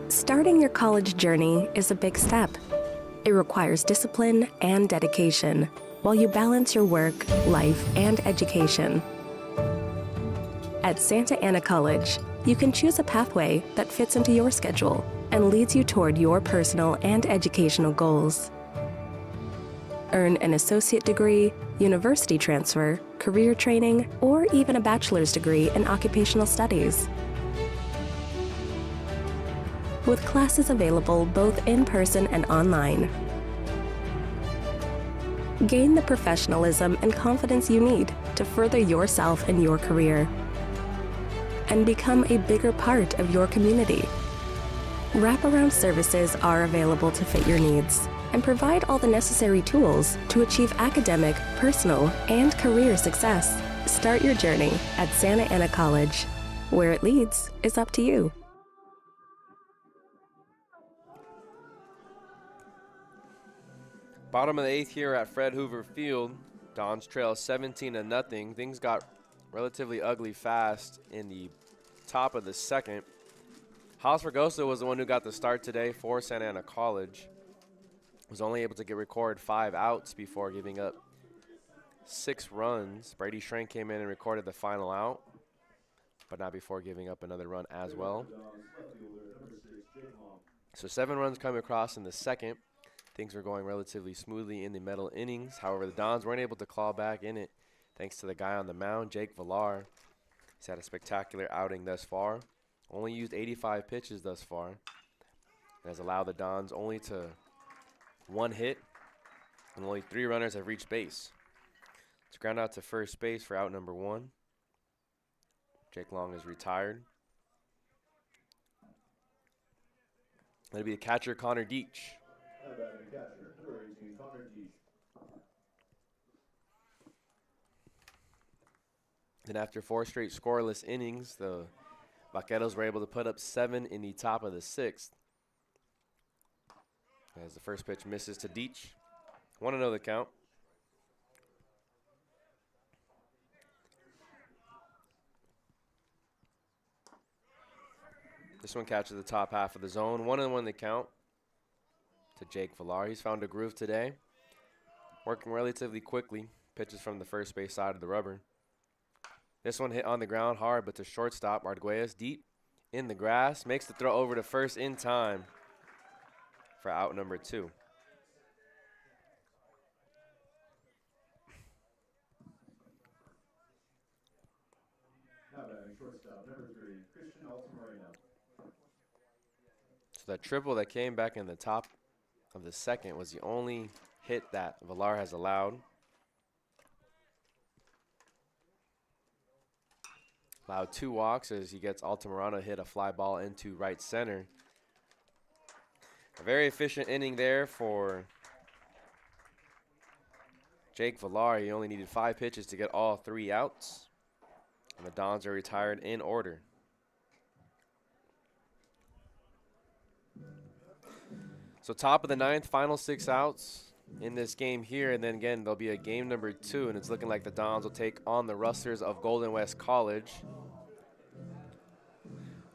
Starting your college journey is a big step. It requires discipline and dedication while you balance your work, life, and education. At Santa Ana College, you can choose a pathway that fits into your schedule and leads you toward your personal and educational goals. Earn an associate degree, university transfer, career training, or even a bachelor's degree in occupational studies. With classes available both in person and online. Gain the professionalism and confidence you need to further yourself and your career, and become a bigger part of your community. Wraparound services are available to fit your needs and provide all the necessary tools to achieve academic, personal, and career success. Start your journey at Santa Ana College. Where it leads is up to you. Bottom of the 8th here at Fred Hoover Field. Dons trail 17-0. Things got relatively ugly fast in the top of the 2nd. Haas Fregoso was the one who got the start today for Santa Ana College. Was only able to record 5 outs before giving up 6 runs. Brady Schrank came in and recorded the final out, but not before giving up another run as well. So 7 runs come across in the 2nd. Things were going relatively smoothly in the middle innings. However, the Dons weren't able to claw back in it thanks to the guy on the mound, Jake Villar. He's had a spectacular outing thus far. Only used 85 pitches thus far. It has allowed the Dons only to 1 hit, and only 3 runners have reached base. It's ground out to first base for out number 1. Jake Long is retired. That'll be the catcher, Connor Deach. Then after 4 straight scoreless innings, the Vaqueros were able to put up 7 in the top of the 6th. As the first pitch misses to Deach. 1-0 the count. This one catches the top half of the zone. 1-1 the count to Jake Villar. He's found a groove today. Working relatively quickly. Pitches from the first base side of the rubber. This one hit on the ground hard, but to shortstop, Arguelles deep in the grass. Makes the throw over to first in time for out number 2. So that triple that came back in the top of the 2nd was the only hit that Villar has allowed. Allowed 2 walks as he gets Altamirano hit a fly ball into right center. A very efficient inning there for Jake Villar. He only needed 5 pitches to get all 3 outs. And the Dons are retired in order. So top of the 9th, final 6 outs in this game here. And then again, there'll be a game number 2. And it's looking like the Dons will take on the Rustlers of Golden West College.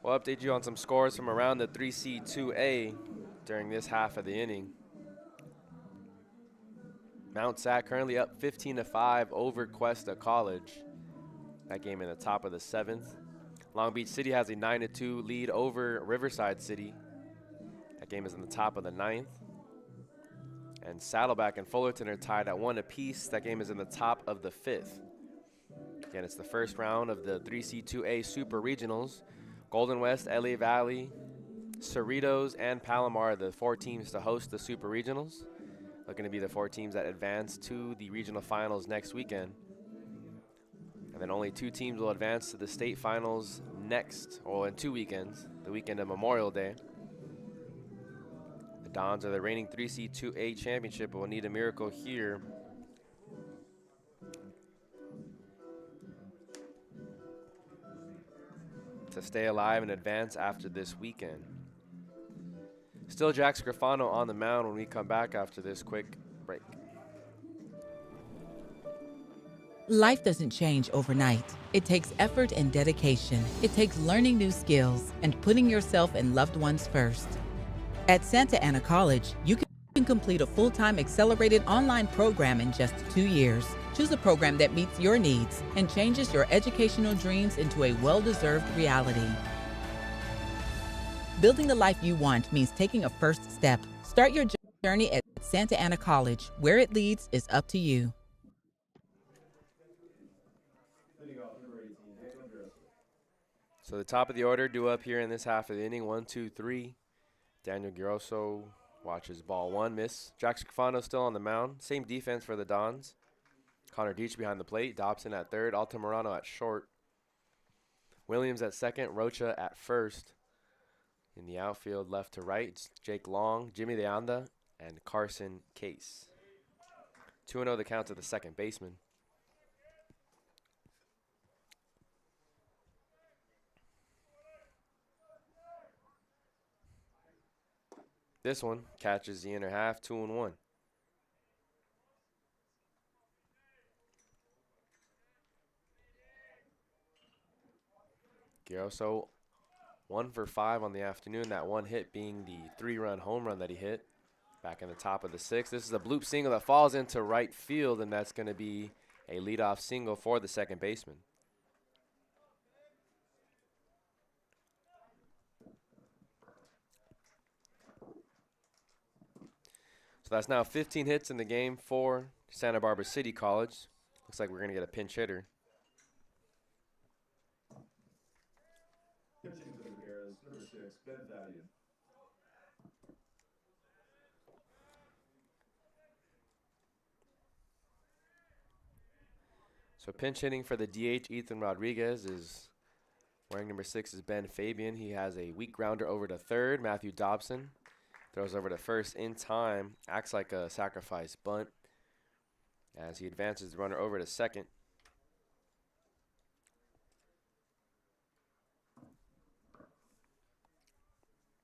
We'll update you on some scores from around the 3C2A during this half of the inning. Mount SAC currently up 15-5 over Cuesta College. That game in the top of the 7th. Long Beach City has a 9-2 lead over Riverside City. That game is in the top of the 9th. And Saddleback and Fullerton are tied at 1 apiece. That game is in the top of the 5th. Again, it's the first round of the 3C2A Super Regionals. Golden West, LA Valley, Cerritos, and Palomar are the 4 teams to host the Super Regionals. Looking to be the 4 teams that advance to the regional finals next weekend. And then only 2 teams will advance to the state finals next, or in 2 weekends, the weekend of Memorial Day. The Dons are the reigning 3C2A championship, but will need a miracle here to stay alive and advance after this weekend. Still Jack Scrofano on the mound when we come back after this quick break. Life doesn't change overnight. It takes effort and dedication. It takes learning new skills and putting yourself and loved ones first. At Santa Ana College, you can complete a full-time accelerated online program in just 2 years. Choose a program that meets your needs and changes your educational dreams into a well-deserved reality. Building the life you want means taking a first step. Start your journey at Santa Ana College. Where it leads is up to you. Leading off number 18, Daniel Grosso. So the top of the order due up here in this half of the inning. 1, 2, 3. Daniel Grosso watches ball 1, miss. Jack Scafano still on the mound. Same defense for the Dons. Connor Deach behind the plate. Dobson at third. Altamirano at short. Williams at second. Rocha at first. In the outfield, left to right, it's Jake Long, Jimmy Leanda, and Carson Case. 2-0 the count to the second baseman. This one catches the inner half, 2-1. Grosso 1 for 5 on the afternoon. That one hit being the 3-run home run that he hit back in the top of the 6th. This is a bloop single that falls into right field, and that's going to be a leadoff single for the second baseman. So that's now 15 hits in the game for Santa Barbara City College. Looks like we're going to get a pinch hitter. Pitching to the Bears, number 6, Ben Thaddeus. So pinch hitting for the DH, Ethan Rodriguez, is wearing number 6 is Ben Fabian. He has a weak grounder over to third. Matthew Dobson throws over to first in time. Acts like a sacrifice bunt as he advances the runner over to second.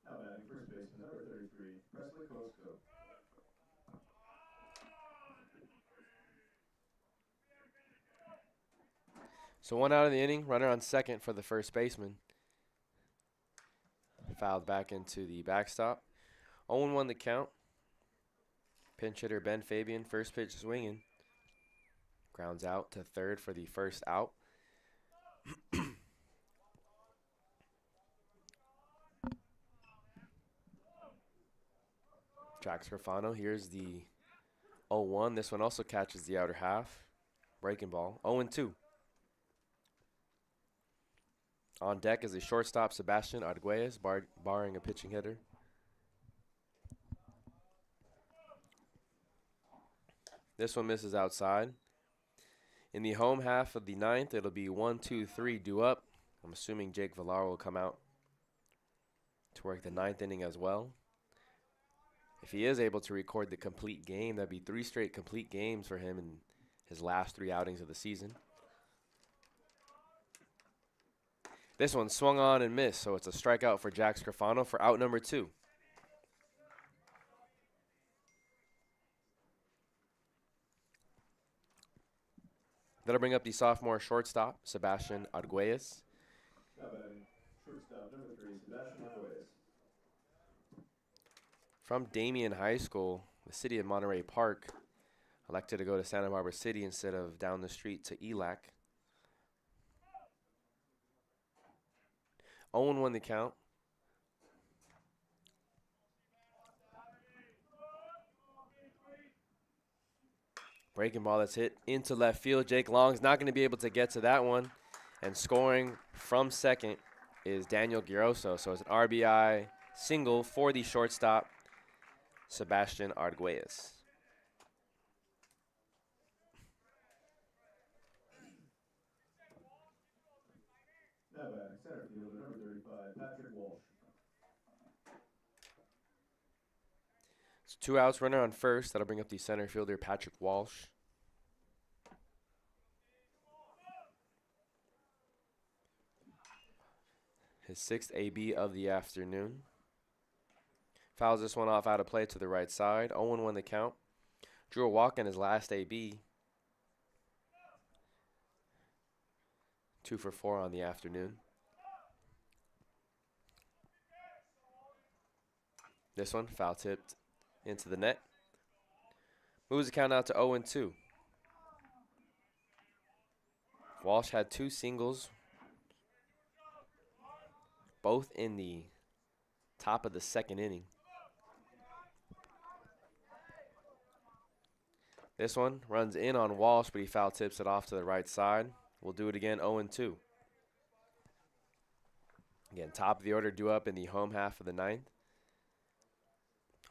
Now batting first baseman, number 33, Presley Costco. So 1 out of the inning, runner on second for the first baseman. Fouled back into the backstop. 0-1 the count. Pinch hitter Ben Fabian, first pitch swinging. Grounds out to third for the first out. Jack Scarfano, here's the 0-1. This one also catches the outer half. Breaking ball, 0-2. On deck is the shortstop, Sebastian Arguelles, barring a pitching hitter. This one misses outside. In the home half of the ninth, it'll be 1, 2, 3 due up. I'm assuming Jake Villar will come out to work the ninth inning as well. If he is able to record the complete game, that'd be 3 straight complete games for him in his last 3 outings of the season. This one swung on and missed, so it's a strikeout for Jack Scarfano for out number 2. That'll bring up the sophomore shortstop, Sebastian Arguelles. Now batting shortstop, number 3, Sebastian Arguelles. From Damien High School, the city of Monterey Park elected to go to Santa Barbara City instead of down the street to ELAC. 0-1 the count. Breaking ball that's hit into left field. Jake Long's not going to be able to get to that one. And scoring from second is Daniel Grosso. So it's an RBI single for the shortstop, Sebastian Arguelles. Now batting center fielder, number 35, Patrick Walsh. It's 2 outs, runner on first. That'll bring up the center fielder, Patrick Walsh. His 6th AB of the afternoon. Fouls this one off out of play to the right side. 0-1 the count. Drew a walk in his last AB. 2 for 4 on the afternoon. This one, foul tipped into the net. Moves the count out to 0-2. Walsh had 2 singles, both in the top of the second inning. This one runs in on Walsh, but he foul tips it off to the right side. We'll do it again, 0-2. Again, top of the order due up in the home half of the ninth.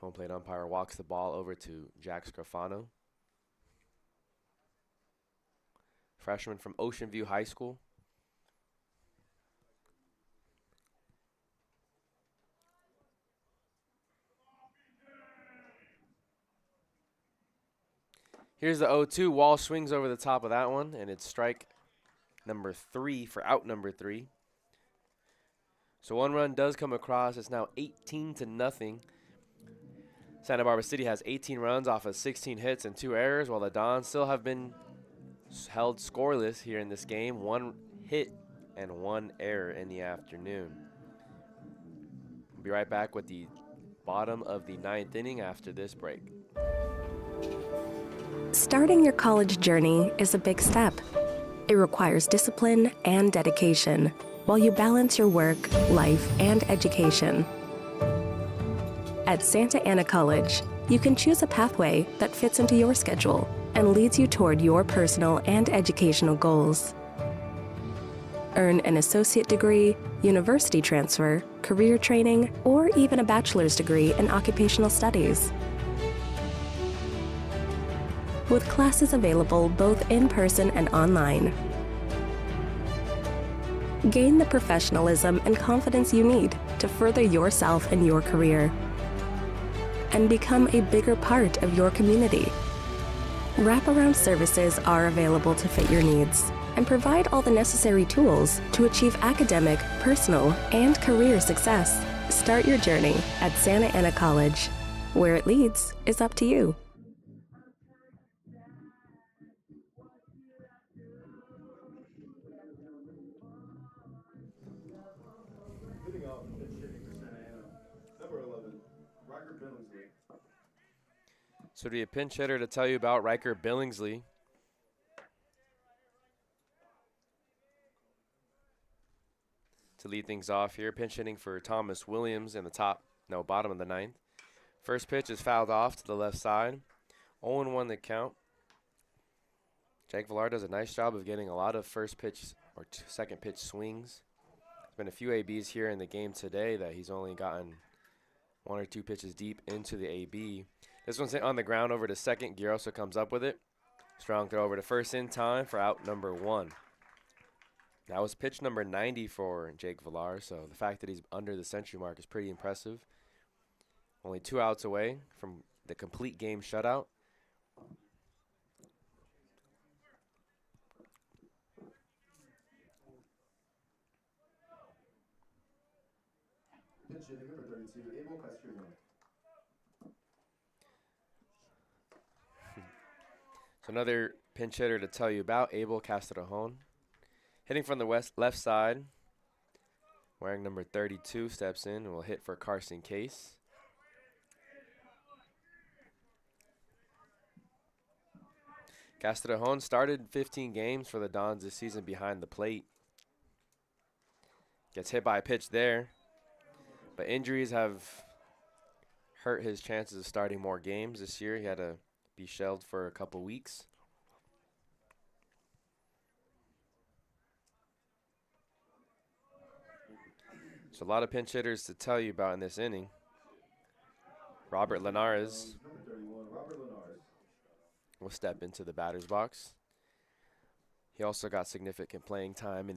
Home plate umpire walks the ball over to Jack Scrofano, freshman from Ocean View High School. Here's the 0-2. Walsh swings over the top of that one, and it's strike number 3 for out number 3. So 1 run does come across. It's now 18-0. Santa Barbara City has 18 runs off of 16 hits and 2 errors, while the Dons still have been held scoreless here in this game. 1 hit and 1 error in the afternoon. We'll be right back with the bottom of the 9th inning after this break. Starting your college journey is a big step. It requires discipline and dedication while you balance your work, life, and education. At Santa Ana College, you can choose a pathway that fits into your schedule and leads you toward your personal and educational goals. Earn an associate degree, university transfer, career training, or even a bachelor's degree in occupational studies. With classes available both in person and online. Gain the professionalism and confidence you need to further yourself and your career, and become a bigger part of your community. Wraparound services are available to fit your needs and provide all the necessary tools to achieve academic, personal, and career success. Start your journey at Santa Ana College. Where it leads is up to you. Leading off the pitch hitting for Santa Ana, number 11, Riker Billingsley. So it'll be a pinch hitter to tell you about Riker Billingsley. To lead things off here, pinch hitting for Thomas Williams in the bottom of the 9th. First pitch is fouled off to the left side. 0-1 the count. Jake Villar does a nice job of getting a lot of first pitch or second pitch swings. There's been a few ABs here in the game today that he's only gotten 1 or 2 pitches deep into the AB. This one's hit on the ground over to second. Giroso comes up with it. Strong throw over to first in time for out number 1. That was pitch number 90 for Jake Villar, so the fact that he's under the century mark is pretty impressive. Only 2 outs away from the complete game shutout. Pitch hitting number 32, Abel Castrillon. So another pinch hitter to tell you about, Abel Castrillon. Hitting from the left side, wearing number 32, steps in and will hit for Carson Case. Castrillon started 15 games for the Dons this season behind the plate. Gets hit by a pitch there, but injuries have hurt his chances of starting more games this year. He had to be shelved for a couple weeks. So a lot of pinch hitters to tell you about in this inning. Robert Linares Number 31, Robert Linares. will step into the batter's box. He also got significant playing time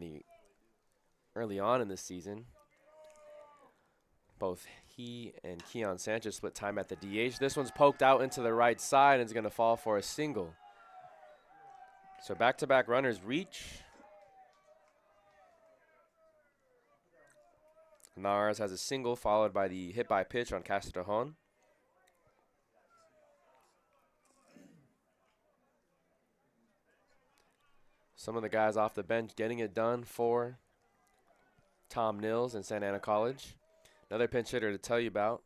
early on in the season. Both he and Keon Sanchez split time at the DH. This one's poked out into the right side and is going to fall for a single. So back-to-back runners reach. Linares has a single followed by the hit by pitch on Castrillon. Some of the guys off the bench getting it done for Tom Nils and Santa Ana College. Another pinch hitter to tell you about.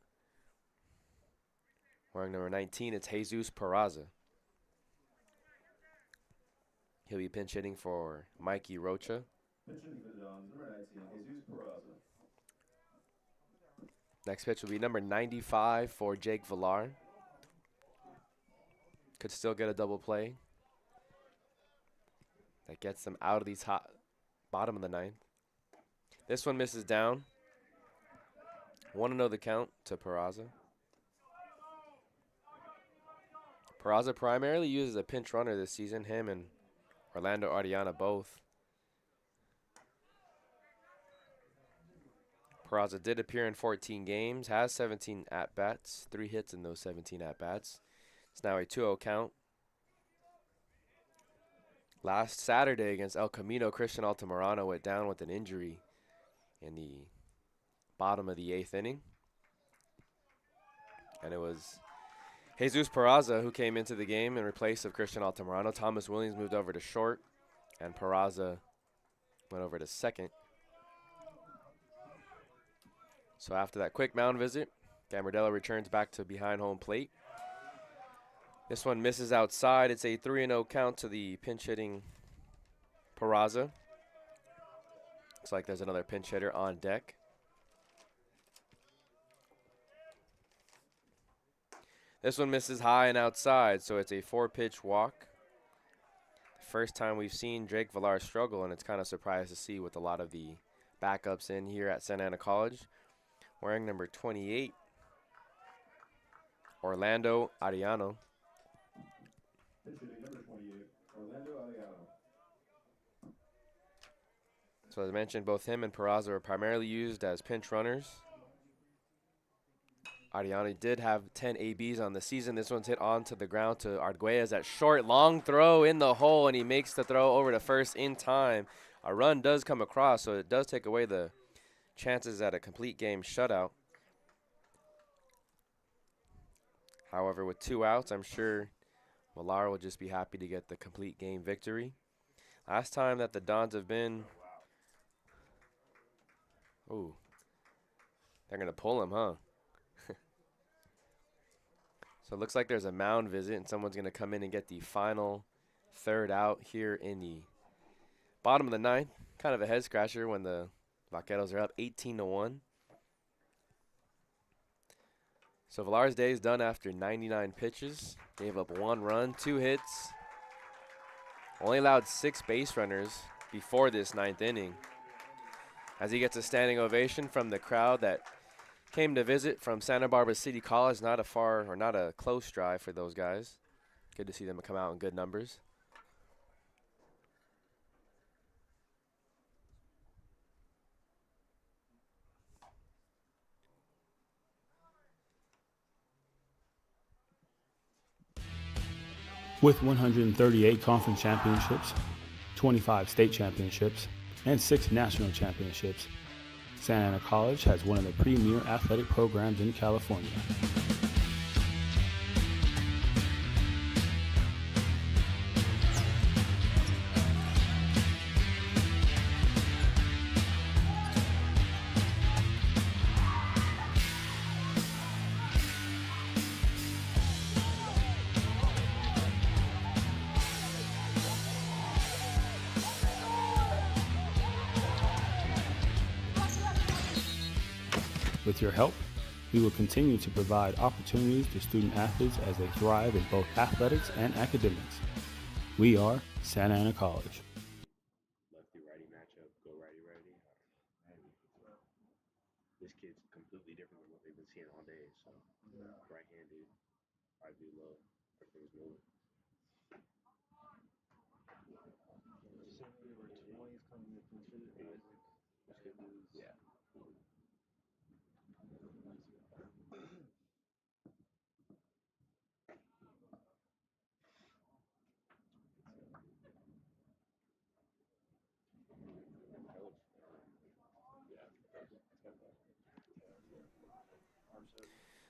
Wearing number 19, it's Jesus Peraza. He'll be pinch hitting for Mikey Rocha. Pitch hitting for the Dons, number 19, Jesus Peraza. Next pitch will be number 95 for Jake Villar. Could still get a double play. That gets them out of these hot bottom of the ninth. This one misses down. 1-0 the count to Peraza. Peraza primarily uses a pinch runner this season, him and Orlando Ardiana both. Peraza did appear in 14 games, has 17 at-bats, 3 hits in those 17 at-bats. It's now a 2-0 count. Last Saturday against El Camino, Christian Altamirano went down with an injury in the bottom of the 8th inning. And it was Jesus Peraza who came into the game in replace of Christian Altamirano. Thomas Williams moved over to short, and Peraza went over to second. So after that quick mound visit, Gambardella returns back to behind home plate. This one misses outside. It's a 3-0 count to the pinch hitting Peraza. Looks like there's another pinch hitter on deck. This one misses high and outside, so it's a 4-pitch walk. First time we've seen Drake Villar struggle, and it's kind of surprised to see with a lot of the backups in here at Santa Ana College. Wearing number 28, Orlando Arellano. Pitch hitting number 28, Orlando Arellano. So as I mentioned, both him and Peraza are primarily used as pinch runners. Arellano did have 10 ABs on the season. This one's hit onto the ground to Arguelles at short. Long throw in the hole, and he makes the throw over to first in time. A run does come across, so it does take away the chances at a complete game shutout. However, with 2 outs, I'm sure Villar will just be happy to get the complete game victory. Last time that the Dons have been... Ooh. They're going to pull him, huh? So it looks like there's a mound visit, and someone's going to come in and get the final 3rd out here in the bottom of the 9th. Kind of a head-scratcher when the Vaqueros are up 18-1. So Villar's day is done after 99 pitches. Gave up 1 run, 2 hits. Only allowed 6 base runners before this 9th inning. As he gets a standing ovation from the crowd that came to visit from Santa Barbara City College. Not a close drive for those guys. Good to see them come out in good numbers. With 138 conference championships, 25 state championships, and 6 national championships, Santa Ana College has one of the premier athletic programs in California. With your help, we will continue to provide opportunities to student athletes as they thrive in both athletics and academics. We are Santa Ana College. Lefty-righty matchup, go righty-righty. This kid's completely different than what they've been seeing all day, so right-handed, I do low, everything's moving. Yeah.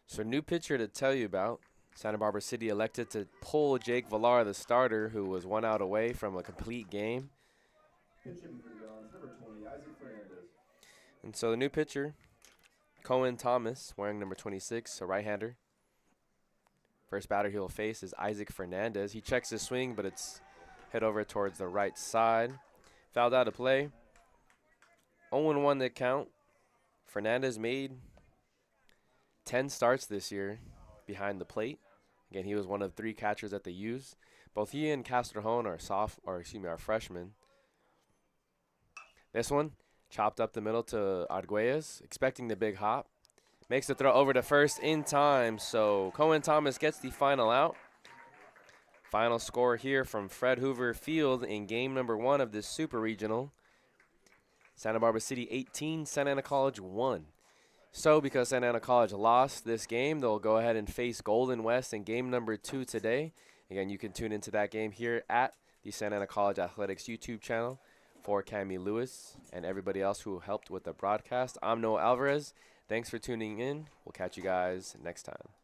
So new pitcher to tell you about. Santa Barbara City elected to pull Jake Villar, the starter, who was 1 out away from a complete game. Pitch hitting for the Dons, number 20, Isaac Fernandez. And so the new pitcher, Cohen Thomas, wearing number 26, a right-hander. First batter he'll face is Isaac Fernandez. He checks his swing, but it's hit over towards the right side. Fouled out of play. 0-1 the count. Fernandez made 10 starts this year behind the plate. Again, he was one of 3 catchers that they use. Both he and Castrejón are freshmen. This one, chopped up the middle to Arguelles, expecting the big hop. Makes the throw over to first in time, so Cohen Thomas gets the final out. Final score here from Fred Hoover Field in game number 1 of this Super Regional. Santa Barbara City 18, Santa Ana College 1. So because Santa Ana College lost this game, they'll go ahead and face Golden West in game number 2 today. Again, you can tune into that game here at the Santa Ana College Athletics YouTube channel. For Cami Lewis and everybody else who helped with the broadcast, I'm Noah Alvarez. Thanks for tuning in. We'll catch you guys next time.